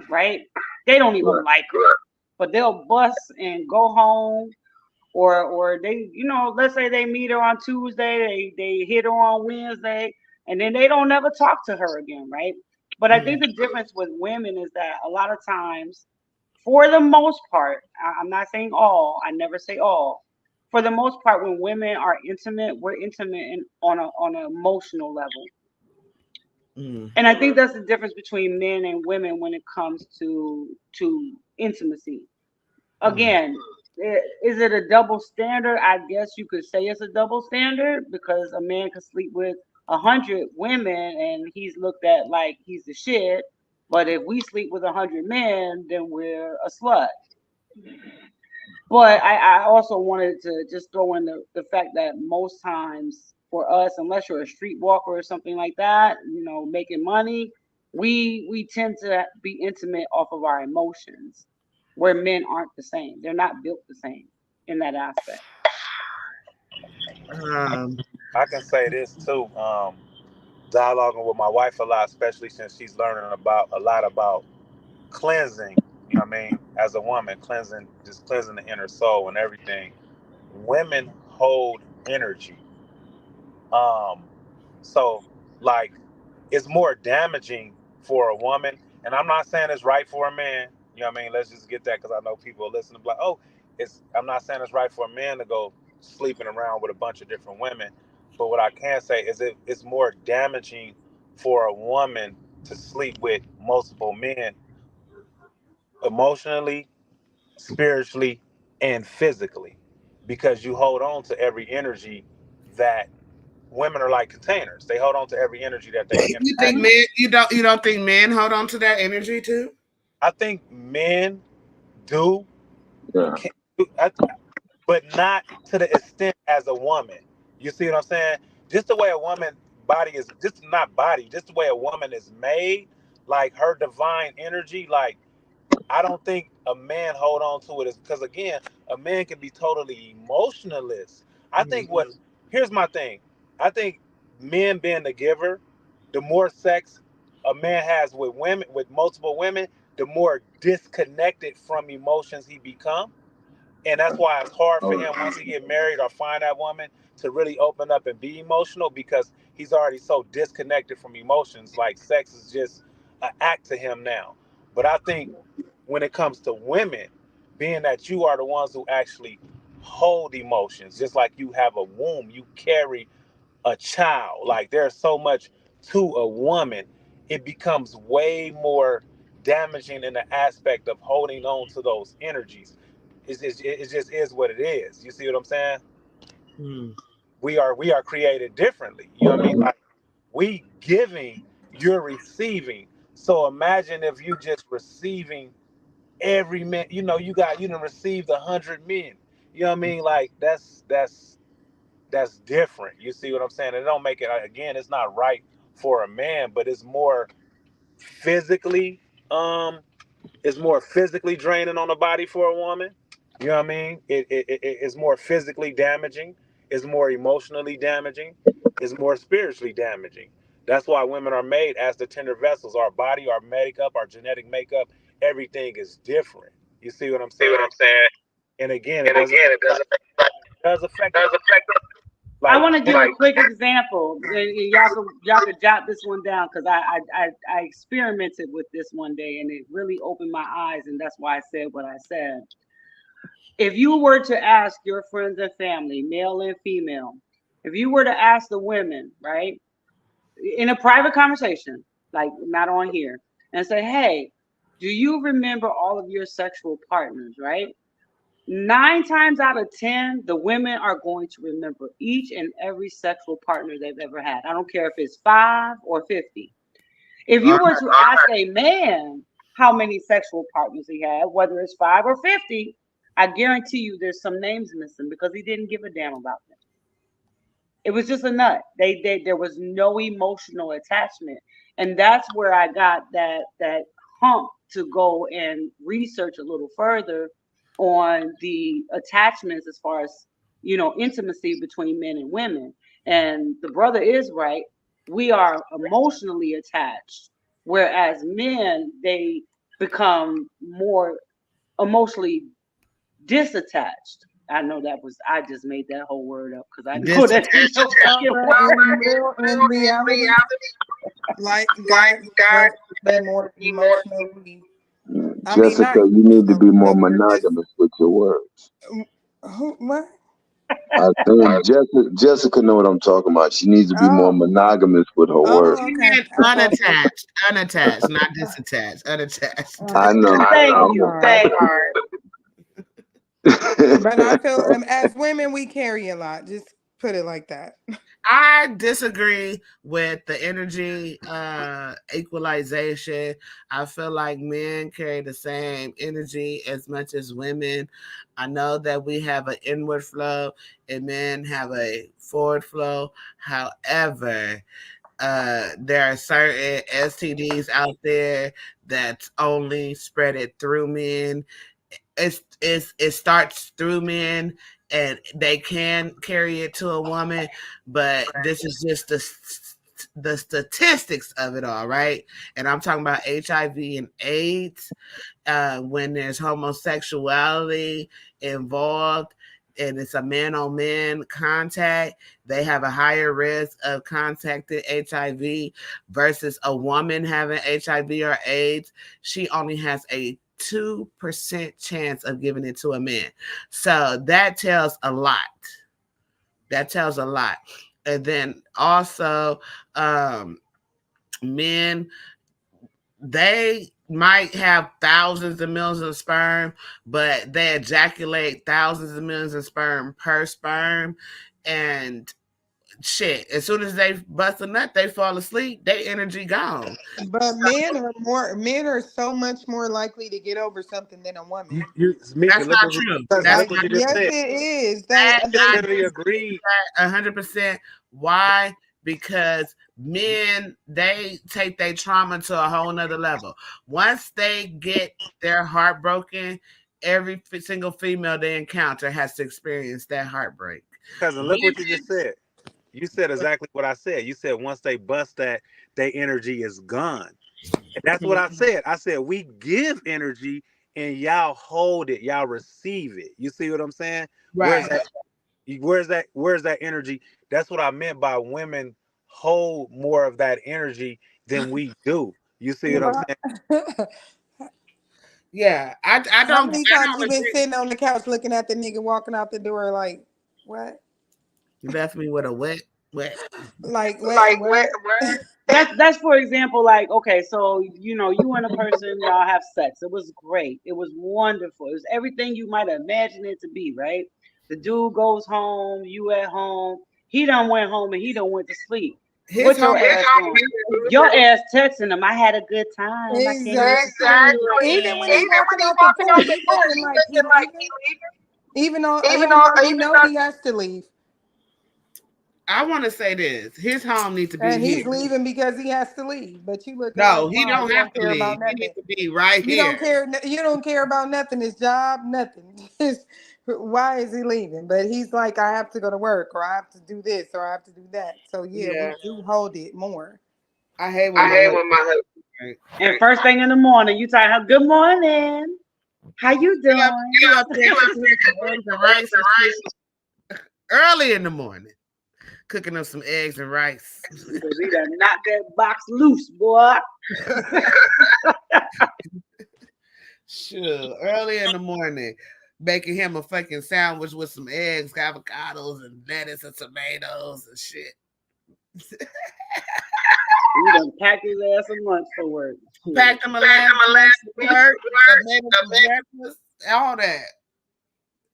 right? They don't even Right. like her, but they'll bust and go home, or they, let's say they meet her on Tuesday, they hit her on Wednesday, and then they don't never talk to her again, right? But I think Mm, the difference with women is that a lot of times, for the most part, I'm not saying all, I never say all. For the most part, when women are intimate, we're intimate on an emotional level. mm, And I think that's the difference between men and women when it comes to intimacy. mm, Again, is it a double standard? I guess you could say it's a double standard because a man could sleep with 100 women and he's looked at like he's the shit. But if we sleep with 100 men, then we're a slut. But I also wanted to just throw in the fact that most times for us, unless you're a streetwalker or something like that, making money, we tend to be intimate off of our emotions, where men aren't the same. They're not built the same in that aspect. I can say this too. Dialoguing with my wife a lot, especially since she's learning about a lot about cleansing. You know what I mean? As a woman, just cleansing the inner soul and everything. Women hold energy. Um, so like it's more damaging for a woman. And I'm not saying it's right for a man. You know what I mean? Let's just get that because I know people listen to be like, oh, I'm not saying it's right for a man to go sleeping around with a bunch of different women. But what I can say is it's more damaging for a woman to sleep with multiple men emotionally, spiritually, and physically because you hold on to every energy that women are like containers. They hold on to every energy that they You think interact. men? You don't think men hold on to that energy too? I think men do, Yeah. can, but not to the extent as a woman. You see what I'm saying? Just the way a woman body is, just not body, just the way a woman is made, like her divine energy, like I don't think a man hold on to it is because again, a man can be totally emotionless. I think Mhm. here's my thing. I think men being the giver, the more sex a man has with women, with multiple women, the more disconnected from emotions he become. And that's why it's hard for him once he get married or find that woman to really open up and be emotional because he's already so disconnected from emotions. Like sex is just an act to him now. But I think when it comes to women, being that you are the ones who actually hold emotions, just like you have a womb, you carry a child. Like there's so much to a woman, it becomes way more damaging in the aspect of holding on to those energies. It just is what it is. You see what I'm saying? Mhm. We are created differently. You know what I mean? Like we giving, you're receiving. So imagine if you just receiving every man. You done received 100 men. You know what I mean? Like that's different. You see what I'm saying? It don't make it again. It's not right for a man, but physically, um, it's more physically draining on the body for a woman. You know what I mean? It's more physically damaging. It's more emotionally damaging. It's more spiritually damaging. That's why women are made as the tender vessels. Our body, our makeup, our genetic makeup, everything is different. You see what I'm See what saying? I'm saying? And again, And again, it does affect us. does affect us. I Like want to give a quick example. Y'all could jot this one down because I experimented with this one day and it really opened my eyes and that's why I said what I said. If you were to ask your friends and family, male and female, if you were to ask the women, right, in a private conversation, like not on here, and say, hey, do you remember all of your sexual partners, right? 9 times out of 10, the women are going to remember each and every sexual partner they've ever had. I don't care if it's 5 or 50. If All you were to ask a man how many sexual partners he had, whether it's 5 or 50, I guarantee you there's some names missing because he didn't give a damn about them. It was just a nut. There was no emotional attachment, and that's where I got that hump to go and research a little further on the attachments as far as intimacy between men and women. And the brother is right. We are emotionally attached, whereas men they become more emotionally disattached. I know I just made that whole word up because I know this that ain't no fucking But word. in reality, like God wants us to be more emotionally. I mean, not Jessica, you need to be emotionally, more but we're just monogamous with your words. what? I think Jessica know what I'm talking about. She needs to be more Oh, monogamous with her words. oh, She okay. meant unattached, not disattached, unattached. I know. Thank I'm you. sorry. Thank you. But I feel as women, we carry a lot. Just put it like that. I disagree with the energy equalization. I feel like men carry the same energy as much as women. I know that we have an inward flow and men have a forward flow. However, there are certain STDs out there that's only spread it through men. It starts through men and they can carry it to a woman, but this is just the statistics of it all, right? And I'm talking about HIV and AIDS. When there's homosexuality involved and it's a man on man contact, they have a higher risk of contacting HIV versus a woman having HIV or AIDS. She only has a 2% chance of giving it to a man. So that tells a lot. That tells a lot. And then also, men, they might have thousands of millions of sperm, but they ejaculate thousands of millions of sperm per sperm. And shit, as soon as they bust a nut, they fall asleep, their energy gone. But men are so much more likely to get over something than a woman. Mika, That's look not what true. cousin, That's look Like, what not you just yes, true. said. it is. That I just They literally agreed. 100%. Why? Because men, they take their trauma to a whole nother level. Once they get their heart broken, every single female they encounter has to experience that heartbreak. Cousin, look what you just said. You said exactly what I said. You said once they bust that, their energy is gone. And that's what I said. I said we give energy and y'all hold it, y'all receive it. You see what I'm saying? Where's Right. that? Where's that energy? That's what I meant by women hold more of that energy than we do. You see what I'm Well, saying? Yeah. how many I times you don't been agree. sitting on the couch looking at the nigga walking out the door like, what? You left me with a wet. Like, what? That's for example, like, okay, so you and a person, y'all have sex. It was great. It was wonderful. It was everything you might imagine it to be, right? The dude goes home, you at home. He done went home and he done went to sleep. His What your home ass doing? Your ass texting him. I had a good time. I can't wait to see you Exactly. Even when he again. walking out the door, you looking like he leaving. Even though you know he has to leave, I want to say this. His home needs to be and he's here. leaving because he has to leave. But you looking like, No, he wow, don't you have don't to care about leave. He nothing. needs to be right You don't here. care. You don't care about nothing. His job, nothing. Just, why is he leaving? But he's like, I have to go to work, or I have to do this, or I have to do that. So yeah, Yeah. we do hold it more. I hate when my husband. Right. And first thing in the morning, you tell her, "Good morning. How you doing?" You up there cooking up some eggs and rice and shit early in the morning. Cooking up some eggs and rice. Because he done knocked that box loose, boy. Sure. Early in the morning. Making him a fucking sandwich with some eggs, avocados, and lettuce and tomatoes and shit. He done packed his ass a lunch for work. Packed him a lamb for work. I made him some breakfast. All that.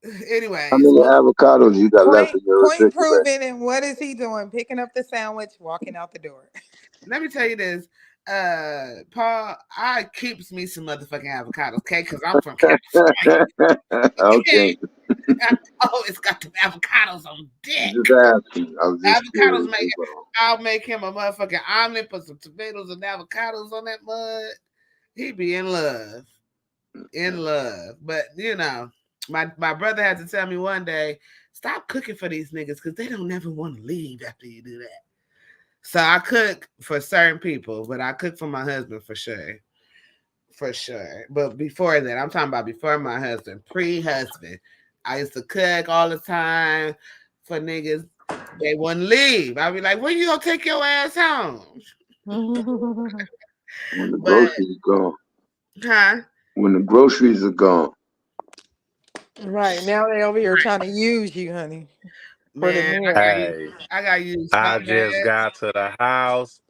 How Anyways, many avocados you got left in your Point refrigerator? proven. And what is he doing? Picking up the sandwich, walking out the door. let me tell you this. Paul, I keeps me some motherfucking avocados, okay? Because I'm from California. Okay, I always got them avocados on deck. just asking. I was just Avocados curious. make it. I'll make him a motherfucking omelet, put some tomatoes and avocados on that mud. He be in love. In love. But my brother had to tell me one day, stop cooking for these niggas because they don't never want to leave after you do that. So I cook for certain people, but I cook for my husband for sure. For sure. But before that, I'm talking about before my husband, pre-husband. I used to cook all the time for niggas. They wouldn't leave. I'd be like, when you gonna take your ass home? When the But groceries are gone. huh? When the groceries are gone. Right now they over here trying to use you, honey, for the Man, meal. Hey, I got used so I just bad. got to the house.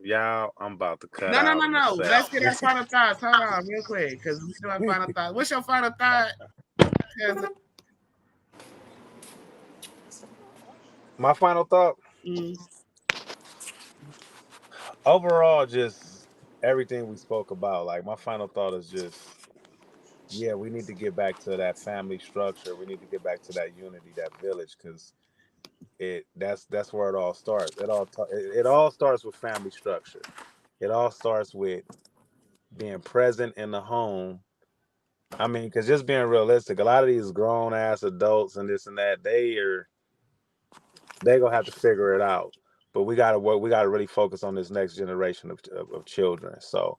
Y'all, I'm about to cut out in a No. second. Let's get our final thoughts. Hold on, real quick, because we do our final thoughts. What's your final thought? Cousin? My final thought, Mm. overall, just everything we spoke about. Like, my final thought is just, yeah, we need to get back to that family structure. We need to get back to that unity, that village, because that's where it all starts. It all starts with family structure. It all starts with being present in the home, I mean, because just being realistic, a lot of these grown ass adults and this and that, they gonna have to figure it out. But we gotta work. We gotta really focus on this next generation of children. So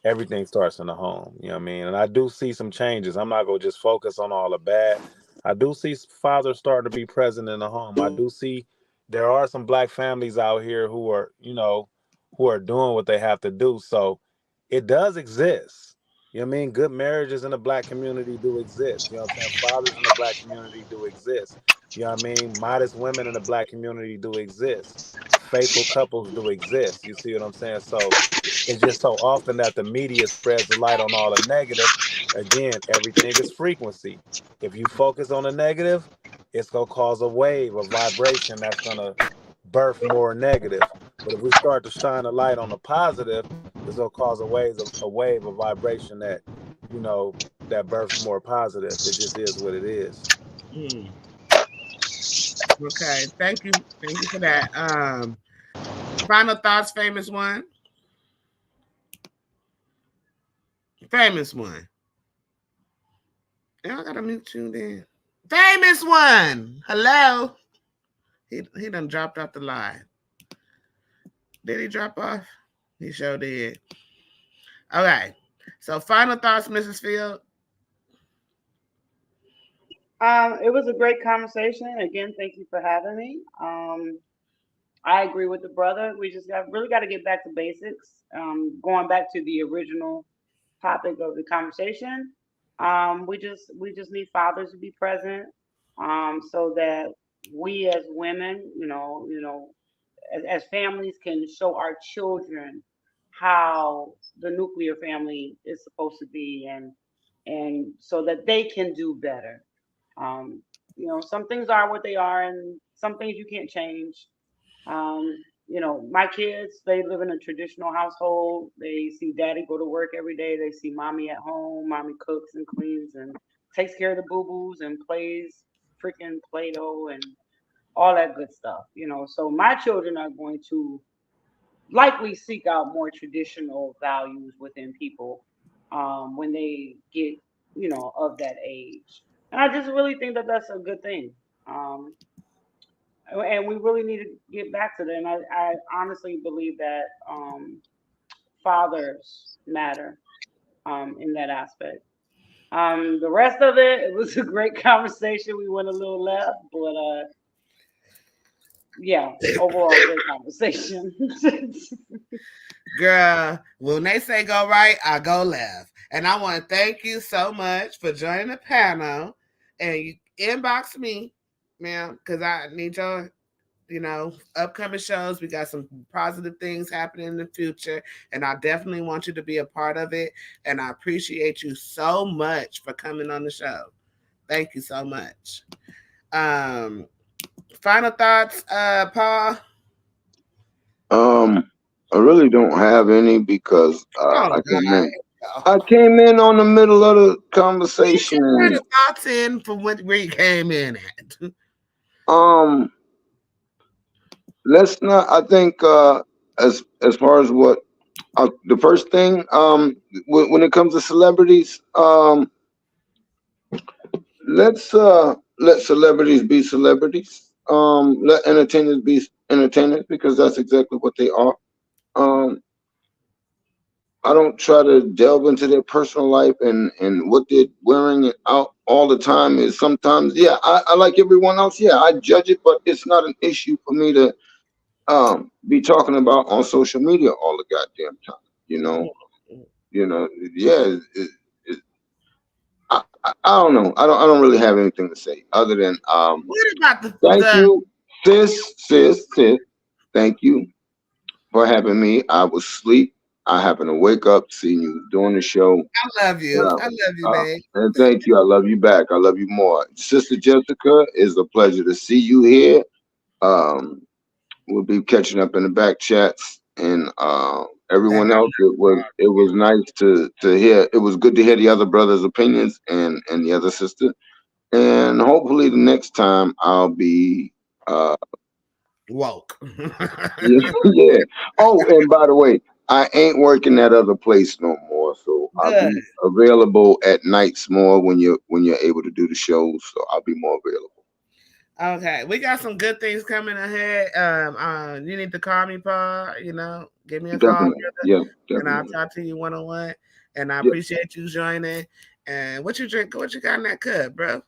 everything starts in the home. You know what I mean? And I do see some changes. I'm not gonna just focus on all the bad. I do see fathers starting to be present in the home. I do see there are some black families out here who are, who are doing what they have to do. So it does exist. You know what I mean? Good marriages in the black community do exist. You know what I'm saying? Fathers in the black community do exist. You know what I mean? Modest women in the black community do exist. Faithful couples do exist. You see what I'm saying? So it's just so often that the media spreads the light on all the negative. Again, everything is frequency. If you focus on the negative, it's going to cause a wave, a vibration that's going to birth more negative. But if we start to shine a light on the positive, it's going to cause a wave of vibration that, that births more positive. It just is what it is. Okay, thank you for that. Final thoughts, famous one. Famous one. Yeah, I gotta mute you then. Famous one. Hello. He done dropped off the line. Did he drop off? He sure did. Okay. So final thoughts, Mrs. Field. It was a great conversation. Again, thank you for having me. I agree with the brother. We just really got to get back to basics. Going back to the original topic of the conversation, we just need fathers to be present, so that we as women, as families can show our children how the nuclear family is supposed to be, and so that they can do better. Um, some things are what they are, and some things you can't change. Um, my kids, they live in a traditional household. They see daddy go to work every day. They see mommy at home. Mommy cooks and cleans and takes care of the boo-boos and plays freaking Play-Doh and all that good stuff. So my children are going to likely seek out more traditional values within people, when they get, of that age. And I just really think that that's a good thing. Um, and we really need to get back to that. And I honestly believe that, fathers matter, in that aspect. The rest of it was a great conversation. We went a little left, but yeah, overall great conversation. Girl, when they say go right, I go left. And I want to thank you so much for joining the panel. And you inbox me, ma'am, because I need your, upcoming shows. We got some positive things happening in the future. And I definitely want you to be a part of it. And I appreciate you so much for coming on the show. Thank you so much. Um, Final thoughts, Paul? I really don't have any because Oh, I came God. in. I came in on the middle of the conversation. Turn the thoughts in from where you came in at. Let's not. I think as far as what the first thing when it comes to celebrities, let's let celebrities be celebrities. Let entertainers be entertainers because that's exactly what they are. Um, I don't try to delve into their personal life and what they're wearing out all the time. Is sometimes, yeah, I like everyone else. Yeah, I judge it, but it's not an issue for me to be talking about on social media all the goddamn time. Yeah. I don't know. I don't really have anything to say other than What about thank you, sis. Thank you for having me. I was asleep. I happened to wake up, seeing you doing the show. I love you. I love you, babe. And thank you. I love you back. I love you more. Sister Jessica, it's a pleasure to see you here. We'll be catching up in the back chats and everyone else. It was nice to hear. It was good to hear the other brother's opinions and the other sister. And hopefully the next time I'll be woke. yeah. Oh, and by the way, I ain't working that other place no more. So I'll Good. be available at nights more when you're able to do the shows. So I'll be more available. Okay, we got some good things coming ahead. You need to call me, Paul. You know, give me a call, Definitely. Yeah, and I'll definitely. talk to you 1-on-1. And I Yeah. appreciate you joining. And what you drink? What you got in that cup, bro?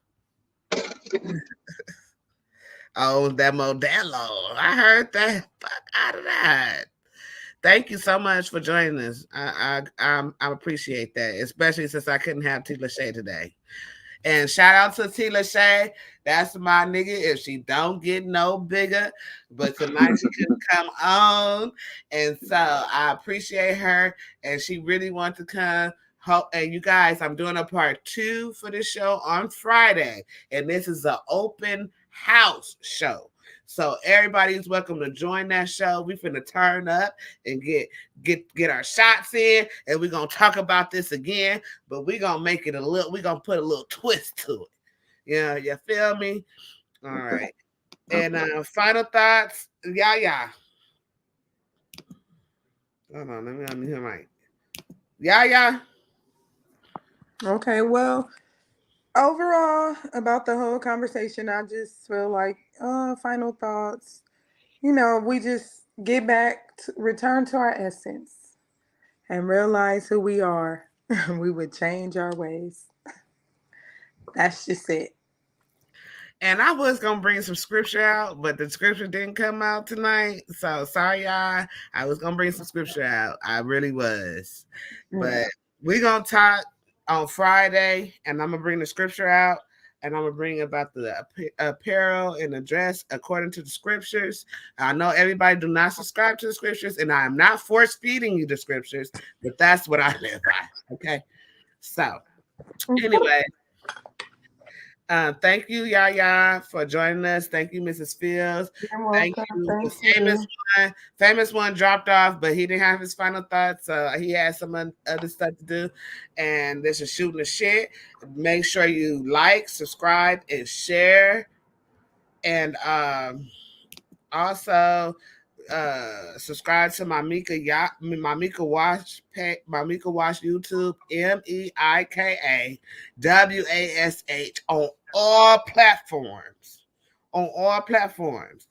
Oh, that Modelo. I heard that. Fuck out of that. Thank you so much for joining us. I appreciate that, especially since I couldn't have T. Lachey today. And shout out to T. Lachey. That's my nigga. If she don't get no bigger, but tonight she couldn't come on, and so I appreciate her. And she really wants to come. And you guys, I'm doing a part 2 for this show on Friday, and this is an open house show. So everybody's welcome to join that show. We finna turn up and get our shots in, and we're gonna talk about this again, but we're gonna make it we're gonna put a little twist to it. Yeah, you feel me? All right. And final thoughts. Yeah. Hold on, let me unmute him right. Yeah. Okay, well, overall, about the whole conversation, I just feel like, final thoughts. You know, we just get back, return to our essence and realize who we are. We would change our ways. That's just it. And I was gonna bring some scripture out, but the scripture didn't come out tonight. So sorry, y'all. I was gonna bring some scripture out. I really was. But we're gonna talk on Friday, and I'm gonna bring the scripture out, and I'm gonna bring about the apparel and the dress according to the scriptures. I know everybody do not subscribe to the scriptures, and I am not force feeding you the scriptures, but that's what I live by. Okay. So anyway. Thank you, Yaya, for joining us. Thank you, Mrs. Fields. Thank you. The famous one dropped off, but he didn't have his final thoughts. He had some other stuff to do. And this is Shooting the Shit. Make sure you like, subscribe, and share. And also subscribe to my Mika Wash YouTube, MEIKAWASH on all platforms.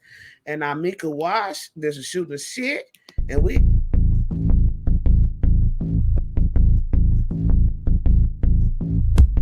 And I'm Mika Wash. This is Shooting the Shit, and we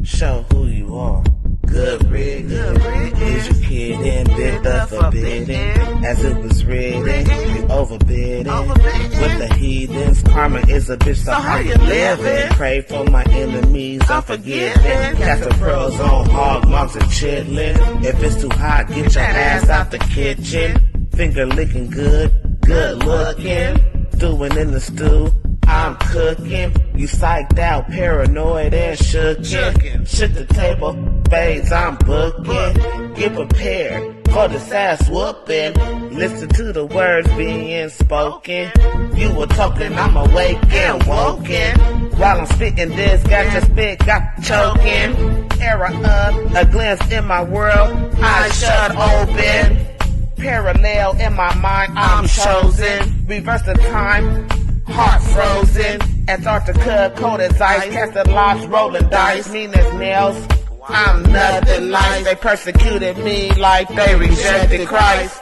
show who you are. Good rig. Is your kid in bid the forbidden? As it was written, you overbidding. With the heathens, karma is a bitch, so how you living? Pray for my enemies, unforgiving. Cast the pearls on hog moms and chitlin'. If it's too hot, get your ass out the kitchen. Finger licking good looking. Stewing in the stew, I'm cooking. You psyched out, paranoid and shookin'. Shook the table, spades I'm booking. Get prepared for this ass whooping. Listen to the words being spoken. You were talking, I'm awake and woken. While I'm spitting this, got your spit, got choking. Era up, a glance in my world, eyes shut open. Parallel in my mind, I'm chosen. Reverse the time, heart frozen. Antarctica, cold as ice. Casted locks, rolling dice. Mean as nails. I'm nothing nice. They persecuted me like they rejected Christ.